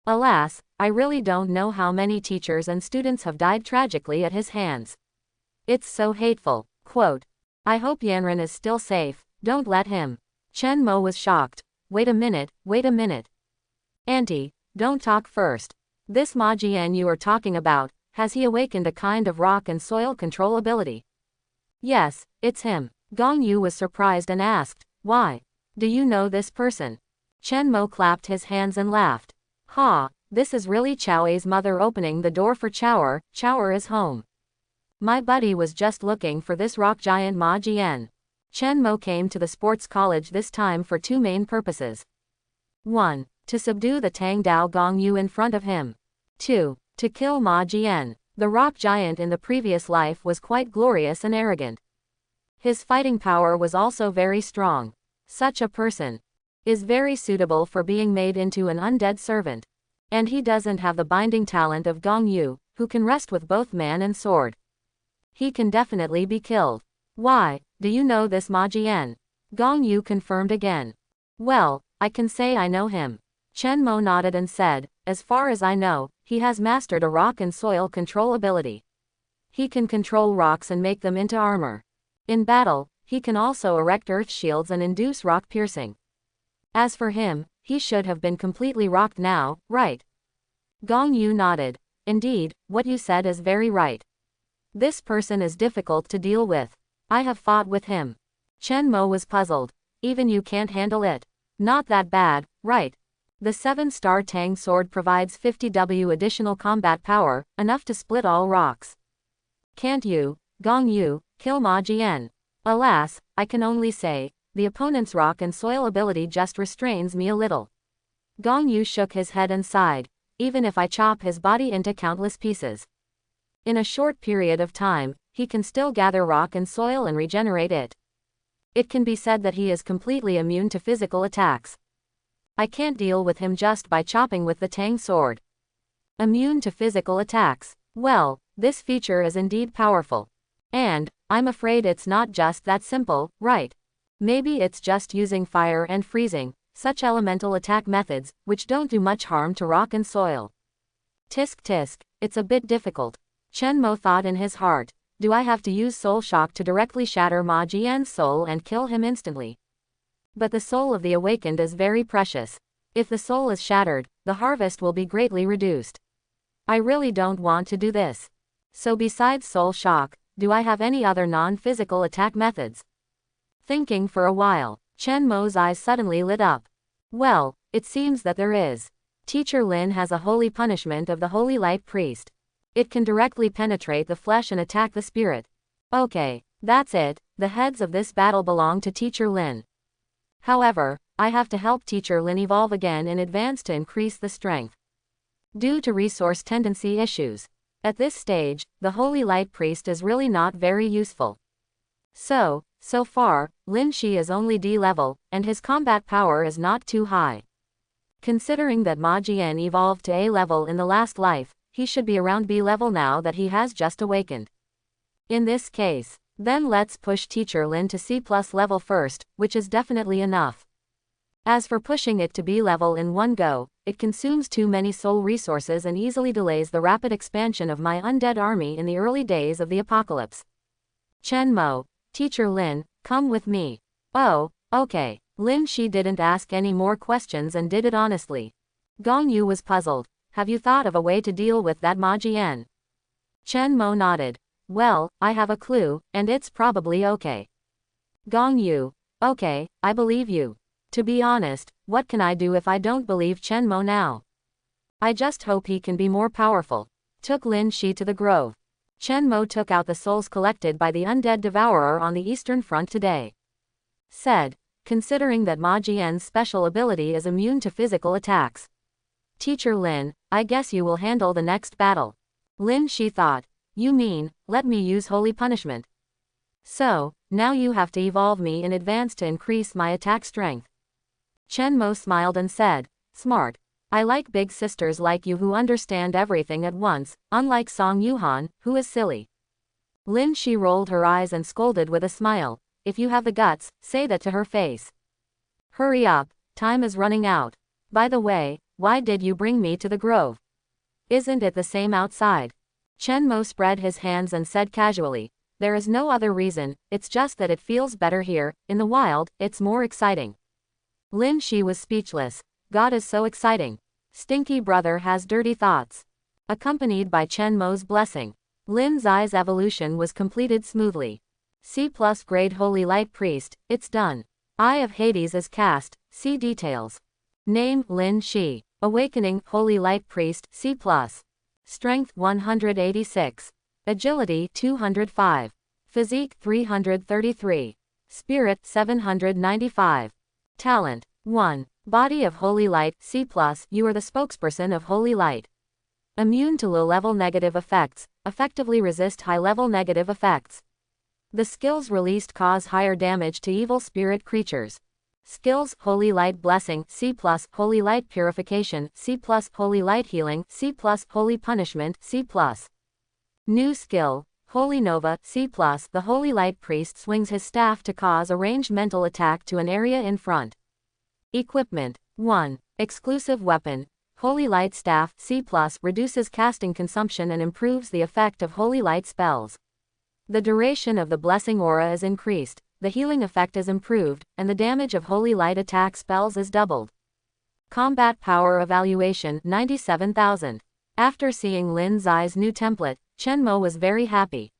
Alas, I really don't know how many teachers and students have died tragically at his hands. It's so hateful. Quote. I hope Yanran is still safe, don't let him. Chen Mo was shocked. Wait a minute. Auntie, don't talk first. This Ma Jian you are talking about, has he awakened a kind of rock and soil control ability? Yes, it's him. Gong Yu was surprised and asked, why? Do you know this person? Chen Mo clapped his hands and laughed. Ha, this is really Chow's mother opening the door for Chower. Chower is home. My buddy was just looking for this rock giant Ma Jian. Chen Mo came to the sports college this time for 2 main purposes. 1. To subdue the Tang Dao Gong Yu in front of him. 2. To kill Ma Jian. The rock giant in the previous life was quite glorious and arrogant. His fighting power was also very strong. Such a person is very suitable for being made into an undead servant. And he doesn't have the binding talent of Gong Yu, who can rest with both man and sword. He can definitely be killed. Why, do you know this Ma Jian? Gong Yu confirmed again. Well, I can say I know him. Chen Mo nodded and said, as far as I know, he has mastered a rock and soil control ability. He can control rocks and make them into armor. In battle, he can also erect earth shields and induce rock piercing. As for him, he should have been completely rocked now, right? Gong Yu nodded. Indeed, what you said is very right. This person is difficult to deal with. I have fought with him. Chen Mo was puzzled. Even you can't handle it. Not that bad, right? The 7-star Tang sword provides 50W additional combat power, enough to split all rocks. Can't you, Gong Yu, kill Ma Jian? Alas, I can only say, the opponent's rock and soil ability just restrains me a little. Gong Yu shook his head and sighed. Even if I chop his body into countless pieces. In a short period of time, he can still gather rock and soil and regenerate it. It can be said that he is completely immune to physical attacks. I can't deal with him just by chopping with the Tang sword. Immune to physical attacks. Well, this feature is indeed powerful. And, I'm afraid it's not just that simple, right? Maybe it's just using fire and freezing, such elemental attack methods, which don't do much harm to rock and soil. Tisk tisk, it's a bit difficult. Chen Mo thought in his heart, do I have to use soul shock to directly shatter Ma Jian's soul and kill him instantly? But the soul of the awakened is very precious. If the soul is shattered, the harvest will be greatly reduced. I really don't want to do this. So besides soul shock, do I have any other non-physical attack methods? Thinking for a while, Chen Mo's eyes suddenly lit up. Well, it seems that there is. Teacher Lin has a holy punishment of the Holy Light Priest. It can directly penetrate the flesh and attack the spirit. Okay, that's it, the heads of this battle belong to Teacher Lin. However, I have to help Teacher Lin evolve again in advance to increase the strength. Due to resource tendency issues. At this stage, the Holy Light Priest is really not very useful. So far, Lin Shi is only D level, and his combat power is not too high. Considering that Ma Jian evolved to A level in the last life, he should be around B level now that he has just awakened. In this case, then let's push Teacher Lin to C+ level first, which is definitely enough. As for pushing it to B level in one go, it consumes too many soul resources and easily delays the rapid expansion of my undead army in the early days of the apocalypse. Chen Mo, Teacher Lin, come with me. Oh, okay. Lin Shi didn't ask any more questions and did it honestly. Gong Yu was puzzled. Have you thought of a way to deal with that Ma Jian? Chen Mo nodded. Well, I have a clue, and it's probably okay. Gong Yu. Okay, I believe you. To be honest, what can I do if I don't believe Chen Mo now? I just hope he can be more powerful. Took Lin Shi to the grove. Chen Mo took out the souls collected by the undead devourer on the eastern front today. Said, considering that Ma Jian's special ability is immune to physical attacks. Teacher Lin, I guess you will handle the next battle. Lin Shi thought, you mean, let me use holy punishment. So, now you have to evolve me in advance to increase my attack strength. Chen Mo smiled and said, smart. I like big sisters like you who understand everything at once, unlike Song Yuhan, who is silly. Lin Shi rolled her eyes and scolded with a smile. If you have the guts, say that to her face. Hurry up, time is running out. By the way, why did you bring me to the grove? Isn't it the same outside? Chen Mo spread his hands and said casually, there is no other reason, it's just that it feels better here, in the wild, it's more exciting. Lin Shi was speechless. God is so exciting. Stinky brother has dirty thoughts. Accompanied by Chen Mo's blessing, Lin's eyes evolution was completed smoothly. C+ grade Holy Light Priest, it's done. Eye of Hades is cast, see details. Name, Lin Shi. Awakening, Holy Light Priest, C+. Strength, 186. Agility, 205. Physique, 333. Spirit, 795. Talent, 1. Body of Holy Light, C+, you are the spokesperson of Holy Light. Immune to low-level negative effects, effectively resist high-level negative effects. The skills released cause higher damage to evil spirit creatures. Skills, Holy Light Blessing, C+, Holy Light Purification, C+, Holy Light Healing, C+, Holy Punishment, C+. New skill, Holy Nova, C+, the Holy Light Priest swings his staff to cause a ranged mental attack to an area in front. Equipment, 1. Exclusive weapon, Holy Light Staff, C+, reduces casting consumption and improves the effect of Holy Light spells. The duration of the blessing aura is increased, the healing effect is improved, and the damage of Holy Light attack spells is doubled. Combat power evaluation, 97,000. After seeing Lin Zai's new template, Chen Mo was very happy.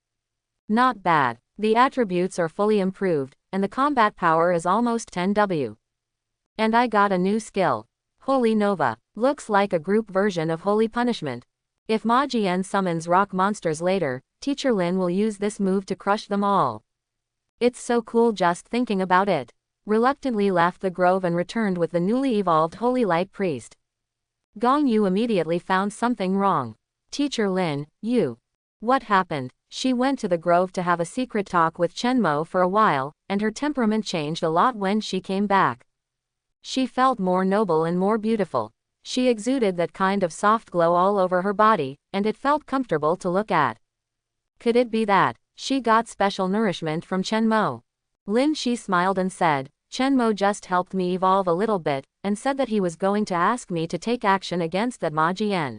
Not bad. The attributes are fully improved, and the combat power is almost 10W. And I got a new skill. Holy Nova. Looks like a group version of Holy Punishment. If Ma Jian summons rock monsters later, Teacher Lin will use this move to crush them all. It's so cool just thinking about it. Reluctantly left the grove and returned with the newly evolved Holy Light Priest. Gong Yu immediately found something wrong. Teacher Lin, you. What happened? She went to the grove to have a secret talk with Chen Mo for a while, and her temperament changed a lot when she came back. She felt more noble and more beautiful. She exuded that kind of soft glow all over her body, and it felt comfortable to look at. Could it be that she got special nourishment from Chen Mo? Lin Shi smiled and said, Chen Mo just helped me evolve a little bit, and said that he was going to ask me to take action against that Ma Jian.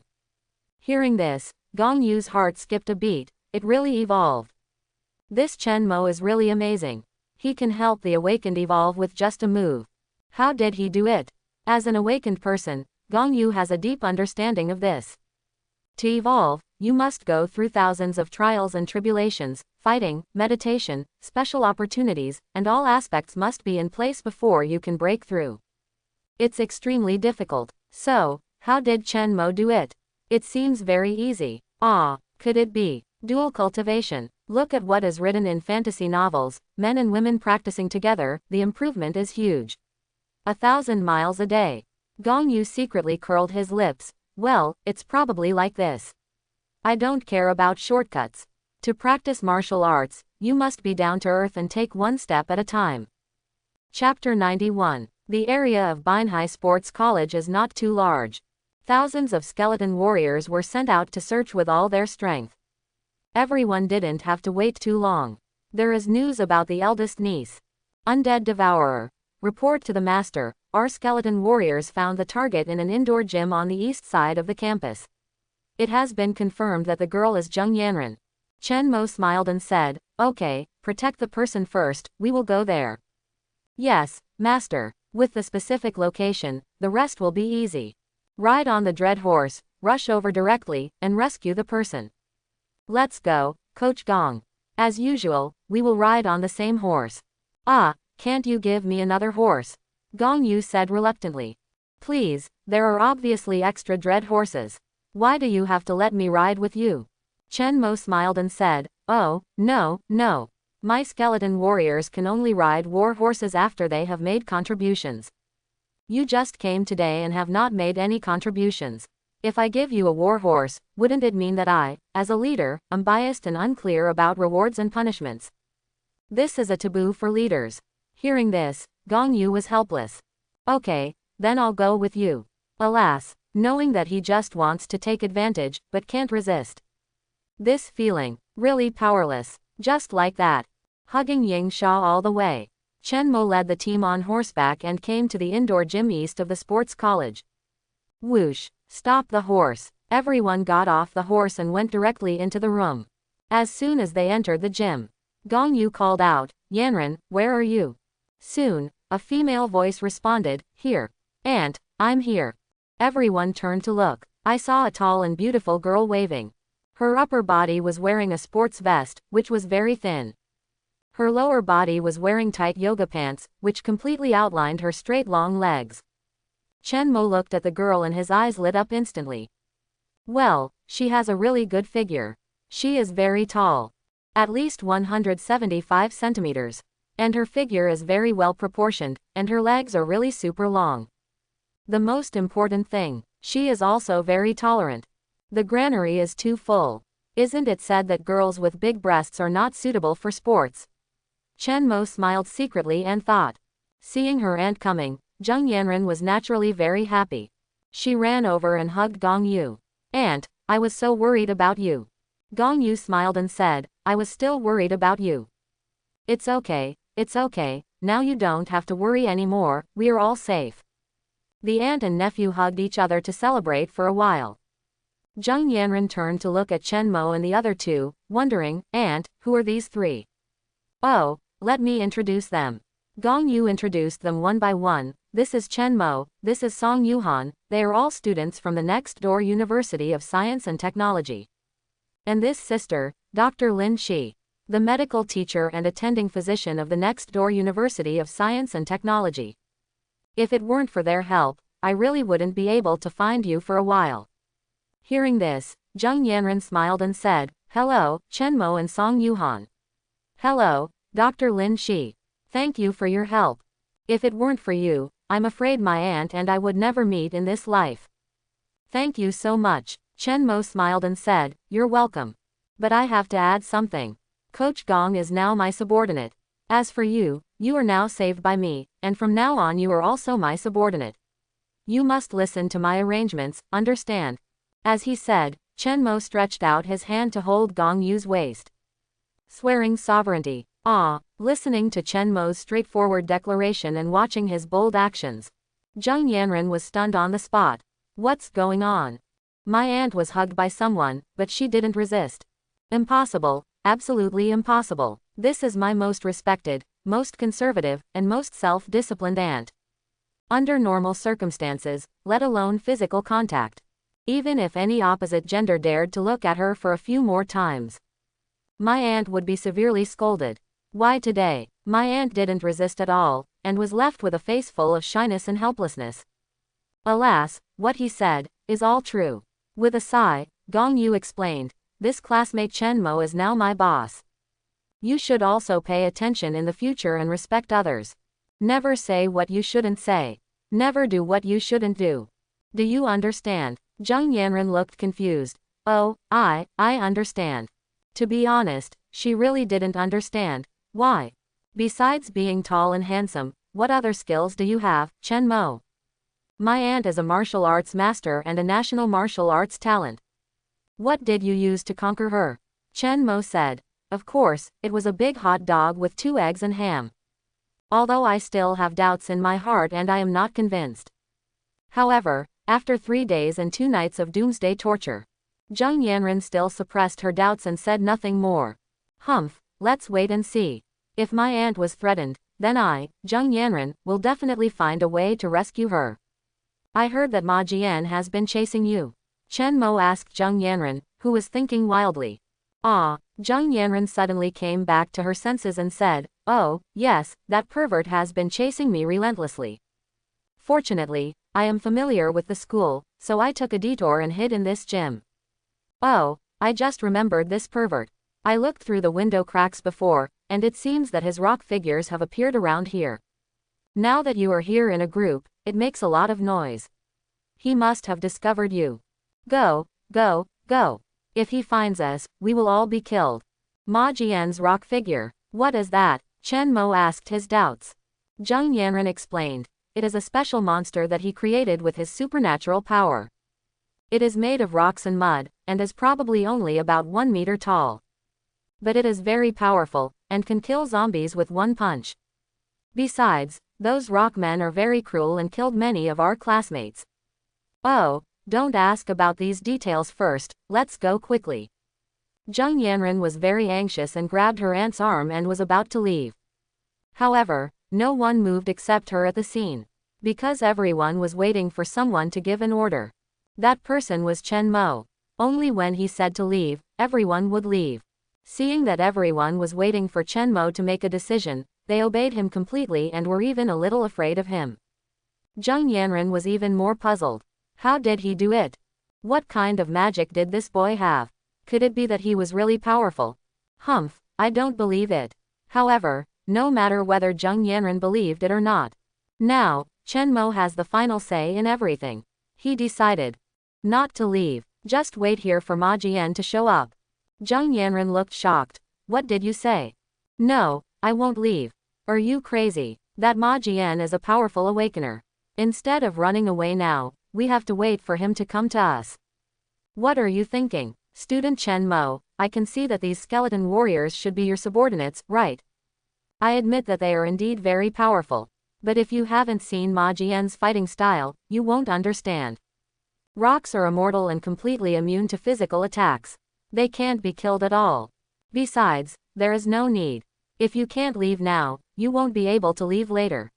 Hearing this, Gong Yu's heart skipped a beat. It really evolved. This Chen Mo is really amazing. He can help the awakened evolve with just a move. How did he do it? As an awakened person, Gong Yu has a deep understanding of this. To evolve, you must go through thousands of trials and tribulations, fighting, meditation, special opportunities, and all aspects must be in place before you can break through. It's extremely difficult. So, how did Chen Mo do it? It seems very easy. Could it be dual cultivation? Look at what is written in fantasy novels, men and women practicing together, the improvement is huge. 1,000 miles a day. Gong Yu secretly curled his lips. Well, it's probably like this. I don't care about shortcuts. To practice martial arts, you must be down to earth and take one step at a time. Chapter 91. The area of Binhai Sports College is not too large. Thousands of skeleton warriors were sent out to search with all their strength. Everyone didn't have to wait too long. There is news about the eldest niece. Undead Devourer. Report to the master. Our skeleton warriors found the target in an indoor gym on the east side of the campus. It has been confirmed that the girl is Zheng Yanren. Chen Mo smiled and said, okay, protect the person first, we will go there. Yes, master. With the specific location, the rest will be easy. Ride on the dread horse, rush over directly, and rescue the person. Let's go, Coach Gong. As usual, we will ride on the same horse. Can't you give me another horse? Gong Yu said reluctantly. Please, there are obviously extra dread horses. Why do you have to let me ride with you? Chen Mo smiled and said, oh, no. My skeleton warriors can only ride war horses after they have made contributions. You just came today and have not made any contributions. If I give you a war horse, wouldn't it mean that I, as a leader, am biased and unclear about rewards and punishments? This is a taboo for leaders. Hearing this, Gong Yu was helpless. Okay, then I'll go with you. Alas, knowing that he just wants to take advantage, but can't resist. This feeling, really powerless, just like that. Hugging Ying Sha all the way. Chen Mo led the team on horseback and came to the indoor gym east of the sports college. Whoosh, stop the horse. Everyone got off the horse and went directly into the room. As soon as they entered the gym, Gong Yu called out, Yanren, where are you? Soon, a female voice responded, here. Aunt, I'm here. Everyone turned to look. I saw a tall and beautiful girl waving. Her upper body was wearing a sports vest, which was very thin. Her lower body was wearing tight yoga pants, which completely outlined her straight long legs. Chen Mo looked at the girl and his eyes lit up instantly. Well, she has a really good figure. She is very tall. At least 175 centimeters. And her figure is very well proportioned, and her legs are really super long. The most important thing, she is also very tolerant. The granary is too full. Isn't it said that girls with big breasts are not suitable for sports? Chen Mo smiled secretly and thought. Seeing her aunt coming, Zheng Yanren was naturally very happy. She ran over and hugged Gong Yu. Aunt, I was so worried about you. Gong Yu smiled and said, I was still worried about you. It's okay, now you don't have to worry anymore, we're all safe. The aunt and nephew hugged each other to celebrate for a while. Zheng Yanren turned to look at Chen Mo and the other two, wondering, Aunt, who are these three? Oh, let me introduce them. Gong Yu introduced them one by one. This is Chen Mo, this is Song Yuhan, they are all students from the next door University of Science and Technology. And this sister, Dr. Lin Shi, the medical teacher and attending physician of the next door University of Science and Technology. If it weren't for their help, I really wouldn't be able to find you for a while. Hearing this, Zheng Yanren smiled and said, Hello, Chen Mo and Song Yuhan. Hello, Dr. Lin Shi. Thank you for your help. If it weren't for you, I'm afraid my aunt and I would never meet in this life. Thank you so much. Chen Mo smiled and said, You're welcome. But I have to add something. Coach Gong is now my subordinate. As for you, you are now saved by me, and from now on you are also my subordinate. You must listen to my arrangements, understand? As he said, Chen Mo stretched out his hand to hold Gong Yu's waist. Swearing sovereignty. Listening to Chen Mo's straightforward declaration and watching his bold actions, Zheng Yanren was stunned on the spot. What's going on? My aunt was hugged by someone, but she didn't resist. Impossible, absolutely impossible. This is my most respected, most conservative, and most self-disciplined aunt. Under normal circumstances, let alone physical contact. Even if any opposite gender dared to look at her for a few more times, my aunt would be severely scolded. Why today? My aunt didn't resist at all, and was left with a face full of shyness and helplessness. Alas, what he said is all true. With a sigh, Gong Yu explained, this classmate Chen Mo is now my boss. You should also pay attention in the future and respect others. Never say what you shouldn't say. Never do what you shouldn't do. Do you understand? Zheng Yanren looked confused. Oh, I understand. To be honest, she really didn't understand. Why? Besides being tall and handsome, what other skills do you have, Chen Mo? My aunt is a martial arts master and a national martial arts talent. What did you use to conquer her? Chen Mo said. Of course, it was a big hot dog with 2 eggs and ham. Although I still have doubts in my heart and I am not convinced. However, after 3 days and 2 nights of doomsday torture, Zheng Yanren still suppressed her doubts and said nothing more. Humph, let's wait and see. If my aunt was threatened, then I, Zheng Yanren, will definitely find a way to rescue her. I heard that Ma Jian has been chasing you. Chen Mo asked Zheng Yanren, who was thinking wildly. Zheng Yanren suddenly came back to her senses and said, oh, yes, that pervert has been chasing me relentlessly. Fortunately, I am familiar with the school, so I took a detour and hid in this gym. Oh, I just remembered this pervert. I looked through the window cracks before, and it seems that his rock figures have appeared around here. Now that you are here in a group, it makes a lot of noise. He must have discovered you. Go, go, go. If he finds us, we will all be killed. Ma Jian's rock figure. What is that? Chen Mo asked his doubts. Zheng Yanren explained. It is a special monster that he created with his supernatural power. It is made of rocks and mud, and is probably only about 1 meter tall. But it is very powerful, and can kill zombies with 1 punch. Besides, those rock men are very cruel and killed many of our classmates. Oh, don't ask about these details first, let's go quickly. Zheng Yanren was very anxious and grabbed her aunt's arm and was about to leave. However, no one moved except her at the scene. Because everyone was waiting for someone to give an order. That person was Chen Mo. Only when he said to leave, everyone would leave. Seeing that everyone was waiting for Chen Mo to make a decision, they obeyed him completely and were even a little afraid of him. Zheng Yanren was even more puzzled. How did he do it? What kind of magic did this boy have? Could it be that he was really powerful? Humph, I don't believe it. However, no matter whether Zheng Yanren believed it or not. Now, Chen Mo has the final say in everything. He decided not to leave, just wait here for Ma Jian to show up. Zheng Yanren looked shocked. What did you say? No, I won't leave. Are you crazy? That Ma Jian is a powerful awakener. Instead of running away now, we have to wait for him to come to us. What are you thinking? Student Chen Mo, I can see that these skeleton warriors should be your subordinates, right? I admit that they are indeed very powerful. But if you haven't seen Ma Jian's fighting style, you won't understand. Rocks are immortal and completely immune to physical attacks. They can't be killed at all. Besides, there is no need. If you can't leave now, you won't be able to leave later.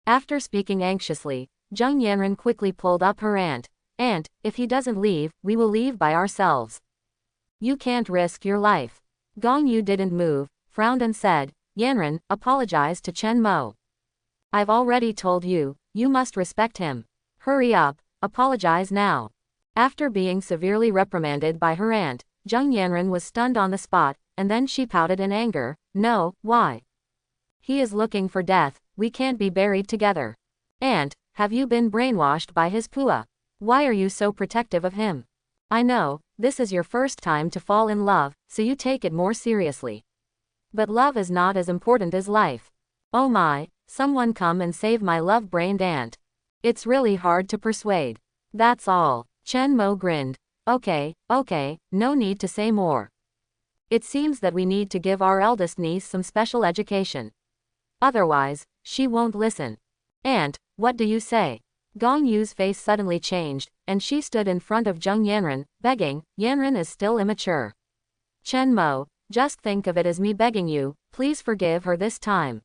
After speaking anxiously, Zheng Yanren quickly pulled up her aunt. Aunt, if he doesn't leave, we will leave by ourselves. You can't risk your life. Gong Yu didn't move, frowned and said, Yanren, apologize to Chen Mo. I've already told you, you must respect him. Hurry up, apologize now. After being severely reprimanded by her aunt, Zheng Yanren was stunned on the spot, and then she pouted in anger. No, why? He is looking for death, we can't be buried together. Aunt, have you been brainwashed by his pua? Why are you so protective of him? I know, this is your first time to fall in love, so you take it more seriously. But love is not as important as life. Oh my, someone come and save my love-brained aunt. It's really hard to persuade. That's all. Chen Mo grinned. Okay, no need to say more. It seems that we need to give our eldest niece some special education. Otherwise, she won't listen. Aunt, what do you say? Gong Yu's face suddenly changed, and she stood in front of Zheng Yanren, begging. Yanren is still immature. Chen Mo, just think of it as me begging you, please forgive her this time.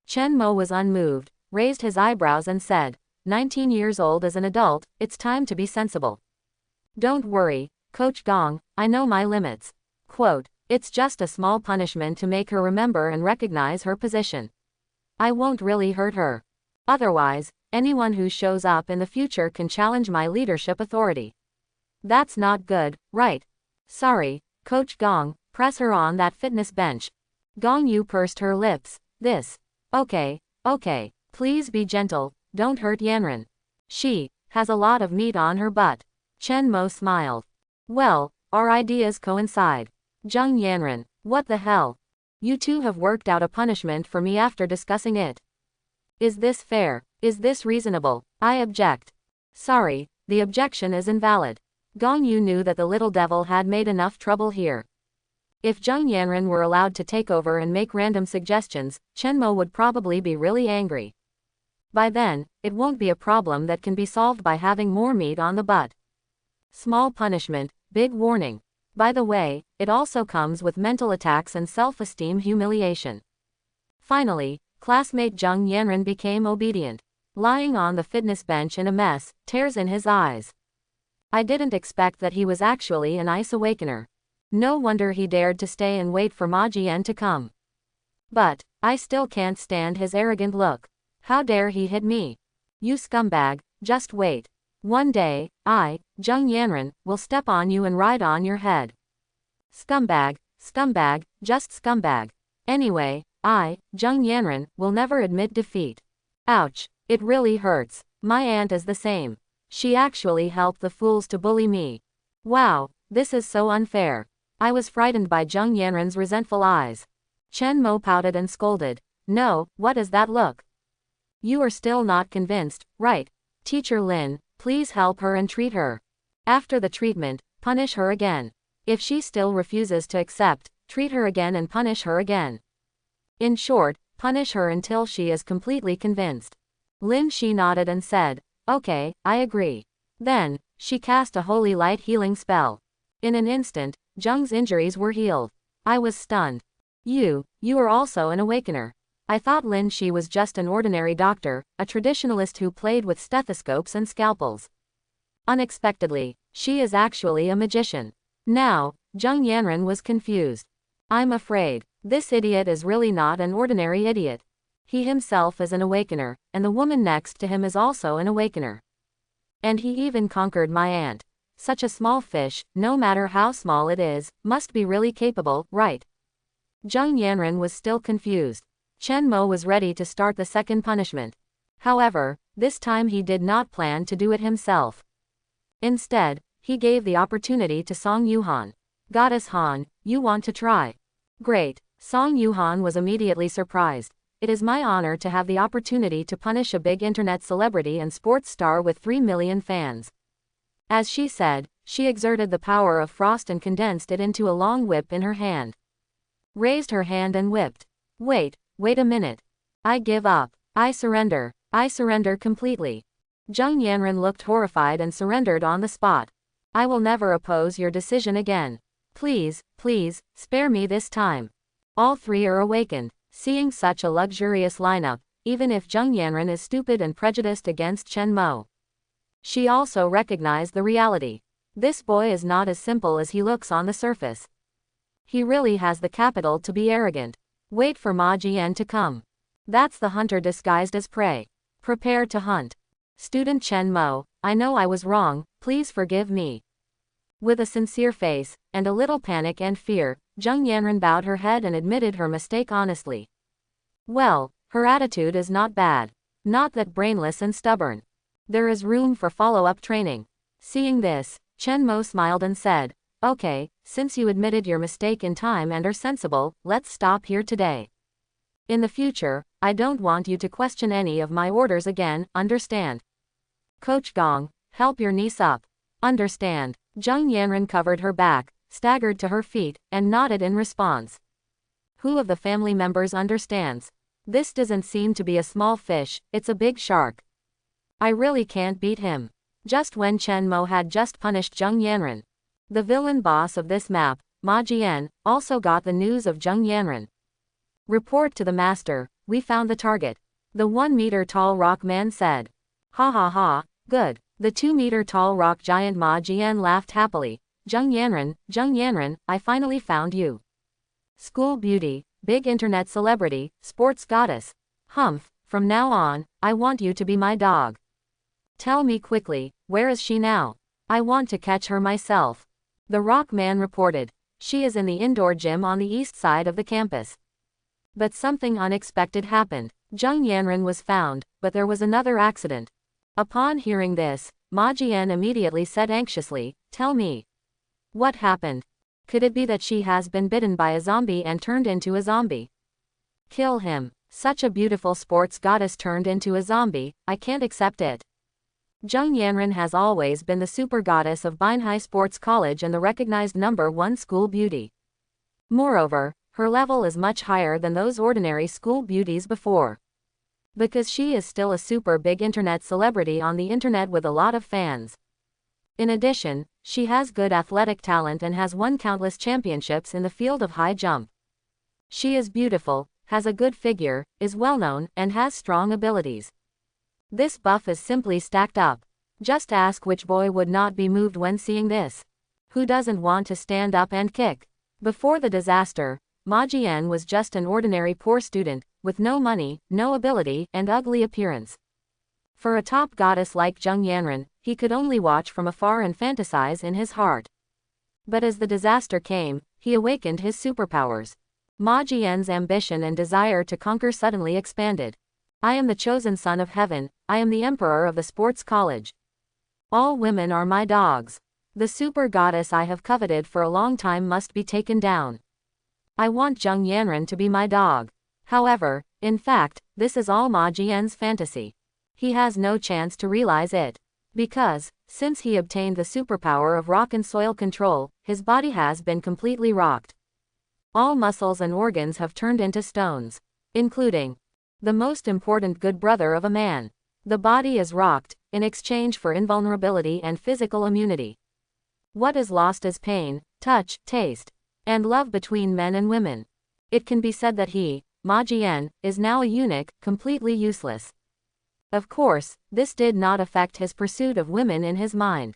Chen Mo was unmoved, raised his eyebrows and said, 19 years old as an adult, it's time to be sensible. Don't worry, Coach Gong, I know my limits. Quote, it's just a small punishment to make her remember and recognize her position. I won't really hurt her. Otherwise, anyone who shows up in the future can challenge my leadership authority. That's not good, right? Sorry, Coach Gong, press her on that fitness bench. Gong Yu pursed her lips. This. Okay, please be gentle, don't hurt Yanren. She has a lot of meat on her butt. Chen Mo smiled. Well, our ideas coincide. Zheng Yanren, what the hell? You two have worked out a punishment for me after discussing it. Is this fair? Is this reasonable? I object. Sorry, the objection is invalid. Gong Yu knew that the little devil had made enough trouble here. If Zheng Yanren were allowed to take over and make random suggestions, Chen Mo would probably be really angry. By then, it won't be a problem that can be solved by having more meat on the butt. Small punishment, big warning. By the way, it also comes with mental attacks and self-esteem humiliation. Finally, classmate Zheng Yanren became obedient. Lying on the fitness bench in a mess, tears in his eyes. I didn't expect that he was actually an ice awakener. No wonder he dared to stay and wait for Ma Jian to come. But, I still can't stand his arrogant look. How dare he hit me? You scumbag, just wait. One day, I, Zheng Yanren, will step on you and ride on your head. Scumbag, just scumbag. Anyway, I, Zheng Yanren, will never admit defeat. Ouch, it really hurts. My aunt is the same. She actually helped the fools to bully me. Wow, this is so unfair. I was frightened by Zheng Yanren's resentful eyes. Chen Mo pouted and scolded. No, what is that look? You are still not convinced, right? Teacher Lin, please help her and treat her. After the treatment, punish her again. If she still refuses to accept, treat her again and punish her again. In short, punish her until she is completely convinced. Lin Shi nodded and said, okay, I agree. Then, she cast a holy light healing spell. In an instant, Zheng's injuries were healed. I was stunned. You are also an awakener. I thought Lin Shi was just an ordinary doctor, a traditionalist who played with stethoscopes and scalpels. Unexpectedly, she is actually a magician. Now, Zheng Yanren was confused. I'm afraid, this idiot is really not an ordinary idiot. He himself is an awakener, and the woman next to him is also an awakener. And he even conquered my aunt. Such a small fish, no matter how small it is, must be really capable, right? Zheng Yanren was still confused. Chen Mo was ready to start the second punishment. However, this time he did not plan to do it himself. Instead, he gave the opportunity to Song Yuhan. Goddess Han, you want to try? Great. Song Yuhan was immediately surprised. It is my honor to have the opportunity to punish a big internet celebrity and sports star with 3 million fans. As she said, she exerted the power of frost and condensed it into a long whip in her hand. Raised her hand and whipped. Wait a minute. I give up. I surrender completely. Zheng Yanren looked horrified and surrendered on the spot. I will never oppose your decision again. Please, spare me this time. All three are awakened. Seeing such a luxurious lineup, even if Zheng Yanren is stupid and prejudiced against Chen Mo. She also recognized the reality. This boy is not as simple as he looks on the surface. He really has the capital to be arrogant. Wait for Ma Jian to come. That's the hunter disguised as prey. Prepare to hunt. Student Chen Mo, I know I was wrong, please forgive me. With a sincere face, and a little panic and fear, Zheng Yanren bowed her head and admitted her mistake honestly. Well, her attitude is not bad. Not that brainless and stubborn. There is room for follow-up training. Seeing this, Chen Mo smiled and said, okay, since you admitted your mistake in time and are sensible, let's stop here today. In the future, I don't want you to question any of my orders again, understand? Coach Gong, help your niece up. Understand. Zheng Yanren covered her back, staggered to her feet, and nodded in response. Who of the family members understands? This doesn't seem to be a small fish, it's a big shark. I really can't beat him. Just when Chen Mo had just punished Zheng Yanren. The villain boss of this map, Ma Jian, also got the news of Zheng Yanren. Report to the master, we found the target. The 1-meter-tall rock man said. Ha ha ha, good. The 2-meter-tall rock giant Ma Jian laughed happily. Zheng Yanren, I finally found you. School beauty, big internet celebrity, sports goddess. Humph, from now on, I want you to be my dog. Tell me quickly, where is she now? I want to catch her myself. The rock man reported. She is in the indoor gym on the east side of the campus. But something unexpected happened. Zheng Yanren was found, but there was another accident. Upon hearing this, Ma Jian immediately said anxiously, tell me. What happened? Could it be that she has been bitten by a zombie and turned into a zombie? Kill him. Such a beautiful sports goddess turned into a zombie, I can't accept it. Zheng Yanren has always been the super goddess of Binhai Sports College and the recognized #1 school beauty. Moreover, her level is much higher than those ordinary school beauties before. Because she is still a super big internet celebrity on the internet with a lot of fans. In addition, she has good athletic talent and has won countless championships in the field of high jump. She is beautiful, has a good figure, is well known, and has strong abilities. This buff is simply stacked up. Just ask which boy would not be moved when seeing this. Who doesn't want to stand up and kick? Before the disaster, Ma Jian was just an ordinary poor student, with no money, no ability, and ugly appearance. For a top goddess like Zheng Yanren, he could only watch from afar and fantasize in his heart. But as the disaster came, he awakened his superpowers. Ma Jian's ambition and desire to conquer suddenly expanded. I am the chosen son of heaven, I am the emperor of the sports college. All women are my dogs. The super goddess I have coveted for a long time must be taken down. I want Zheng Yanren to be my dog. However, in fact, this is all Ma Jian's fantasy. He has no chance to realize it. Because, since he obtained the superpower of rock and soil control, his body has been completely rocked. All muscles and organs have turned into stones. Including the most important good brother of a man. The body is rocked, in exchange for invulnerability and physical immunity. What is lost is pain, touch, taste, and love between men and women. It can be said that he, Ma Jian, is now a eunuch, completely useless. Of course, this did not affect his pursuit of women in his mind.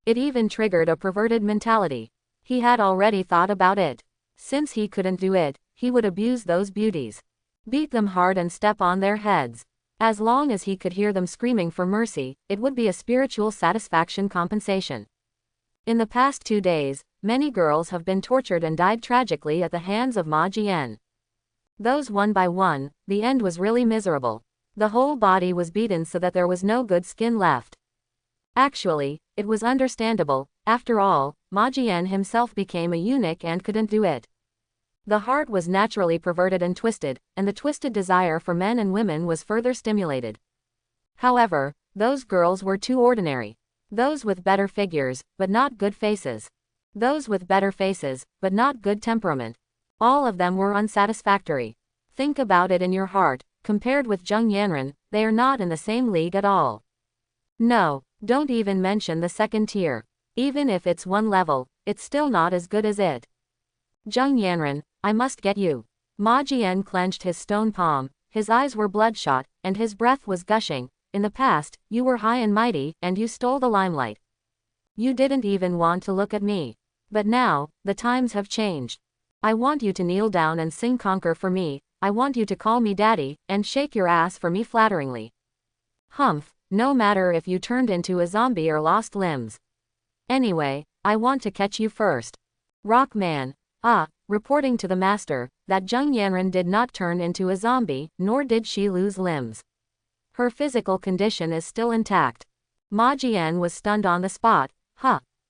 It even triggered a perverted mentality. He had already thought about it. Since he couldn't do it, he would abuse those beauties. Beat them hard and step on their heads. As long as he could hear them screaming for mercy, it would be a spiritual satisfaction compensation. In the past 2 days, many girls have been tortured and died tragically at the hands of Ma Jian. Those one by one, the end was really miserable. The whole body was beaten so that there was no good skin left. Actually, it was understandable. After all, Ma Jian himself became a eunuch and couldn't do it. The heart was naturally perverted and twisted, and the twisted desire for men and women was further stimulated. However, those girls were too ordinary. Those with better figures, but not good faces. Those with better faces, but not good temperament. All of them were unsatisfactory. Think about it in your heart, compared with Zheng Yanren, they are not in the same league at all. No, don't even mention the second tier. Even if it's one level, it's still not as good as it. Zheng Yanren, I must get you. Ma Jian clenched his stone palm, his eyes were bloodshot, and his breath was gushing. In the past, you were high and mighty, and you stole the limelight. You didn't even want to look at me. But now, the times have changed. I want you to kneel down and sing conquer for me, I want you to call me daddy, and shake your ass for me flatteringly. Humph, no matter if you turned into a zombie or lost limbs. Anyway, I want to catch you first. Rockman. Reporting to the master, that Zheng Yanren did not turn into a zombie, nor did she lose limbs. Her physical condition is still intact. Ma Jian was stunned on the spot.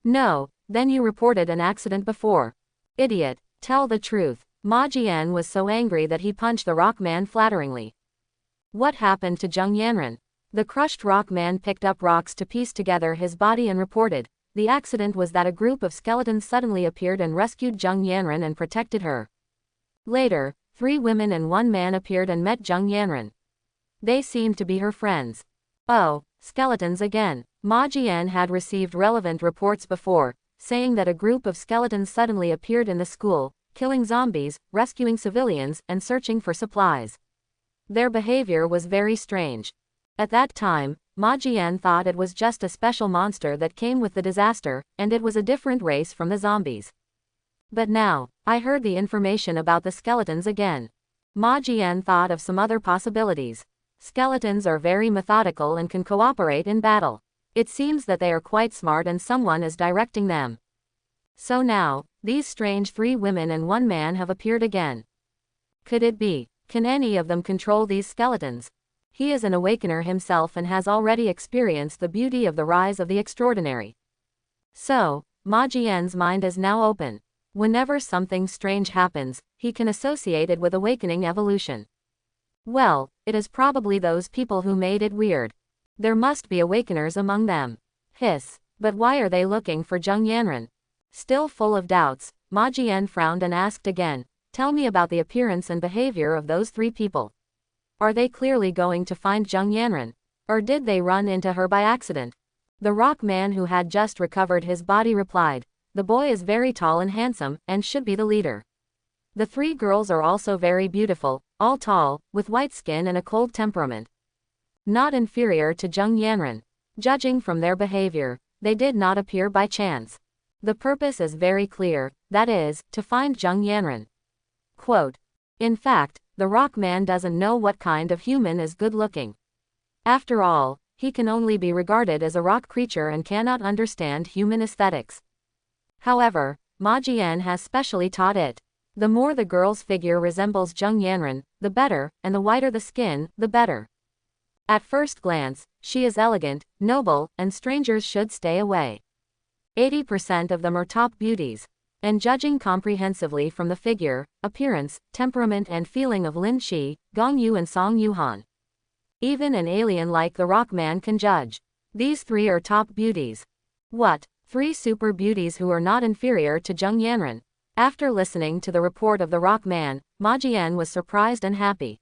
No, then you reported an accident before. Idiot, tell the truth. Ma Jian was so angry that he punched the rockman flatteringly. What happened to Zheng Yanren? The crushed rockman picked up rocks to piece together his body and reported, The accident was that a group of skeletons suddenly appeared and rescued Zheng Yanran and protected her. Later, 3 women and 1 man appeared and met Zheng Yanran. They seemed to be her friends. Oh, skeletons again. Ma Jian had received relevant reports before, saying that a group of skeletons suddenly appeared in the school, killing zombies, rescuing civilians, and searching for supplies. Their behavior was very strange. At that time, Ma Jian thought it was just a special monster that came with the disaster, and it was a different race from the zombies. But now, I heard the information about the skeletons again. Ma Jian thought of some other possibilities. Skeletons are very methodical and can cooperate in battle. It seems that they are quite smart and someone is directing them. So now, these strange 3 women and 1 man have appeared again. Could it be? Can any of them control these skeletons? He is an awakener himself and has already experienced the beauty of the rise of the extraordinary. So, Ma Jian's mind is now open. Whenever something strange happens, he can associate it with awakening evolution. Well, it is probably those people who made it weird. There must be awakeners among them. Hiss, but why are they looking for Zheng Yanran? Still full of doubts, Ma Jian frowned and asked again, tell me about the appearance and behavior of those 3 people. Are they clearly going to find Zheng Yanran? Or did they run into her by accident? The rock man who had just recovered his body replied, the boy is very tall and handsome, and should be the leader. The 3 girls are also very beautiful, all tall, with white skin and a cold temperament. Not inferior to Zheng Yanran. Judging from their behavior, they did not appear by chance. The purpose is very clear, that is, to find Zheng Yanran. Quote. In fact, the rock man doesn't know what kind of human is good looking. After all, he can only be regarded as a rock creature and cannot understand human aesthetics. However, Ma Jian has specially taught it. The more the girl's figure resembles Zheng Yanran, the better, and the whiter the skin, the better. At first glance, she is elegant, noble, and strangers should stay away. 80% of them are top beauties. And judging comprehensively from the figure, appearance, temperament and feeling of Lin Shi, Gong Yu and Song Yuhan. Even an alien like the rock man can judge. These 3 are top beauties. What? 3 super beauties who are not inferior to Zheng Yanran. After listening to the report of the rock man, Ma Jian was surprised and happy.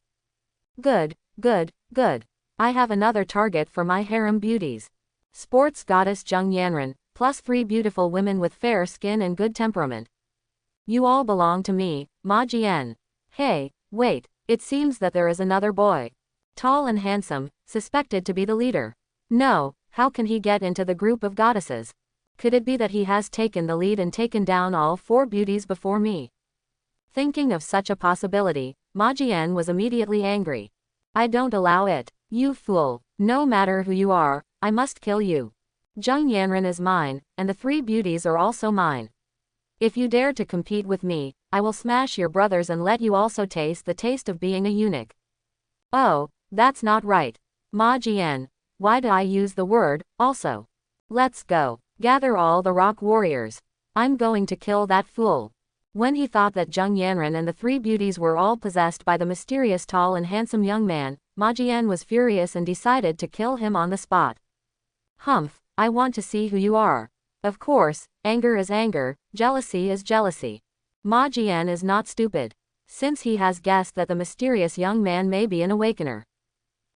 Good, good, good. I have another target for my harem beauties. Sports goddess Zheng Yanran, plus 3 beautiful women with fair skin and good temperament. You all belong to me, Ma Jian. Hey, wait, it seems that there is another boy. Tall and handsome, suspected to be the leader. No, how can he get into the group of goddesses? Could it be that he has taken the lead and taken down all 4 beauties before me? Thinking of such a possibility, Ma Jian was immediately angry. I don't allow it. You fool. No matter who you are, I must kill you. Zheng Yanran is mine, and the 3 beauties are also mine. If you dare to compete with me, I will smash your brothers and let you also taste the taste of being a eunuch. Oh, that's not right. Ma Jian. Why did I use the word, also? Let's go. Gather all the rock warriors. I'm going to kill that fool. When he thought that Zheng Yanran and the 3 beauties were all possessed by the mysterious tall and handsome young man, Ma Jian was furious and decided to kill him on the spot. Humph, I want to see who you are. Of course, anger is anger, jealousy is jealousy. Ma Jian is not stupid, since he has guessed that the mysterious young man may be an awakener.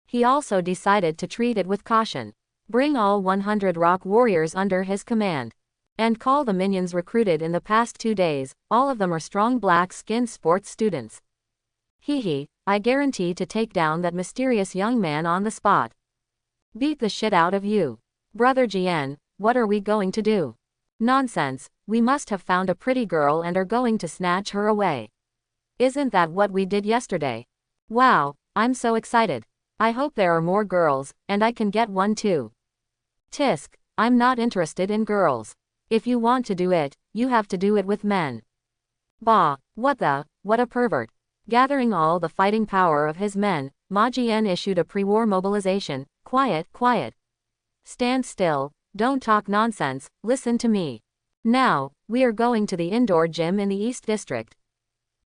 He also decided to treat it with caution. Bring all 100 rock warriors under his command. And call the minions recruited in the past 2 days, all of them are strong black-skinned sports students. Hee, I guarantee to take down that mysterious young man on the spot. Beat the shit out of you. Brother Jian, what are we going to do? Nonsense, we must have found a pretty girl and are going to snatch her away. Isn't that what we did yesterday? Wow, I'm so excited. I hope there are more girls, and I can get one too. Tisk, I'm not interested in girls. If you want to do it, you have to do it with men. Bah, what a pervert. Gathering all the fighting power of his men, Ma Jian issued a pre-war mobilization. Quiet, quiet. Stand still, don't talk nonsense, listen to me. Now, we are going to the indoor gym in the East District.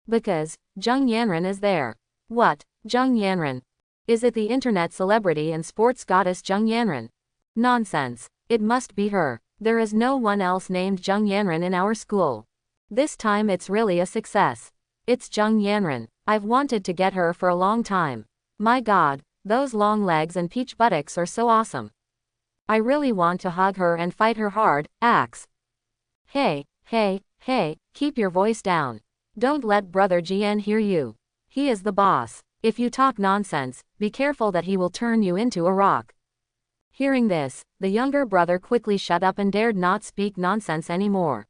Because, Zheng Yanran is there. What, Zheng Yanran? Is it the internet celebrity and sports goddess Zheng Yanran? Nonsense, it must be her. There is no one else named Zheng Yanren in our school. This time it's really a success. It's Zheng Yanren. I've wanted to get her for a long time. My god, those long legs and peach buttocks are so awesome. I really want to hug her and fight her hard, axe. Hey, keep your voice down. Don't let Brother Jian hear you. He is the boss. If you talk nonsense, be careful that he will turn you into a rock. Hearing this, the younger brother quickly shut up and dared not speak nonsense anymore.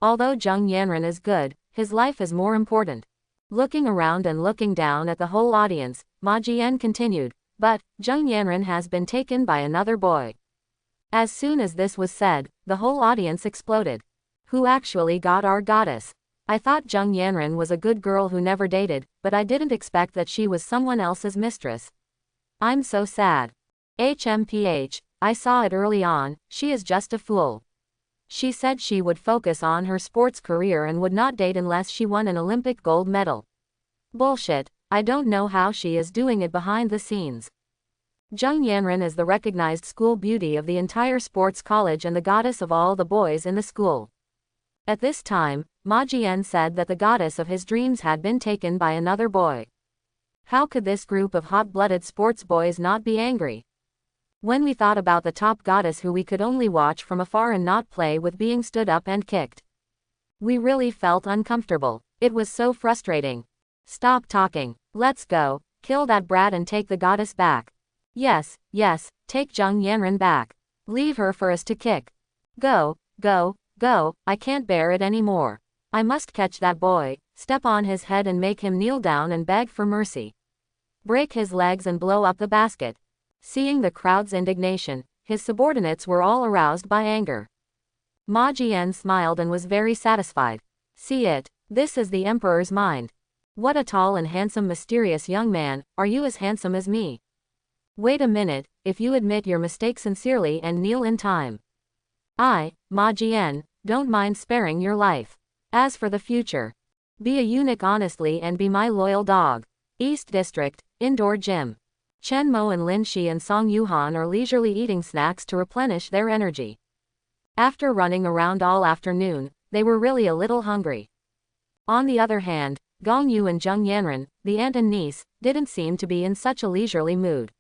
Although Zheng Yanren is good, his life is more important. Looking around and looking down at the whole audience, Ma Jian continued, but Zheng Yanren has been taken by another boy. As soon as this was said, the whole audience exploded. Who actually got our goddess? I thought Zheng Yanren was a good girl who never dated, but I didn't expect that she was someone else's mistress. I'm so sad. HMPH, I saw it early on, she is just a fool. She said she would focus on her sports career and would not date unless she won an Olympic gold medal. Bullshit, I don't know how she is doing it behind the scenes. Zheng Yanren is the recognized school beauty of the entire sports college and the goddess of all the boys in the school. At this time, Ma Jian said that the goddess of his dreams had been taken by another boy. How could this group of hot-blooded sports boys not be angry? When we thought about the top goddess who we could only watch from afar and not play with being stood up and kicked, we really felt uncomfortable. It was so frustrating. Stop talking. Let's go. Kill that brat and take the goddess back. Yes, take Zheng Yanren back. Leave her for us to kick. Go, I can't bear it anymore. I must catch that boy, step on his head and make him kneel down and beg for mercy. Break his legs and blow up the basket. Seeing the crowd's indignation, his subordinates were all aroused by anger. Ma Jian smiled and was very satisfied. See it, this is the emperor's mind. What a tall and handsome mysterious young man, are you as handsome as me? Wait a minute, if you admit your mistake sincerely and kneel in time, I, Ma Jian, don't mind sparing your life. As for the future, be a eunuch honestly and be my loyal dog. East District, Indoor Gym. Chen Mo and Lin Shi and Song Yuhan are leisurely eating snacks to replenish their energy. After running around all afternoon, they were really a little hungry. On the other hand, Gong Yu and Zheng Yanren, the aunt and niece, didn't seem to be in such a leisurely mood.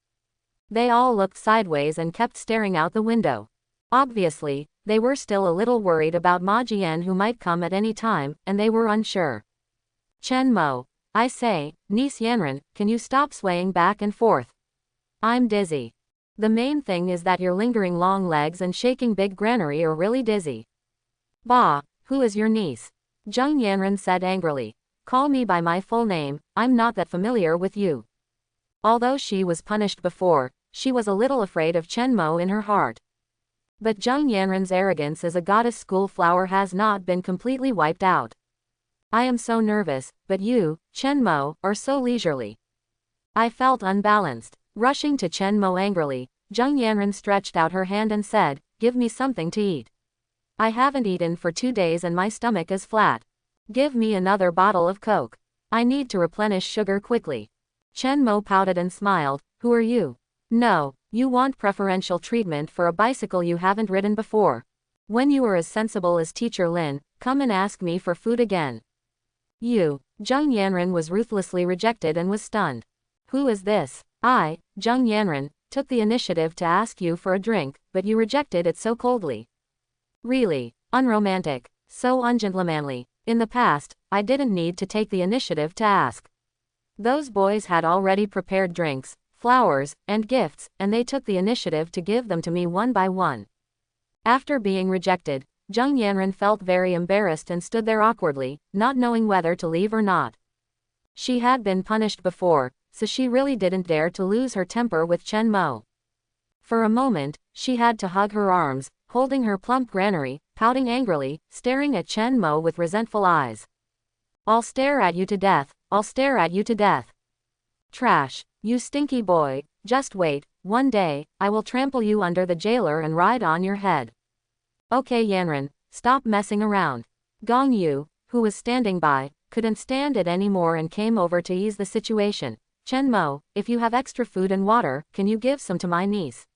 They all looked sideways and kept staring out the window. Obviously, they were still a little worried about Ma Jian who might come at any time, and they were unsure. Chen Mo, I say, niece Yanren, can you stop swaying back and forth? I'm dizzy. The main thing is that your lingering long legs and shaking big granary are really dizzy. Bah, who is your niece? Zheng Yanren said angrily. Call me by my full name, I'm not that familiar with you. Although she was punished before, she was a little afraid of Chen Mo in her heart. But Zheng Yanren's arrogance as a goddess school flower has not been completely wiped out. I am so nervous, but you, Chen Mo, are so leisurely. I felt unbalanced. Rushing to Chen Mo angrily, Zheng Yanren stretched out her hand and said, give me something to eat. I haven't eaten for 2 days and my stomach is flat. Give me another bottle of Coke. I need to replenish sugar quickly. Chen Mo pouted and smiled, who are you? No, you want preferential treatment for a bicycle you haven't ridden before. When you are as sensible as Teacher Lin, come and ask me for food again. You, Zheng Yanren was ruthlessly rejected and was stunned. Who is this? I, Zheng Yanren, took the initiative to ask you for a drink, but you rejected it so coldly. Really, unromantic, so ungentlemanly. In the past, I didn't need to take the initiative to ask. Those boys had already prepared drinks, flowers, and gifts, and they took the initiative to give them to me one by one. After being rejected, Zheng Yanren felt very embarrassed and stood there awkwardly, not knowing whether to leave or not. She had been punished before, so she really didn't dare to lose her temper with Chen Mo. For a moment, she had to hug her arms, holding her plump granary, pouting angrily, staring at Chen Mo with resentful eyes. I'll stare at you to death, I'll stare at you to death. Trash, you stinky boy, just wait, one day, I will trample you under the jailer and ride on your head. Okay Yanren, stop messing around. Gong Yu, who was standing by, couldn't stand it anymore and came over to ease the situation. Chen Mo, if you have extra food and water, can you give some to my niece?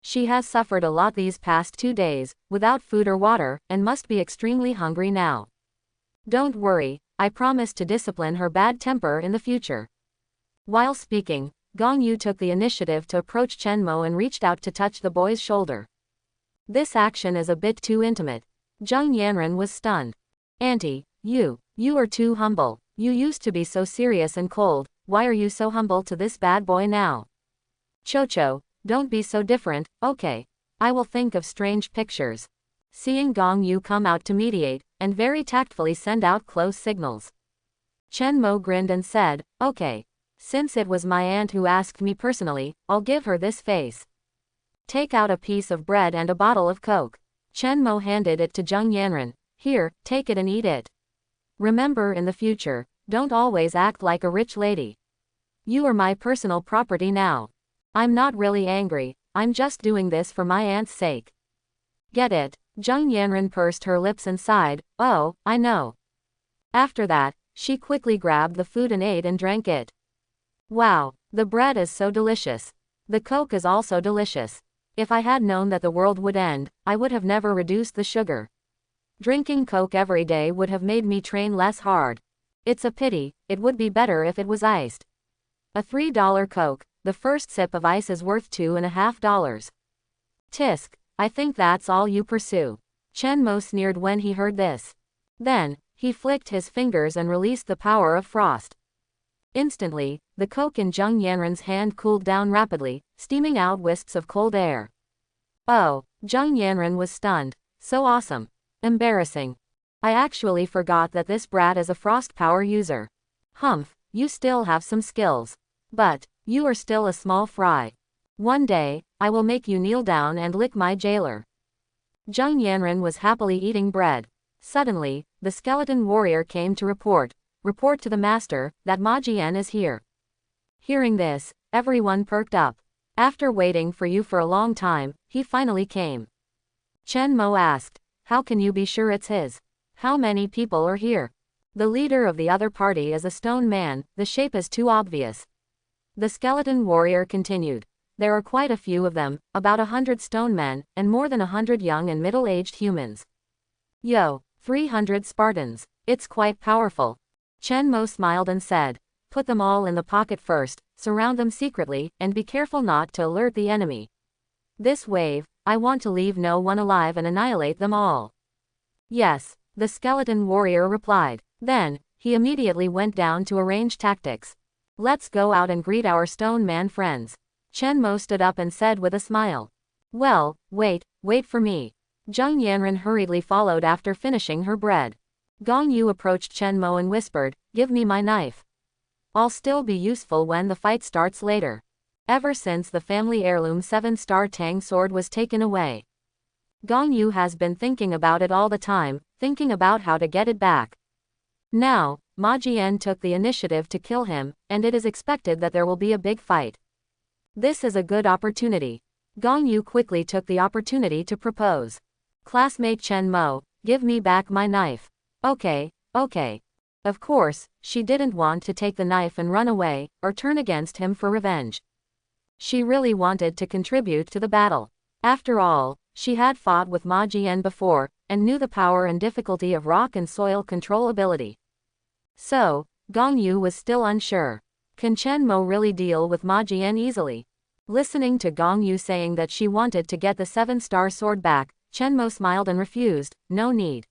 She has suffered a lot these past 2 days, without food or water, and must be extremely hungry now. Don't worry, I promise to discipline her bad temper in the future. While speaking, Gong Yu took the initiative to approach Chen Mo and reached out to touch the boy's shoulder. This action is a bit too intimate. Zheng Yanren was stunned. Auntie, you are too humble. You used to be so serious and cold, why are you so humble to this bad boy now? Cho, don't be so different, okay. I will think of strange pictures. Seeing Gong Yu come out to mediate, and very tactfully send out close signals. Chen Mo grinned and said, okay. Since it was my aunt who asked me personally, I'll give her this face. Take out a piece of bread and a bottle of Coke. Chen Mo handed it to Zheng Yanren. Here, take it and eat it. Remember in the future, don't always act like a rich lady. You are my personal property now. I'm not really angry, I'm just doing this for my aunt's sake. Get it? Zheng Yanren pursed her lips and sighed, oh, I know. After that, she quickly grabbed the food and ate and drank it. Wow, the bread is so delicious. The Coke is also delicious. If I had known that the world would end, I would have never reduced the sugar. Drinking Coke every day would have made me train less hard. It's a pity, it would be better if it was iced. A $3 Coke, the first sip of ice is worth $2.50. Tisk, I think that's all you pursue. Chen Mo sneered when he heard this. Then, he flicked his fingers and released the power of frost. Instantly, the Coke in Zheng Yanren's hand cooled down rapidly, steaming out wisps of cold air. Oh, Zheng Yanren was stunned. So awesome. Embarrassing. I actually forgot that this brat is a frost power user. Humph, you still have some skills. But, you are still a small fry. One day, I will make you kneel down and lick my jailer. Zheng Yanren was happily eating bread. Suddenly, the skeleton warrior came to report to the master, that Ma Jian is here. Hearing this, everyone perked up. After waiting for you for a long time, he finally came. Chen Mo asked, how can you be sure it's his? How many people are here? The leader of the other party is a stone man, the shape is too obvious. The skeleton warrior continued. There are quite a few of them, about 100 stone men, and more than 100 young and middle-aged humans. Yo, 300 Spartans. It's quite powerful. Chen Mo smiled and said, put them all in the pocket first, surround them secretly, and be careful not to alert the enemy. This wave, I want to leave no one alive and annihilate them all. Yes, the skeleton warrior replied. Then, he immediately went down to arrange tactics. Let's go out and greet our stone man friends. Chen Mo stood up and said with a smile. Well, wait for me. Zheng Yanren hurriedly followed after finishing her bread. Gong Yu approached Chen Mo and whispered, give me my knife. I'll still be useful when the fight starts later. Ever since the family heirloom 7-star Tang sword was taken away, Gong Yu has been thinking about it all the time, thinking about how to get it back. Now, Ma Jian took the initiative to kill him, and it is expected that there will be a big fight. This is a good opportunity. Gong Yu quickly took the opportunity to propose. Classmate Chen Mo, give me back my knife. Okay. Of course, she didn't want to take the knife and run away, or turn against him for revenge. She really wanted to contribute to the battle. After all, she had fought with Ma Jian before, and knew the power and difficulty of rock and soil control ability. So, Gong Yu was still unsure. Can Chen Mo really deal with Ma Jian easily? Listening to Gong Yu saying that she wanted to get the 7-star sword back, Chen Mo smiled and refused, no need.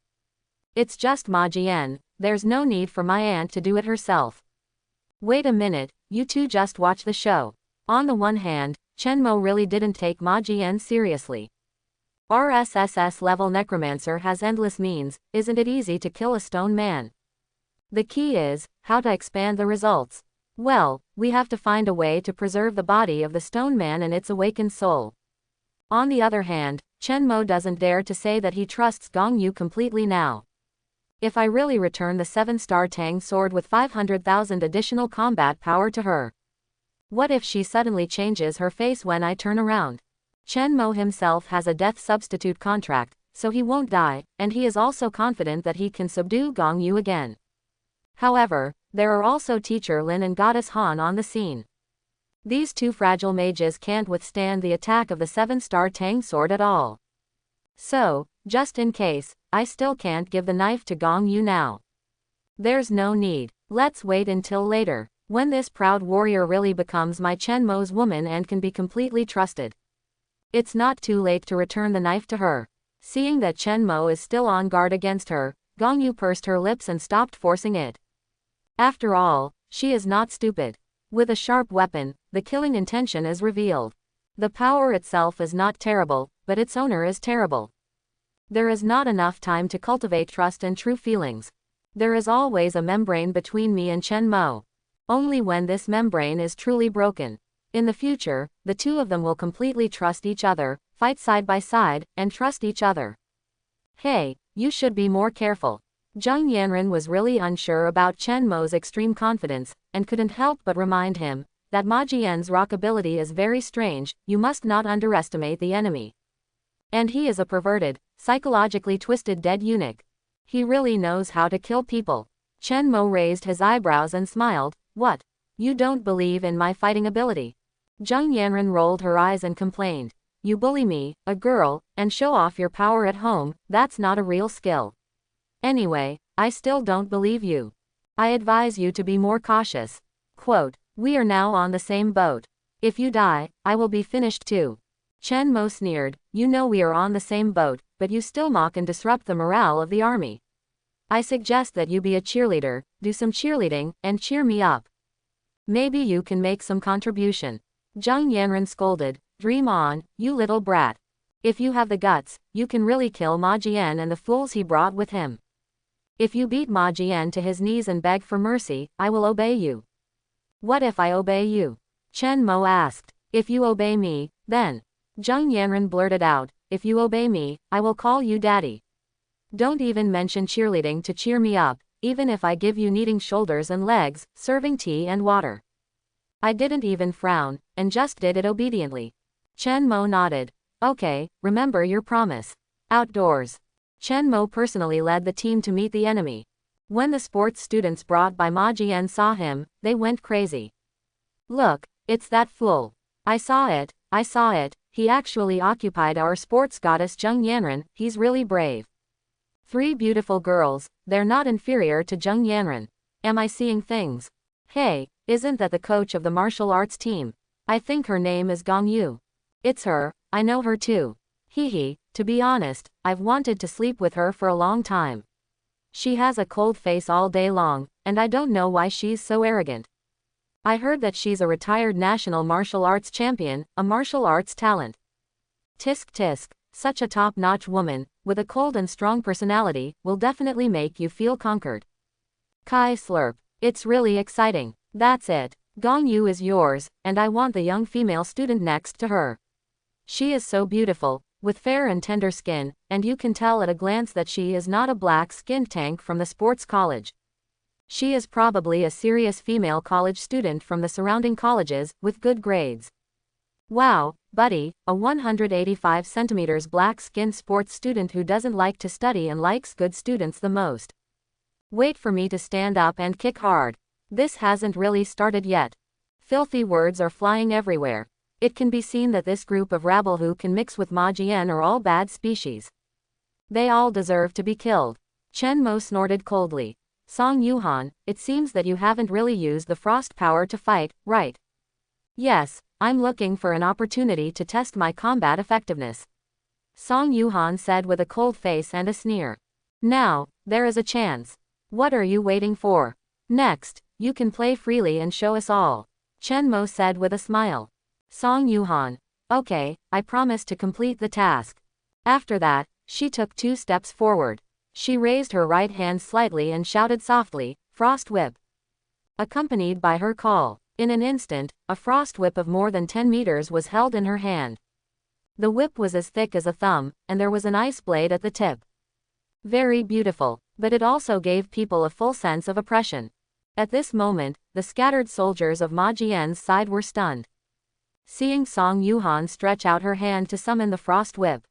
It's just Ma Jian, there's no need for my aunt to do it herself. Wait a minute, you two just watch the show. On the one hand, Chen Mo really didn't take Ma Jian seriously. Our SSS level Necromancer has endless means, isn't it easy to kill a stone man? The key is, how to expand the results. Well, we have to find a way to preserve the body of the stone man and its awakened soul. On the other hand, Chen Mo doesn't dare to say that he trusts Gong Yu completely now. If I really return the 7-star Tang sword with 500,000 additional combat power to her, what if she suddenly changes her face when I turn around? Chen Mo himself has a death substitute contract, so he won't die, and he is also confident that he can subdue Gong Yu again. However, there are also Teacher Lin and Goddess Han on the scene. These two fragile mages can't withstand the attack of the 7-star Tang sword at all. So, just in case, I still can't give the knife to Gong Yu now. There's no need. Let's wait until later, when this proud warrior really becomes my Chen Mo's woman and can be completely trusted. It's not too late to return the knife to her. Seeing that Chen Mo is still on guard against her, Gong Yu pursed her lips and stopped forcing it. After all, she is not stupid. With a sharp weapon, the killing intention is revealed. The power itself is not terrible, but its owner is terrible. There is not enough time to cultivate trust and true feelings. There is always a membrane between me and Chen Mo. Only when this membrane is truly broken, in the future, the two of them will completely trust each other, fight side by side, and trust each other. Hey, you should be more careful. Zheng Yanren was really unsure about Chen Mo's extreme confidence, and couldn't help but remind him that Ma Jian's rock ability is very strange. You must not underestimate the enemy. And he is a perverted, psychologically twisted dead eunuch. He really knows how to kill people. Chen Mo raised his eyebrows and smiled. What? You don't believe in my fighting ability? Zheng Yanren rolled her eyes and complained. You bully me, a girl, and show off your power at home. That's not a real skill. Anyway, I still don't believe you. I advise you to be more cautious. Quote, we are now on the same boat. If you die, I will be finished too. Chen Mo sneered, you know we are on the same boat, but you still mock and disrupt the morale of the army. I suggest that you be a cheerleader, do some cheerleading, and cheer me up. Maybe you can make some contribution. Zheng Yanren scolded, dream on, you little brat. If you have the guts, you can really kill Ma Jian and the fools he brought with him. If you beat Ma Jian to his knees and beg for mercy, I will obey you. What if I obey you? Chen Mo asked. If you obey me, then. Zheng Yanren blurted out, if you obey me, I will call you daddy. Don't even mention cheerleading to cheer me up, even if I give you kneading shoulders and legs, serving tea and water. I didn't even frown, and just did it obediently. Chen Mo nodded. Okay, remember your promise. Outdoors. Chen Mo personally led the team to meet the enemy. When the sports students brought by Ma Jian saw him, they went crazy. Look, it's that fool. I saw it, he actually occupied our sports goddess Zheng Yanren, he's really brave. 3 beautiful girls, they're not inferior to Zheng Yanren. Am I seeing things? Hey, isn't that the coach of the martial arts team? I think her name is Gong Yu. It's her, I know her too. Hee, to be honest, I've wanted to sleep with her for a long time. She has a cold face all day long, and I don't know why she's so arrogant. I heard that she's a retired national martial arts champion, a martial arts talent. Tisk tisk, such a top-notch woman, with a cold and strong personality, will definitely make you feel conquered. Kai slurp, it's really exciting. That's it. Gong Yu is yours, and I want the young female student next to her. She is so beautiful, with fair and tender skin, and you can tell at a glance that she is not a black-skinned tank from the sports college. She is probably a serious female college student from the surrounding colleges, with good grades. Wow, buddy, a 185 centimeters black-skinned sports student who doesn't like to study and likes good students the most. Wait for me to stand up and kick hard. This hasn't really started yet. Filthy words are flying everywhere. It can be seen that this group of rabble who can mix with Ma Jian are all bad species. They all deserve to be killed. Chen Mo snorted coldly. Song Yuhan, it seems that you haven't really used the frost power to fight, right? Yes, I'm looking for an opportunity to test my combat effectiveness. Song Yuhan said with a cold face and a sneer. Now, there is a chance. What are you waiting for? Next, you can play freely and show us all. Chen Mo said with a smile. Song Yuhan. Okay, I promise to complete the task. After that, she took 2 steps forward. She raised her right hand slightly and shouted softly, Frost Whip. Accompanied by her call. In an instant, a frost whip of more than 10 meters was held in her hand. The whip was as thick as a thumb, and there was an ice blade at the tip. Very beautiful, but it also gave people a full sense of oppression. At this moment, the scattered soldiers of Ma Jian's side were stunned. Seeing Song Yuhan stretch out her hand to summon the frost whip.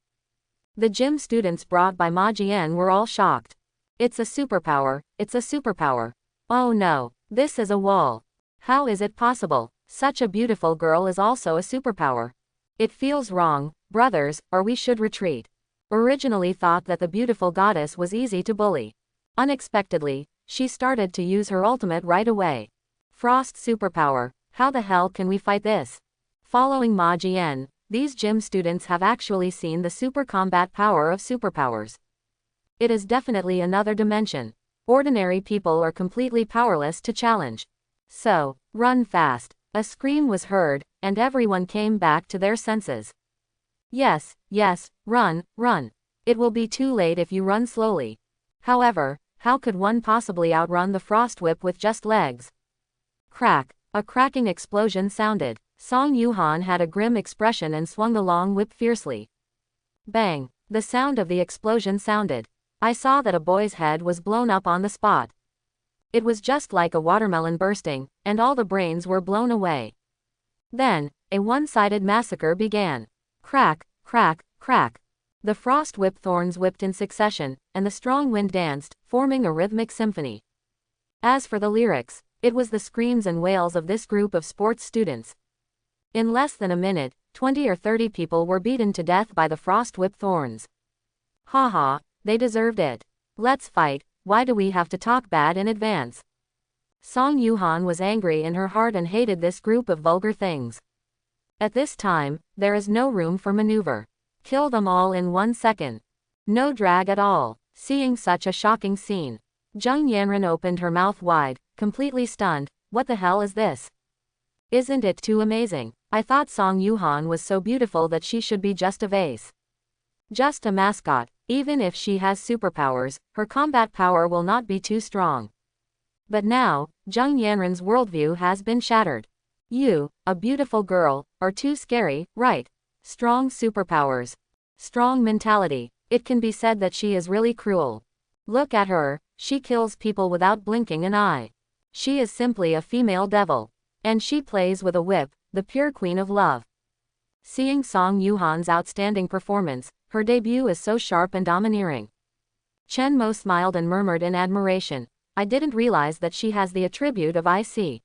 The gym students brought by Ma Jian were all shocked. It's a superpower, it's a superpower. Oh no, this is a wall. How is it possible? Such a beautiful girl is also a superpower. It feels wrong, brothers, or we should retreat. Originally thought that the beautiful goddess was easy to bully. Unexpectedly, she started to use her ultimate right away. Frost superpower, how the hell can we fight this? Following Ma Jian, these gym students have actually seen the super combat power of superpowers. It is definitely another dimension. Ordinary people are completely powerless to challenge. So, run fast. A scream was heard, and everyone came back to their senses. Yes, yes, run, run. It will be too late if you run slowly. However, how could one possibly outrun the frost whip with just legs? Crack. A cracking explosion sounded. Song Yuhan had a grim expression and swung the long whip fiercely. Bang. The sound of the explosion sounded. I saw that a boy's head was blown up on the spot. It was just like a watermelon bursting, and all the brains were blown away. Then, a one-sided massacre began. Crack, crack, crack. The frost whip thorns whipped in succession, and the strong wind danced, forming a rhythmic symphony. As for the lyrics, it was the screams and wails of this group of sports students. In less than a minute, 20 or 30 people were beaten to death by the frost whip thorns. Haha, they deserved it. Let's fight. Why do we have to talk bad in advance? Song Yuhan was angry in her heart and hated this group of vulgar things. At this time, there is no room for maneuver. Kill them all in 1 second. No drag at all. Seeing such a shocking scene, Zheng Yanran opened her mouth wide, completely stunned. What the hell is this? Isn't it too amazing? I thought Song Yuhan was so beautiful that she should be just a vase. Just a mascot. Even if she has superpowers, her combat power will not be too strong. But now, Zheng Yanran's worldview has been shattered. You, a beautiful girl, are too scary, right? Strong superpowers. Strong mentality. It can be said that she is really cruel. Look at her, she kills people without blinking an eye. She is simply a female devil. And she plays with a whip, the pure queen of love. Seeing Song Yuhan's outstanding performance, her debut is so sharp and domineering. Chen Mo smiled and murmured in admiration, I didn't realize that she has the attribute of IC.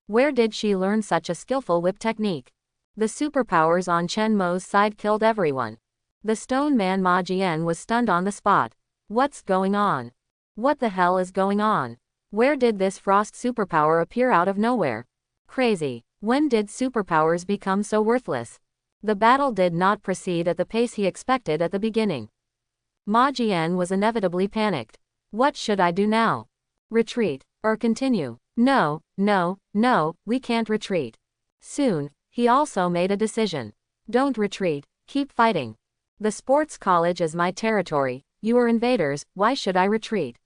Where did she learn such a skillful whip technique? The superpowers on Chen Mo's side killed everyone. The stone man Ma Jian was stunned on the spot. What's going on? What the hell is going on? Where did this frost superpower appear out of nowhere? Crazy. When did superpowers become so worthless? The battle did not proceed at the pace he expected at the beginning. Ma Jian was inevitably panicked. What should I do now? Retreat, or continue? No, no, no, we can't retreat. Soon, he also made a decision. Don't retreat, keep fighting. The sports college is my territory, you are invaders, why should I retreat?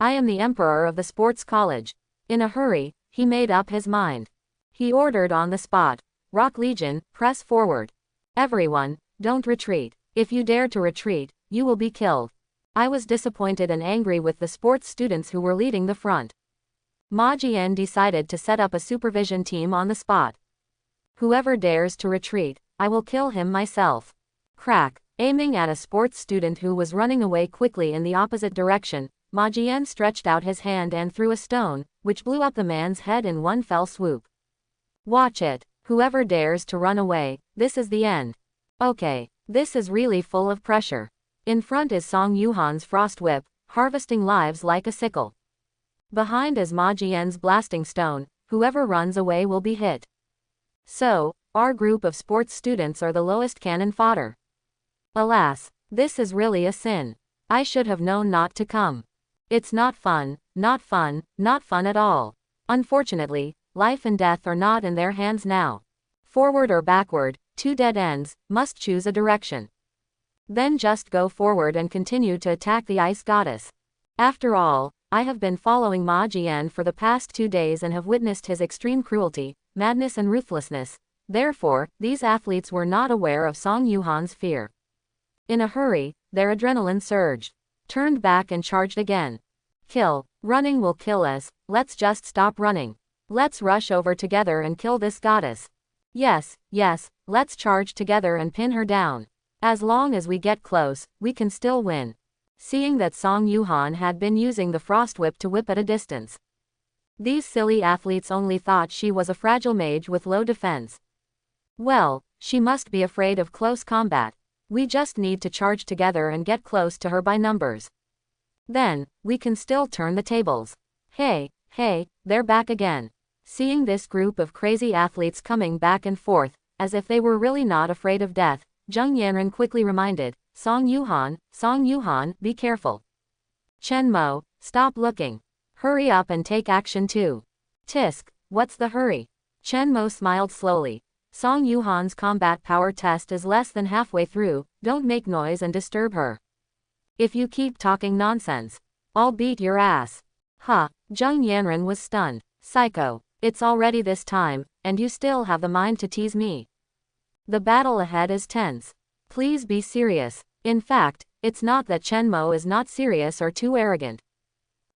I am the emperor of the sports college. In a hurry, he made up his mind. He ordered on the spot. Rock Legion, press forward. Everyone, don't retreat. If you dare to retreat, you will be killed. I was disappointed and angry with the sports students who were leading the front. Ma Jian decided to set up a supervision team on the spot. Whoever dares to retreat, I will kill him myself. Crack. Aiming at a sports student who was running away quickly in the opposite direction, Ma Jian stretched out his hand and threw a stone, which blew up the man's head in one fell swoop. Watch it. Whoever dares to run away, this is the end. Okay, this is really full of pressure. In front is Song Yuhan's frost whip, harvesting lives like a sickle. Behind is Ma Jian's blasting stone, whoever runs away will be hit. So, our group of sports students are the lowest cannon fodder. Alas, this is really a sin. I should have known not to come. It's not fun, not fun, not fun at all. Unfortunately, life and death are not in their hands now. Forward or backward, two dead ends, must choose a direction. Then just go forward and continue to attack the ice goddess. After all, I have been following Ma Jian for the past 2 days and have witnessed his extreme cruelty, madness and ruthlessness. Therefore, these athletes were not aware of Song Yuhan's fear. In a hurry, their adrenaline surged. Turned back and charged again. Kill. Running will kill us, let's just stop running. Let's rush over together and kill this goddess. Yes, yes, let's charge together and pin her down. As long as we get close, we can still win. Seeing that Song Yuhan had been using the frost whip to whip at a distance, These silly athletes only thought she was a fragile mage with low defense. Well, she must be afraid of close combat. We just need to charge together and get close to her by numbers. Then, we can still turn the tables. Hey, they're back again. Seeing this group of crazy athletes coming back and forth, as if they were really not afraid of death, Zheng Yanran quickly reminded, Song Yuhan, be careful. Chen Mo, stop looking. Hurry up and take action too. Tisk, what's the hurry? Chen Mo smiled slowly. Song Yuhan's combat power test is less than halfway through, don't make noise and disturb her. If you keep talking nonsense, I'll beat your ass. Huh, Zheng Yanran was stunned. Psycho, it's already this time, and you still have the mind to tease me. The battle ahead is tense. Please be serious. In fact, it's not that Chen Mo is not serious or too arrogant.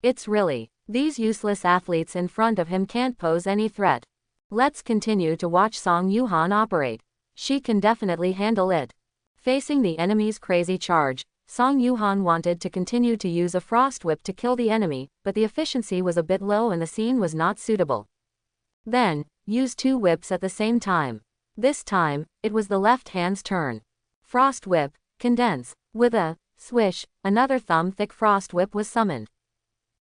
It's really, these useless athletes in front of him can't pose any threat. Let's continue to watch Song Yuhan operate. She can definitely handle it. Facing the enemy's crazy charge, Song Yuhan wanted to continue to use a frost whip to kill the enemy, but the efficiency was a bit low and the scene was not suitable. Then, use 2 whips at the same time. This time, it was the left hand's turn. Frost whip, condense. With a swish, another thumb-thick frost whip was summoned.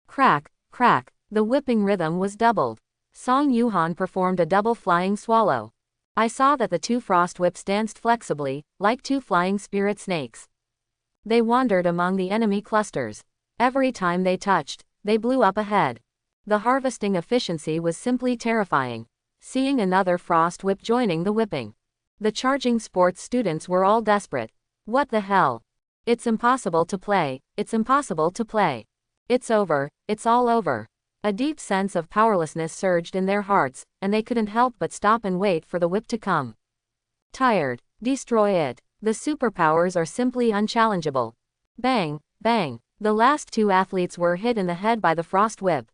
Crack, crack, the whipping rhythm was doubled. Song Yuhan performed a double flying swallow. I saw that the 2 frost whips danced flexibly, like 2 flying spirit snakes. They wandered among the enemy clusters. Every time they touched, they blew up ahead. The harvesting efficiency was simply terrifying. Seeing another frost whip joining the whipping. The charging sports students were all desperate. What the hell? It's impossible to play, it's impossible to play. It's over, it's all over. A deep sense of powerlessness surged in their hearts, and they couldn't help but stop and wait for the whip to come. Tired, destroy it. The superpowers are simply unchallengeable. Bang, bang. The last 2 athletes were hit in the head by the frost whip.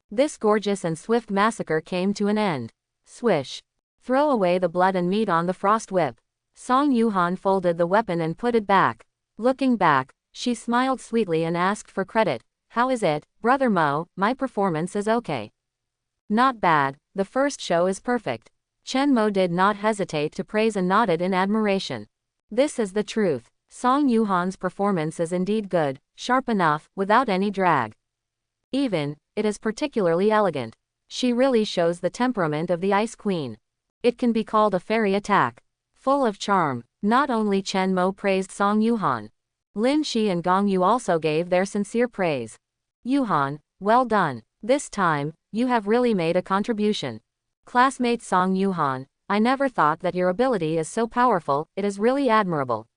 This gorgeous and swift massacre came to an end. Swish. Throw away the blood and meat on the frost whip. Song Yuhan folded the weapon and put it back. Looking back, she smiled sweetly and asked for credit. How is it, Brother Mo? My performance is okay. Not bad, the first show is perfect. Chen Mo did not hesitate to praise and nodded in admiration. This is the truth. Song Yuhan's performance is indeed good, sharp enough, without any drag. Even, it is particularly elegant. She really shows the temperament of the Ice Queen. It can be called a fairy attack. Full of charm. Not only Chen Mo praised Song Yuhan. Lin Shi and Gong Yu also gave their sincere praise. Yuhan, well done. This time, you have really made a contribution. Classmate Song Yuhan, I never thought that your ability is so powerful, it is really admirable.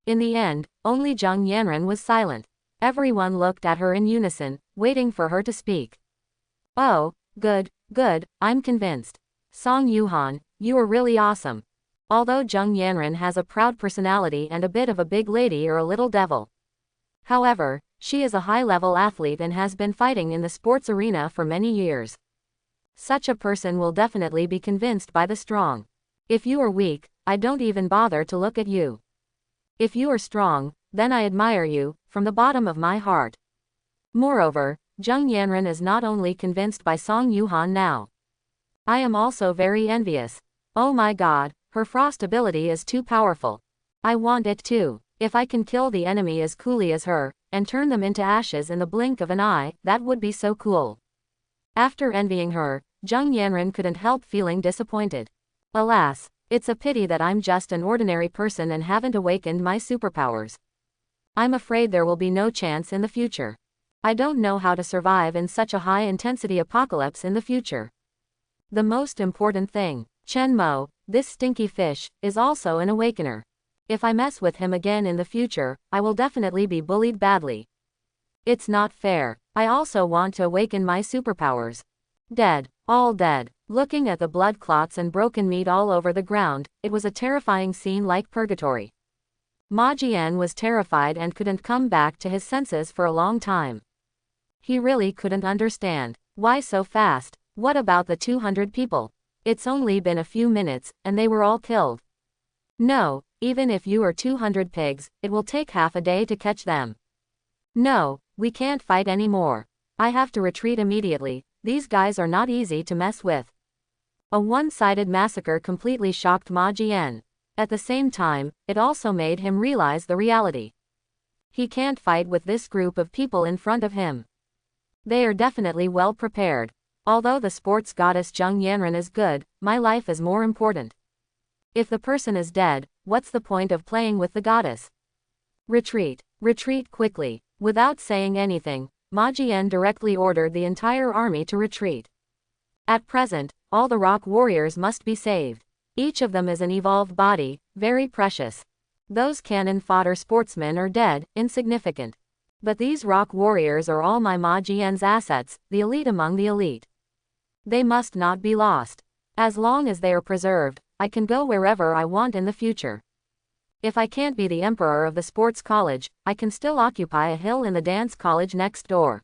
In the end, only Zheng Yanran was silent. Everyone looked at her in unison, waiting for her to speak. Oh, good, I'm convinced. Song Yuhan, you are really awesome. Although Zheng Yanran has a proud personality and a bit of a big lady or a little devil. However, she is a high-level athlete and has been fighting in the sports arena for many years. Such a person will definitely be convinced by the strong. If you are weak, I don't even bother to look at you. If you are strong, then I admire you, from the bottom of my heart. Moreover, Zheng Yanran is not only convinced by Song Yuhan now. I am also very envious. Oh my god, her frost ability is too powerful. I want it too. If I can kill the enemy as coolly as her, and turn them into ashes in the blink of an eye, that would be so cool. After envying her, Zheng Yanran couldn't help feeling disappointed. Alas, it's a pity that I'm just an ordinary person and haven't awakened my superpowers. I'm afraid there will be no chance in the future. I don't know how to survive in such a high-intensity apocalypse in the future. The most important thing, Chen Mo, this stinky fish, is also an awakener. If I mess with him again in the future, I will definitely be bullied badly. It's not fair. I also want to awaken my superpowers. Dead. All dead. Looking at the blood clots and broken meat all over the ground, it was a terrifying scene like purgatory. Ma Jian was terrified and couldn't come back to his senses for a long time. He really couldn't understand. Why so fast? What about the 200 people? It's only been a few minutes, and they were all killed. No, even if you are 200 pigs, it will take half a day to catch them. No, we can't fight anymore. I have to retreat immediately. These guys are not easy to mess with. A one-sided massacre completely shocked Ma Jian. At the same time, it also made him realize the reality. He can't fight with this group of people in front of him. They are definitely well prepared. Although the sports goddess Zheng Yanran is good, my life is more important. If the person is dead, what's the point of playing with the goddess? Retreat. Retreat quickly. Without saying anything, Ma Jian directly ordered the entire army to retreat. At present, all the rock warriors must be saved. Each of them is an evolved body, very precious. Those cannon fodder sportsmen are dead, insignificant. But these rock warriors are all my Ma Jian's assets, the elite among the elite. They must not be lost. As long as they are preserved, I can go wherever I want in the future. If I can't be the emperor of the sports college, I can still occupy a hill in the dance college next door.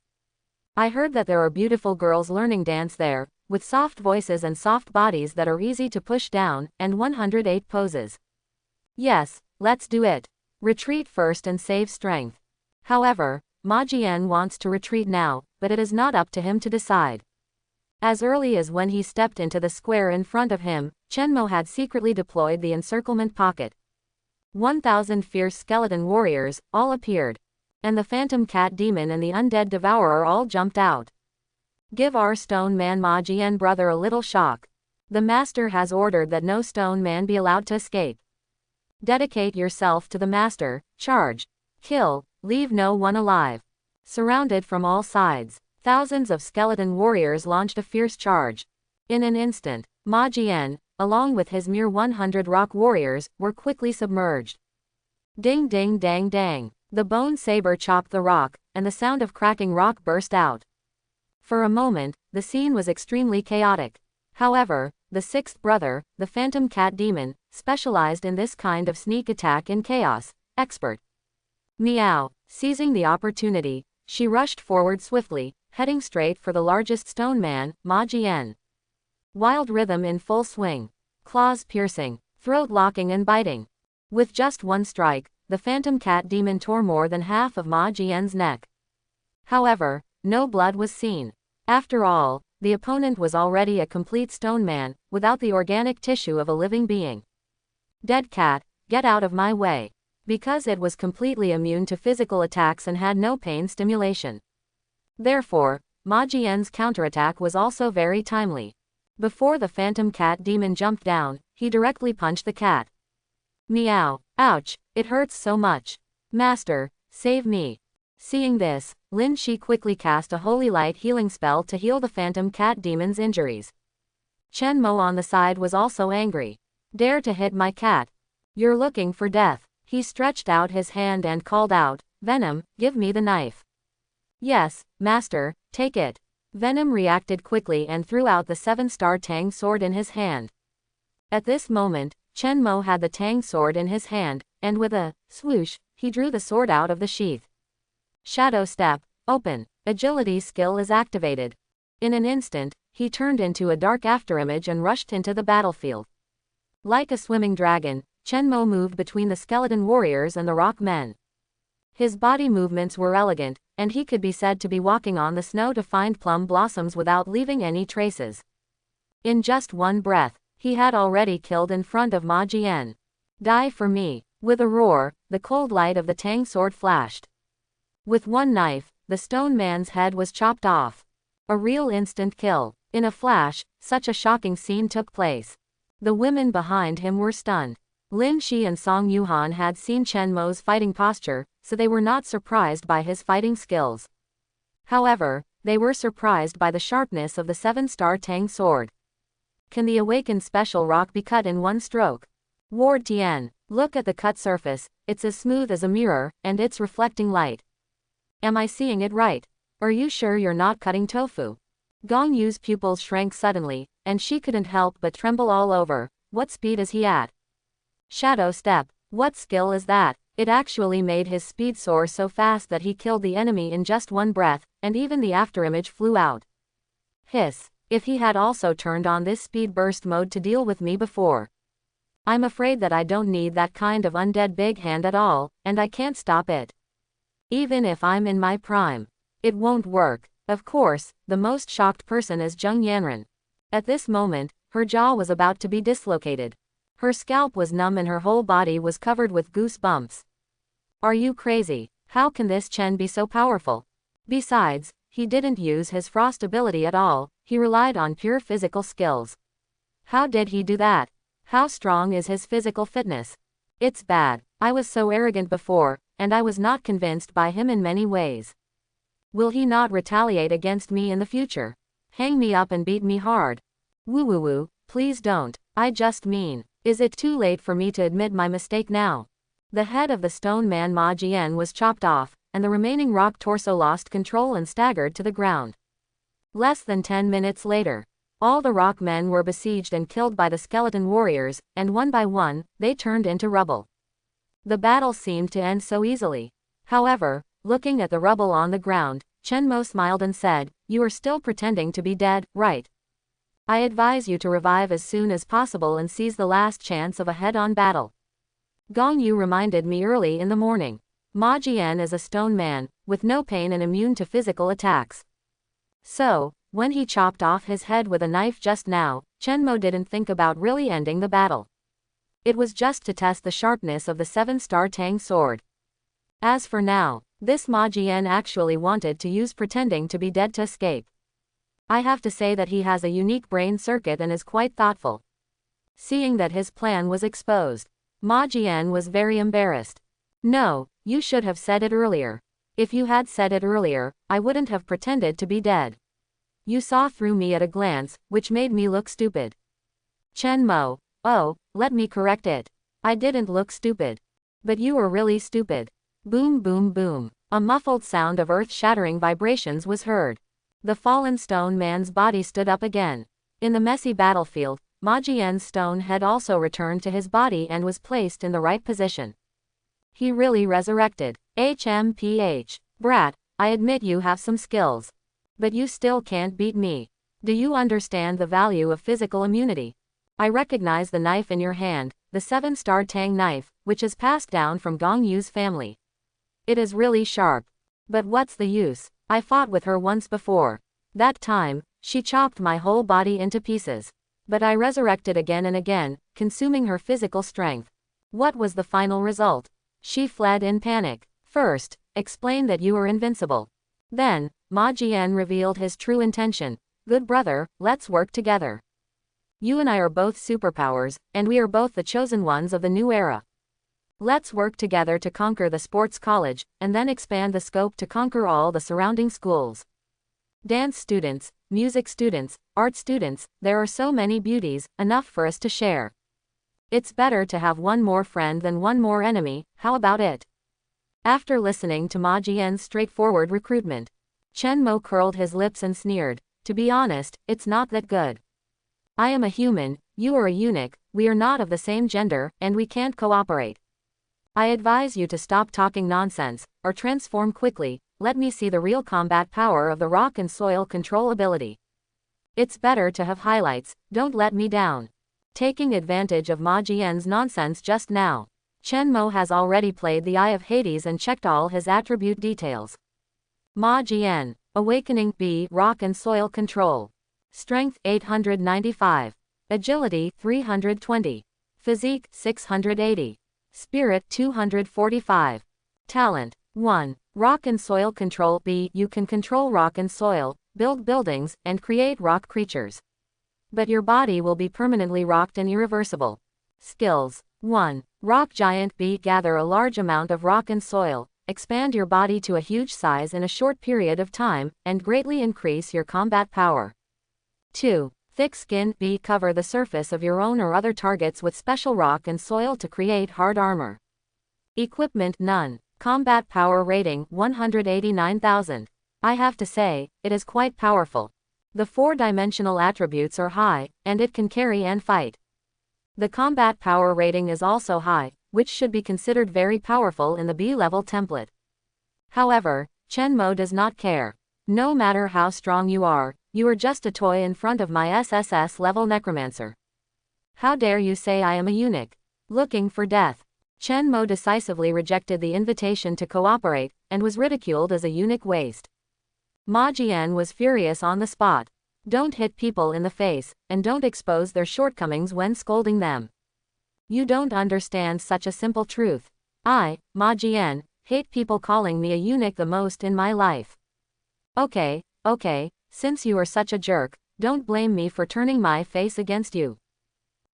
I heard that there are beautiful girls learning dance there, with soft voices and soft bodies that are easy to push down, and 108 poses. Yes, let's do it. Retreat first and save strength. However, Ma Jian wants to retreat now, but it is not up to him to decide. As early as when he stepped into the square in front of him, Chen Mo had secretly deployed the encirclement pocket. 1,000 fierce skeleton warriors all appeared. And the phantom cat demon and the undead devourer all jumped out. Give our stone man Ma Jian brother a little shock. The master has ordered that no stone man be allowed to escape. Dedicate yourself to the master, charge, kill, leave no one alive. Surrounded from all sides, thousands of skeleton warriors launched a fierce charge. In an instant, Ma Jian, along with his mere 100 rock warriors, were quickly submerged. Ding ding dang dang. The bone saber chopped the rock, and the sound of cracking rock burst out. For a moment, the scene was extremely chaotic. However, the sixth brother, the phantom cat demon, specialized in this kind of sneak attack in chaos, expert. Meow. Seizing the opportunity, she rushed forward swiftly, heading straight for the largest stone man, Ma Jian. Wild rhythm in full swing. Claws piercing, throat locking and biting. With just one strike, the phantom cat demon tore more than half of Ma Jian's neck. However, no blood was seen. After all, the opponent was already a complete stone man, without the organic tissue of a living being. Dead cat, get out of my way. Because it was completely immune to physical attacks and had no pain stimulation. Therefore, Ma Jian's counterattack was also very timely. Before the phantom cat demon jumped down, he directly punched the cat. Meow. Ouch, it hurts so much. Master, save me. Seeing this, Lin Shi quickly cast a holy light healing spell to heal the phantom cat demon's injuries. Chen Mo on the side was also angry. Dare to hit my cat. You're looking for death. He stretched out his hand and called out, Venom, give me the knife. Yes, master, take it. Venom reacted quickly and threw out the 7-star Tang sword in his hand. At this moment, Chen Mo had the Tang sword in his hand, and with a swoosh, he drew the sword out of the sheath. Shadow step, open. Agility skill is activated. In an instant, he turned into a dark afterimage and rushed into the battlefield. Like a swimming dragon, Chen Mo moved between the skeleton warriors and the rock men. His body movements were elegant, and he could be said to be walking on the snow to find plum blossoms without leaving any traces. In just one breath, he had already killed in front of Ma Jian. Die for me. With a roar, the cold light of the Tang sword flashed. With one knife, the stone man's head was chopped off. A real instant kill. In a flash, such a shocking scene took place. The women behind him were stunned. Lin Shi and Song Yuhan had seen Chen Mo's fighting posture, so they were not surprised by his fighting skills. However, they were surprised by the sharpness of the 7-star Tang sword. Can the awakened special rock be cut in one stroke? Ward Tian, look at the cut surface, it's as smooth as a mirror, and it's reflecting light. Am I seeing it right? Are you sure you're not cutting tofu? Gong Yu's pupils shrank suddenly, and she couldn't help but tremble all over. What speed is he at? Shadow step. What skill is that? It actually made his speed soar so fast that he killed the enemy in just one breath, and even the afterimage flew out. Hiss. If he had also turned on this speed burst mode to deal with me before. I'm afraid that I don't need that kind of undead big hand at all, and I can't stop it. Even if I'm in my prime. It won't work. Of course, the most shocked person is Jung Yanran. At this moment, her jaw was about to be dislocated. Her scalp was numb and her whole body was covered with goosebumps. Are you crazy? How can this Chen be so powerful? Besides, he didn't use his frost ability at all, he relied on pure physical skills. How did he do that? How strong is his physical fitness? It's bad. I was so arrogant before, and I was not convinced by him in many ways. Will he not retaliate against me in the future? Hang me up and beat me hard? Woo, please don't. I just mean, is it too late for me to admit my mistake now? The head of the stone man Ma Jian was chopped off, and the remaining rock torso lost control and staggered to the ground. Less than 10 minutes later, all the rock men were besieged and killed by the skeleton warriors, and one by one, they turned into rubble. The battle seemed to end so easily. However, looking at the rubble on the ground, Chen Mo smiled and said, "You are still pretending to be dead, right? I advise you to revive as soon as possible and seize the last chance of a head-on battle." Gong Yu reminded me early in the morning. Ma Jian is a stone man, with no pain and immune to physical attacks. So, when he chopped off his head with a knife just now, Chen Mo didn't think about really ending the battle. It was just to test the sharpness of the 7-star Tang sword. As for now, this Ma Jian actually wanted to use pretending to be dead to escape. I have to say that he has a unique brain circuit and is quite thoughtful. Seeing that his plan was exposed, Ma Jian was very embarrassed. No, you should have said it earlier. If you had said it earlier, I wouldn't have pretended to be dead. You saw through me at a glance, which made me look stupid. Chen Mo, oh, let me correct it. I didn't look stupid. But you were really stupid. Boom boom boom. A muffled sound of earth-shattering vibrations was heard. The fallen stone man's body stood up again. In the messy battlefield, Ma Jian's stone head also returned to his body and was placed in the right position. He really resurrected. HMPH. Brat, I admit you have some skills. But you still can't beat me. Do you understand the value of physical immunity? I recognize the knife in your hand, the 7-star Tang knife, which is passed down from Gong Yu's family. It is really sharp. But what's the use? I fought with her once before. That time, she chopped my whole body into pieces. But I resurrected again and again, consuming her physical strength. What was the final result? She fled in panic. First, explain that you are invincible. Then, Ma Jian revealed his true intention. Good brother, let's work together. You and I are both superpowers, and we are both the chosen ones of the new era. Let's work together to conquer the sports college, and then expand the scope to conquer all the surrounding schools. Dance students, music students, art students, there are so many beauties, enough for us to share. It's better to have one more friend than one more enemy, how about it? After listening to Ma Jian's straightforward recruitment, Chen Mo curled his lips and sneered, to be honest, it's not that good. I am a human, you are a eunuch, we are not of the same gender, and we can't cooperate. I advise you to stop talking nonsense, or transform quickly. Let me see the real combat power of the rock and soil control ability. It's better to have highlights, don't let me down. Taking advantage of Ma Jian's nonsense just now, Chen Mo has already played the Eye of Hades and checked all his attribute details. Ma Jian, Awakening B, Rock and Soil Control. Strength 895. Agility 320. Physique 680. Spirit 245. Talent 1. Rock and Soil Control B. You can control rock and soil, build buildings, and create rock creatures. But your body will be permanently rocked and irreversible. Skills 1. Rock Giant B. Gather a large amount of rock and soil, expand your body to a huge size in a short period of time, and greatly increase your combat power. 2. Thick Skin B. Cover the surface of your own or other targets with special rock and soil to create hard armor. Equipment None. Combat Power Rating 189,000. I have to say, it is quite powerful. The 4-dimensional attributes are high, and it can carry and fight. The combat power rating is also high, which should be considered very powerful in the B-level template. However, Chen Mo does not care. No matter how strong you are just a toy in front of my SSS level Necromancer. How dare you say I am a eunuch? Looking for death. Chen Mo decisively rejected the invitation to cooperate, and was ridiculed as a eunuch waste. Ma Jian was furious on the spot. Don't hit people in the face, and don't expose their shortcomings when scolding them. You don't understand such a simple truth. I, Ma Jian, hate people calling me a eunuch the most in my life. Okay, since you are such a jerk, don't blame me for turning my face against you.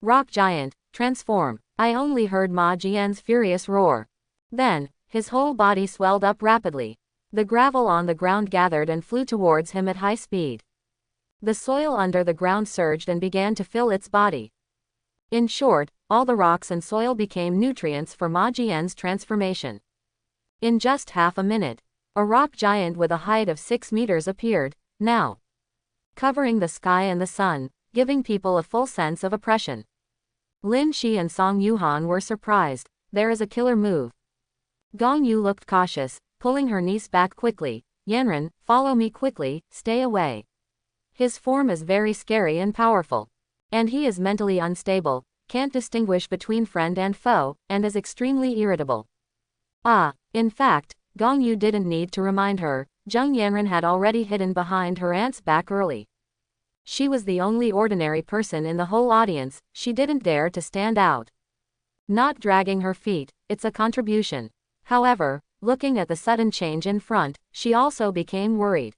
Rock giant, transform. I only heard Ma Jian's furious roar. Then, his whole body swelled up rapidly. The gravel on the ground gathered and flew towards him at high speed. The soil under the ground surged and began to fill its body. In short, all the rocks and soil became nutrients for Ma Jian's transformation. In just half a minute, a rock giant with a height of 6 meters appeared, now covering the sky and the sun, giving people a full sense of oppression. Lin Shi and Song Yuhan were surprised. There is a killer move. Gong Yu looked cautious, pulling her niece back quickly. Yanran, follow me quickly, stay away. His form is very scary and powerful. And he is mentally unstable, can't distinguish between friend and foe, and is extremely irritable. In fact, Gong Yu didn't need to remind her, Zheng Yanran had already hidden behind her aunt's back early. She was the only ordinary person in the whole audience, she didn't dare to stand out. Not dragging her feet, it's a contribution. However, looking at the sudden change in front, she also became worried.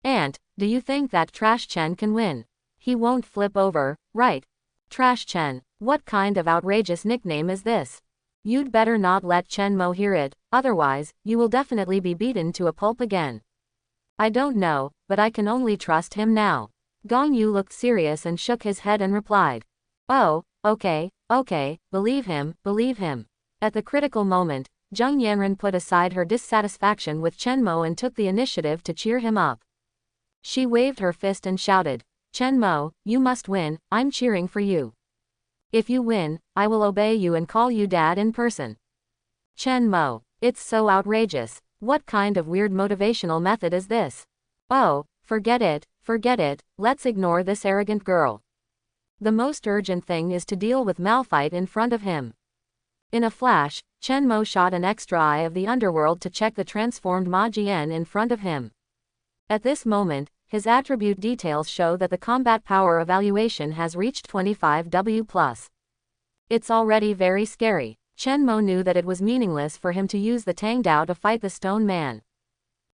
Aunt, do you think that Trash Chen can win? He won't flip over, right? Trash Chen, what kind of outrageous nickname is this? You'd better not let Chen Mo hear it, otherwise, you will definitely be beaten to a pulp again. I don't know, but I can only trust him now. Gong Yu looked serious and shook his head and replied. Oh, okay, believe him. At the critical moment, Zheng Yanran put aside her dissatisfaction with Chen Mo and took the initiative to cheer him up. She waved her fist and shouted, Chen Mo, you must win, I'm cheering for you. If you win, I will obey you and call you Dad in person. Chen Mo, it's so outrageous. What kind of weird motivational method is this? Oh, forget it, let's ignore this arrogant girl. The most urgent thing is to deal with Malphite in front of him. In a flash, Chen Mo shot an extra eye of the underworld to check the transformed Ma Jian in front of him. At this moment, his attribute details show that the combat power evaluation has reached 25W+. It's already very scary. Chen Mo knew that it was meaningless for him to use the Tang Dao to fight the stone man.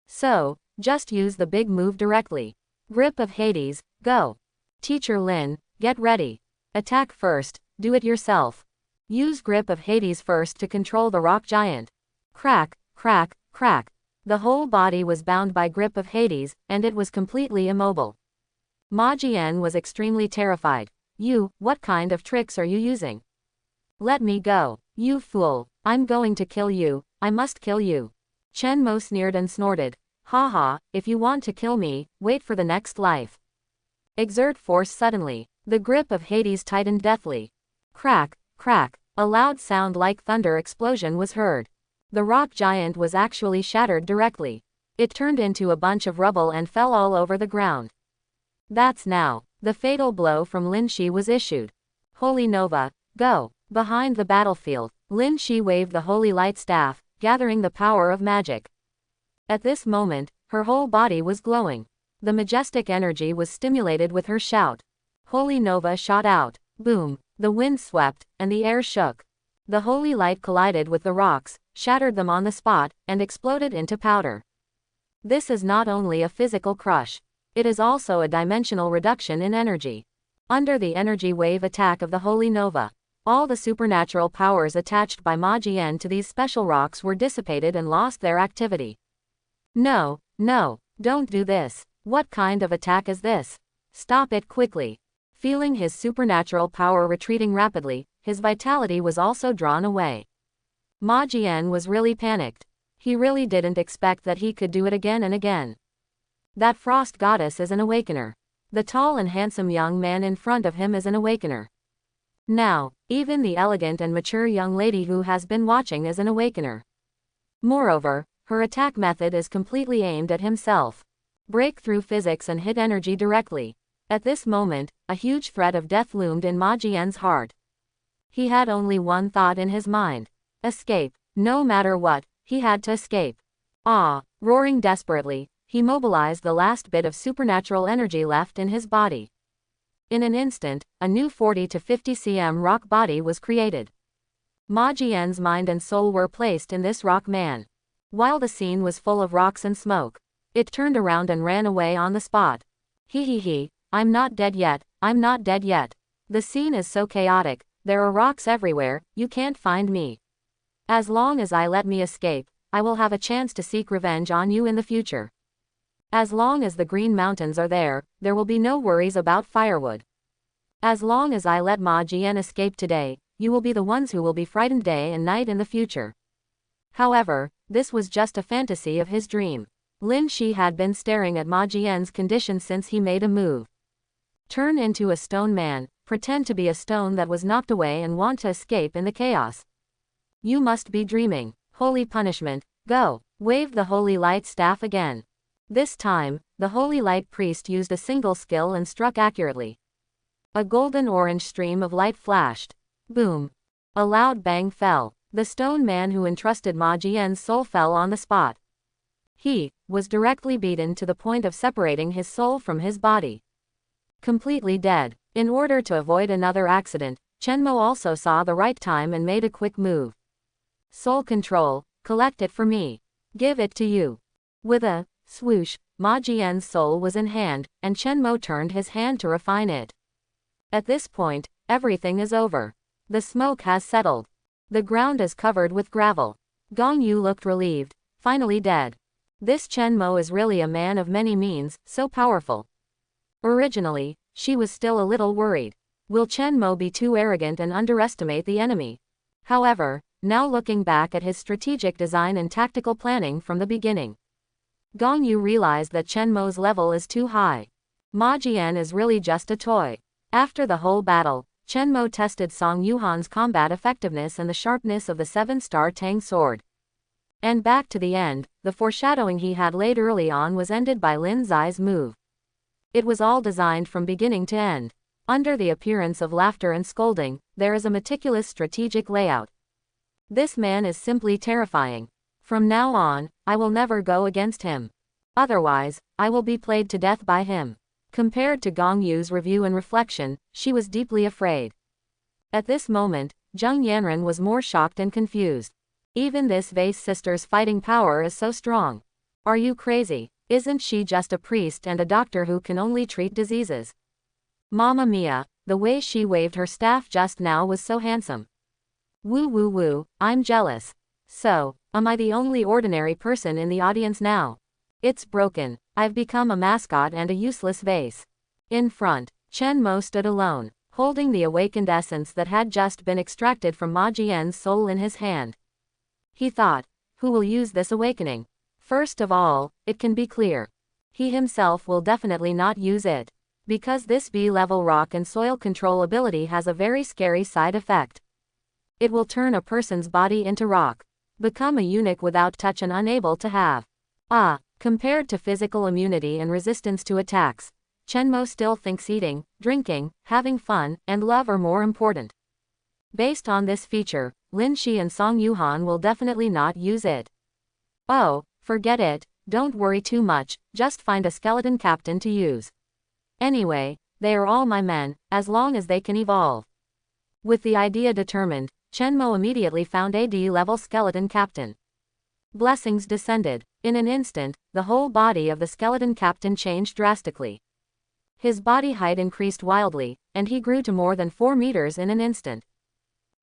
So, just use the big move directly. Grip of Hades, go. Teacher Lin, get ready. Attack first, do it yourself. Use Grip of Hades first to control the rock giant. Crack. The whole body was bound by Grip of Hades, and it was completely immobile. Ma Jian was extremely terrified. What kind of tricks are you using? Let me go. You fool, I'm going to kill you, I must kill you. Chen Mo sneered and snorted. Haha, if you want to kill me, wait for the next life. Exert force suddenly. The Grip of Hades tightened deathly. Crack. A loud sound like thunder explosion was heard. The rock giant was actually shattered directly. It turned into a bunch of rubble and fell all over the ground. That's now. The fatal blow from Lin Shi was issued. Holy Nova, go. Behind the battlefield, Lin Shi waved the holy light staff, gathering the power of magic. At this moment, her whole body was glowing. The majestic energy was stimulated with her shout. Holy Nova shot out. Boom. The wind swept, and the air shook. The holy light collided with the rocks, shattered them on the spot, and exploded into powder. This is not only a physical crush. It is also a dimensional reduction in energy. Under the energy wave attack of the Holy Nova, all the supernatural powers attached by Ma Jian to these special rocks were dissipated and lost their activity. No, don't do this. What kind of attack is this? Stop it quickly. Feeling his supernatural power retreating rapidly, his vitality was also drawn away. Ma Jian was really panicked. He really didn't expect that he could do it again and again. That frost goddess is an awakener. The tall and handsome young man in front of him is an awakener. Now, even the elegant and mature young lady who has been watching is an awakener. Moreover, her attack method is completely aimed at himself. Break through physics and hit energy directly. At this moment, a huge threat of death loomed in Ma Jian's heart. He had only one thought in his mind. Escape. No matter what, he had to escape. Roaring desperately, he mobilized the last bit of supernatural energy left in his body. In an instant, a new 40 to 50 cm rock body was created. Ma Jian's mind and soul were placed in this rock man. While the scene was full of rocks and smoke, it turned around and ran away on the spot. He, I'm not dead yet, I'm not dead yet. The scene is so chaotic, there are rocks everywhere, you can't find me. As long as I let me escape, I will have a chance to seek revenge on you in the future. As long as the Green Mountains are there will be no worries about firewood. As long as I let Ma Jian escape today, you will be the ones who will be frightened day and night in the future. However, this was just a fantasy of his dream. Lin Shi had been staring at Ma Jian's condition since he made a move. Turn into a stone man, pretend to be a stone that was knocked away and want to escape in the chaos. You must be dreaming. Holy punishment, go. Wave the holy light staff again. This time, the holy light priest used a single skill and struck accurately. A golden-orange stream of light flashed. Boom. A loud bang fell. The stone man who entrusted Ma Jian's soul fell on the spot. He was directly beaten to the point of separating his soul from his body. Completely dead. In order to avoid another accident, Chen Mo also saw the right time and made a quick move. Soul control, collect it for me. Give it to you. With a swoosh, Ma Jian's soul was in hand, and Chen Mo turned his hand to refine it. At this point, everything is over. The smoke has settled. The ground is covered with gravel. Gong Yu looked relieved, finally dead. This Chen Mo is really a man of many means, so powerful. Originally, she was still a little worried. Will Chen Mo be too arrogant and underestimate the enemy? However, now looking back at his strategic design and tactical planning from the beginning, Gong Yu realized that Chen Mo's level is too high. Ma Jian is really just a toy. After the whole battle, Chen Mo tested Song Yuhan's combat effectiveness and the sharpness of the 7-star Tang sword. And back to the end, the foreshadowing he had laid early on was ended by Lin Zai's move. It was all designed from beginning to end. Under the appearance of laughter and scolding, there is a meticulous strategic layout. This man is simply terrifying. From now on, I will never go against him. Otherwise, I will be played to death by him. Compared to Gong Yu's review and reflection, she was deeply afraid. At this moment, Zheng Yanren was more shocked and confused. Even this Vase sister's fighting power is so strong. Are you crazy? Isn't she just a priest and a doctor who can only treat diseases? Mamma mia, the way she waved her staff just now was so handsome. Woo, I'm jealous. So, am I the only ordinary person in the audience now? It's broken. I've become a mascot and a useless vase. In front, Chen Mo stood alone, holding the awakened essence that had just been extracted from Ma Jian's soul in his hand. He thought, who will use this awakening? First of all, it can be clear. He himself will definitely not use it. Because this B-level rock and soil control ability has a very scary side effect. It will turn a person's body into rock. Become a eunuch without touch and unable to have. Compared to physical immunity and resistance to attacks, Chen Mo still thinks eating, drinking, having fun, and love are more important. Based on this feature, Lin Shi and Song Yuhan will definitely not use it. Oh, forget it, don't worry too much, just find a skeleton captain to use. Anyway, they are all my men, as long as they can evolve. With the idea determined, Chen Mo immediately found a D-level skeleton captain. Blessings descended. In an instant, the whole body of the skeleton captain changed drastically. His body height increased wildly, and he grew to more than 4 meters in an instant.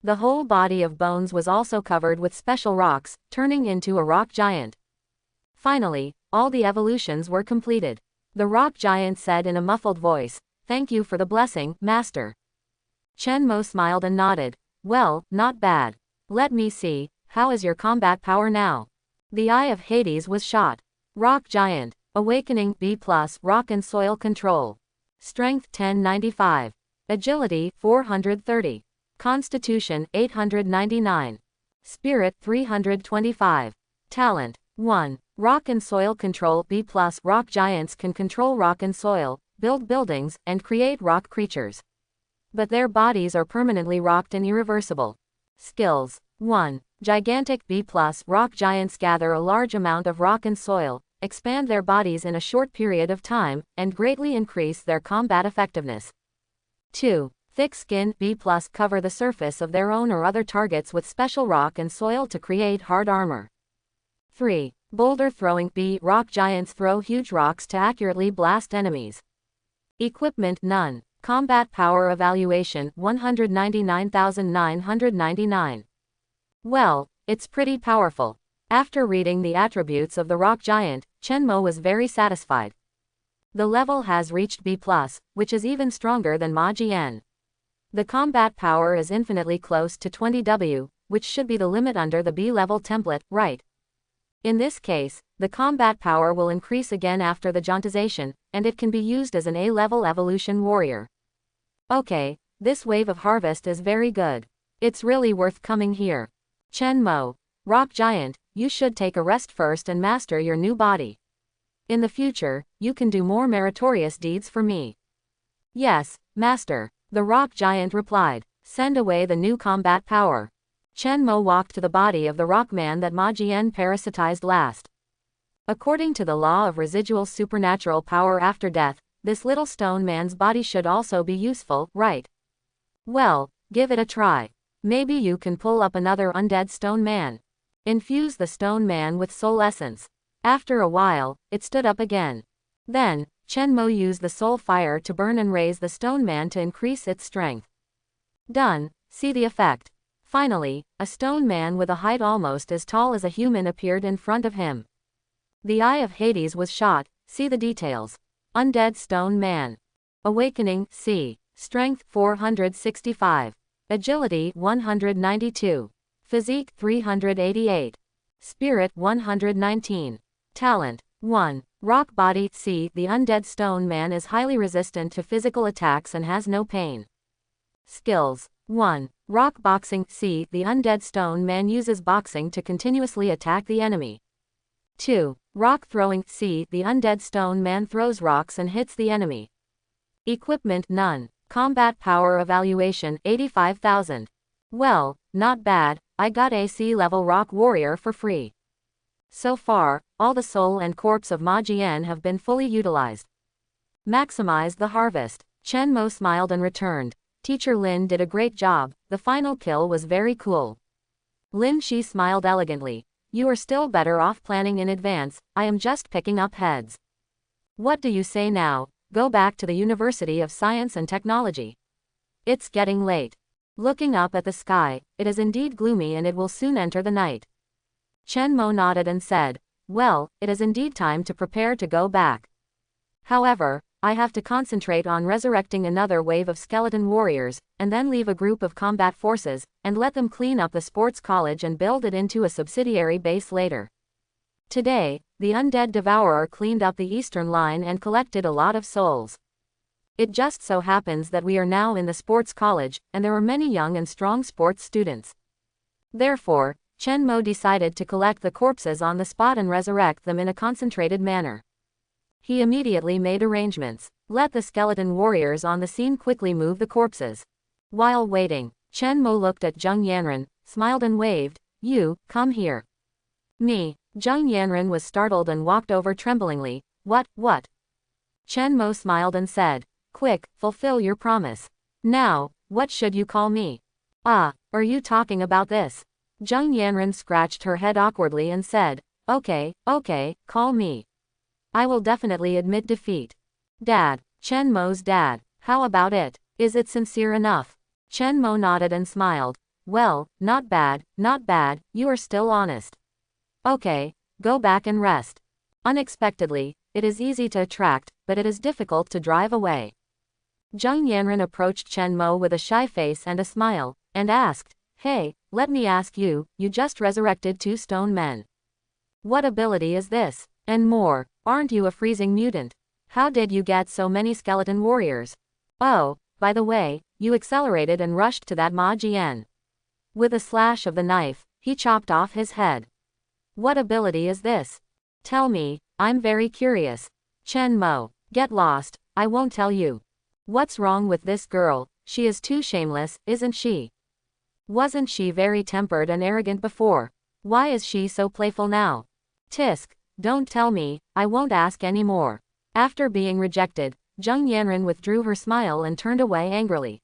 The whole body of bones was also covered with special rocks, turning into a rock giant. Finally, all the evolutions were completed. The rock giant said in a muffled voice, "Thank you for the blessing, master." Chen Mo smiled and nodded. Well, not bad. Let me see, how is your combat power now? The Eye of Hades was shot. Rock Giant. Awakening B+, Rock and Soil Control. Strength 1095. Agility 430. Constitution 899. Spirit 325. Talent 1. Rock and Soil Control B+. Rock Giants can control rock and soil, build buildings, and create rock creatures. But their bodies are permanently rocked and irreversible. Skills 1. Gigantic B+, rock giants gather a large amount of rock and soil, expand their bodies in a short period of time, and greatly increase their combat effectiveness. 2. Thick skin, B+, cover the surface of their own or other targets with special rock and soil to create hard armor. 3. Boulder throwing, B. Rock giants throw huge rocks to accurately blast enemies. Equipment none. Combat power evaluation 199,999. Well, it's pretty powerful. After reading the attributes of the rock giant, Chenmo was very satisfied. The level has reached B+, which is even stronger than Ma Jian. The combat power is infinitely close to 20W, which should be the limit under the B-level template, right? In this case, the combat power will increase again after the jauntization, and it can be used as an A-level evolution warrior. Okay, this wave of harvest is very good. It's really worth coming here. Chenmo, rock giant, you should take a rest first and master your new body. In the future, you can do more meritorious deeds for me. Yes, master, the rock giant replied. Send away the new combat power. Chenmo walked to the body of the rock man that Ma Jian parasitized last. According to the law of residual supernatural power after death, this little stone man's body should also be useful, right? Well, give it a try. Maybe you can pull up another undead stone man. Infuse the stone man with soul essence. After a while, it stood up again. Then, Chenmo used the soul fire to burn and raise the stone man to increase its strength. Done, see the effect. Finally, a stone man with a height almost as tall as a human appeared in front of him. The eye of Hades was shot, see the details. Undead stone man. Awakening, C. Strength 465. Agility 192. Physique 388. Spirit 119. Talent 1. Rock body, C. The undead stone man is highly resistant to physical attacks and has no pain. Skills 1. Rock boxing, C. The undead stone man uses boxing to continuously attack the enemy. 2. Rock throwing, C. The undead stone man throws rocks and hits the enemy. Equipment none. Combat power evaluation 85,000. Well, not bad, I got a C-level rock warrior for free. So far, all the soul and corpse of Ma Jian have been fully utilized. Maximize the harvest. Chenmo smiled and returned. Teacher Lin did a great job, the final kill was very cool. Lin Shi smiled elegantly. You are still better off planning in advance, I am just picking up heads. What do you say now? Go back to the University of Science and Technology. It's getting late. Looking up at the sky, it is indeed gloomy and it will soon enter the night. Chenmo nodded and said, well, it is indeed time to prepare to go back. However, I have to concentrate on resurrecting another wave of skeleton warriors, and then leave a group of combat forces, and let them clean up the sports college and build it into a subsidiary base later. Today, the undead devourer cleaned up the eastern line and collected a lot of souls. It just so happens that we are now in the sports college, and there are many young and strong sports students. Therefore, Chenmo decided to collect the corpses on the spot and resurrect them in a concentrated manner. He immediately made arrangements. Let the skeleton warriors on the scene quickly move the corpses. While waiting, Chenmo looked at Zheng Yanren, smiled and waved, you, come here. Me. Zheng Yanren was startled and walked over tremblingly. What? Chenmo smiled and said, quick, fulfill your promise. Now, what should you call me? Ah, are you talking about this? Zheng Yanren scratched her head awkwardly and said, okay, call me. I will definitely admit defeat. Dad, Chenmo's dad, how about it? Is it sincere enough? Chenmo nodded and smiled. Well, not bad, you are still honest. Okay, go back and rest. Unexpectedly, it is easy to attract, but it is difficult to drive away. Zheng Yanren approached Chenmo with a shy face and a smile, and asked, hey, let me ask you, you just resurrected 2 stone men. What ability is this? And more, aren't you a freezing mutant? How did you get so many skeleton warriors? Oh, by the way, you accelerated and rushed to that Ma Jian. With a slash of the knife, he chopped off his head. What ability is this? Tell me, I'm very curious. Chenmo, get lost, I won't tell you. What's wrong with this girl? She is too shameless, isn't she? Wasn't she very tempered and arrogant before? Why is she so playful now? Tisk, don't tell me, I won't ask any more. After being rejected, Jung Yanran withdrew her smile and turned away angrily.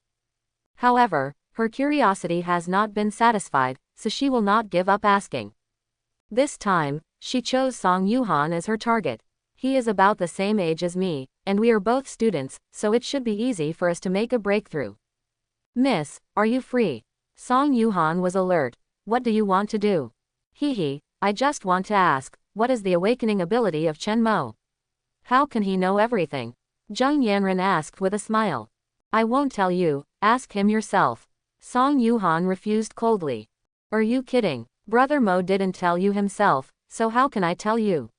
However, her curiosity has not been satisfied, so she will not give up asking. This time, she chose Song Yuhan as her target. He is about the same age as me, and we are both students, so it should be easy for us to make a breakthrough. Miss, are you free? Song Yuhan was alert. What do you want to do? I just want to ask, what is the awakening ability of Chen Mo? How can he know everything? Jung Yanran asked with a smile. I won't tell you, ask him yourself. Song Yuhan refused coldly. Are you kidding? Brother Mo didn't tell you himself, so how can I tell you?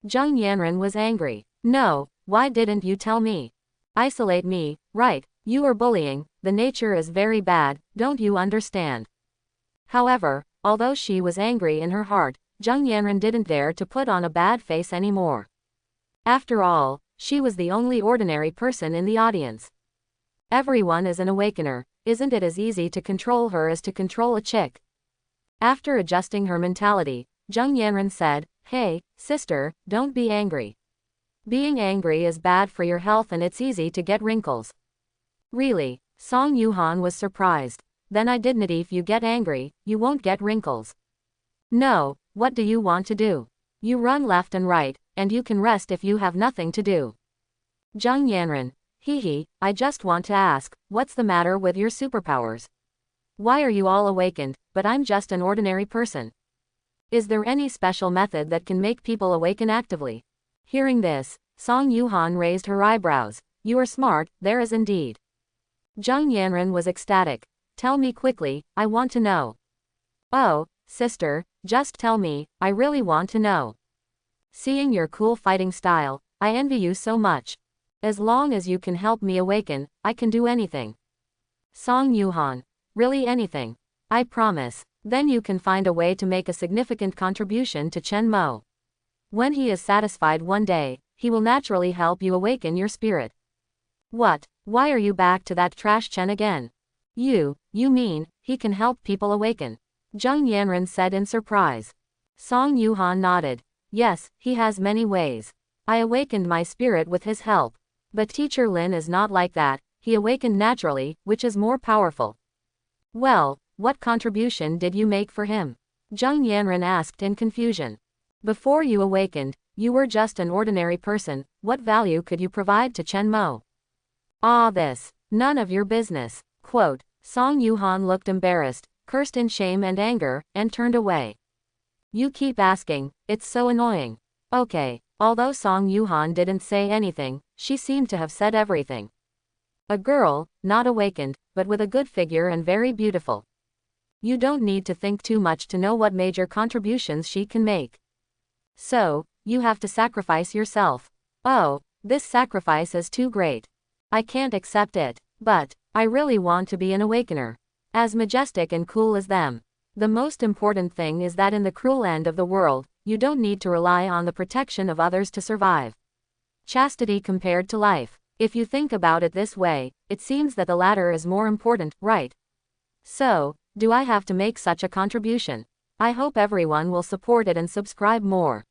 Jung Yanran was angry. No, why didn't you tell me? Isolate me, right, you are bullying, the nature is very bad, don't you understand? However, although she was angry in her heart, Jung Yanran didn't dare to put on a bad face anymore. After all, she was the only ordinary person in the audience. Everyone is an awakener, isn't it as easy to control her as to control a chick? After adjusting her mentality, Jung Yanran said, Hey, sister, don't be angry. Being angry is bad for your health and it's easy to get wrinkles. Really? Song Yuhan was surprised. Then I didn't. If you get angry, you won't get wrinkles. No, what do you want to do? You run left and right, and you can rest if you have nothing to do. Jung Yanran, I just want to ask, what's the matter with your superpowers? Why are you all awakened, but I'm just an ordinary person? Is there any special method that can make people awaken actively? Hearing this, Song Yuhan raised her eyebrows. You are smart, there is indeed. Jung Yanran was ecstatic. Tell me quickly, I want to know. Oh, sister, just tell me, I really want to know. Seeing your cool fighting style, I envy you so much. As long as you can help me awaken, I can do anything. Song Yuhan. Really anything? I promise. Then you can find a way to make a significant contribution to Chen Mo. When he is satisfied one day, he will naturally help you awaken your spirit. What? Why are you back to that trash Chen again? You mean, he can help people awaken? Jung Yanran said in surprise. Song Yuhan nodded. Yes, he has many ways. I awakened my spirit with his help. But Teacher Lin is not like that, he awakened naturally, which is more powerful. Well, what contribution did you make for him? Jung Yanran asked in confusion. Before you awakened, you were just an ordinary person, what value could you provide to Chen Mo? This. None of your business. Quote, Song Yuhan looked embarrassed, cursed in shame and anger, and turned away. You keep asking, it's so annoying. Okay, although Song Yuhan didn't say anything, she seemed to have said everything. A girl, not awakened, but with a good figure and very beautiful. You don't need to think too much to know what major contributions she can make. So, you have to sacrifice yourself. Oh, this sacrifice is too great. I can't accept it, but I really want to be an awakener. As majestic and cool as them. The most important thing is that in the cruel end of the world, you don't need to rely on the protection of others to survive. Chastity compared to life. If you think about it this way, it seems that the latter is more important, right? So, do I have to make such a contribution? I hope everyone will support it and subscribe more.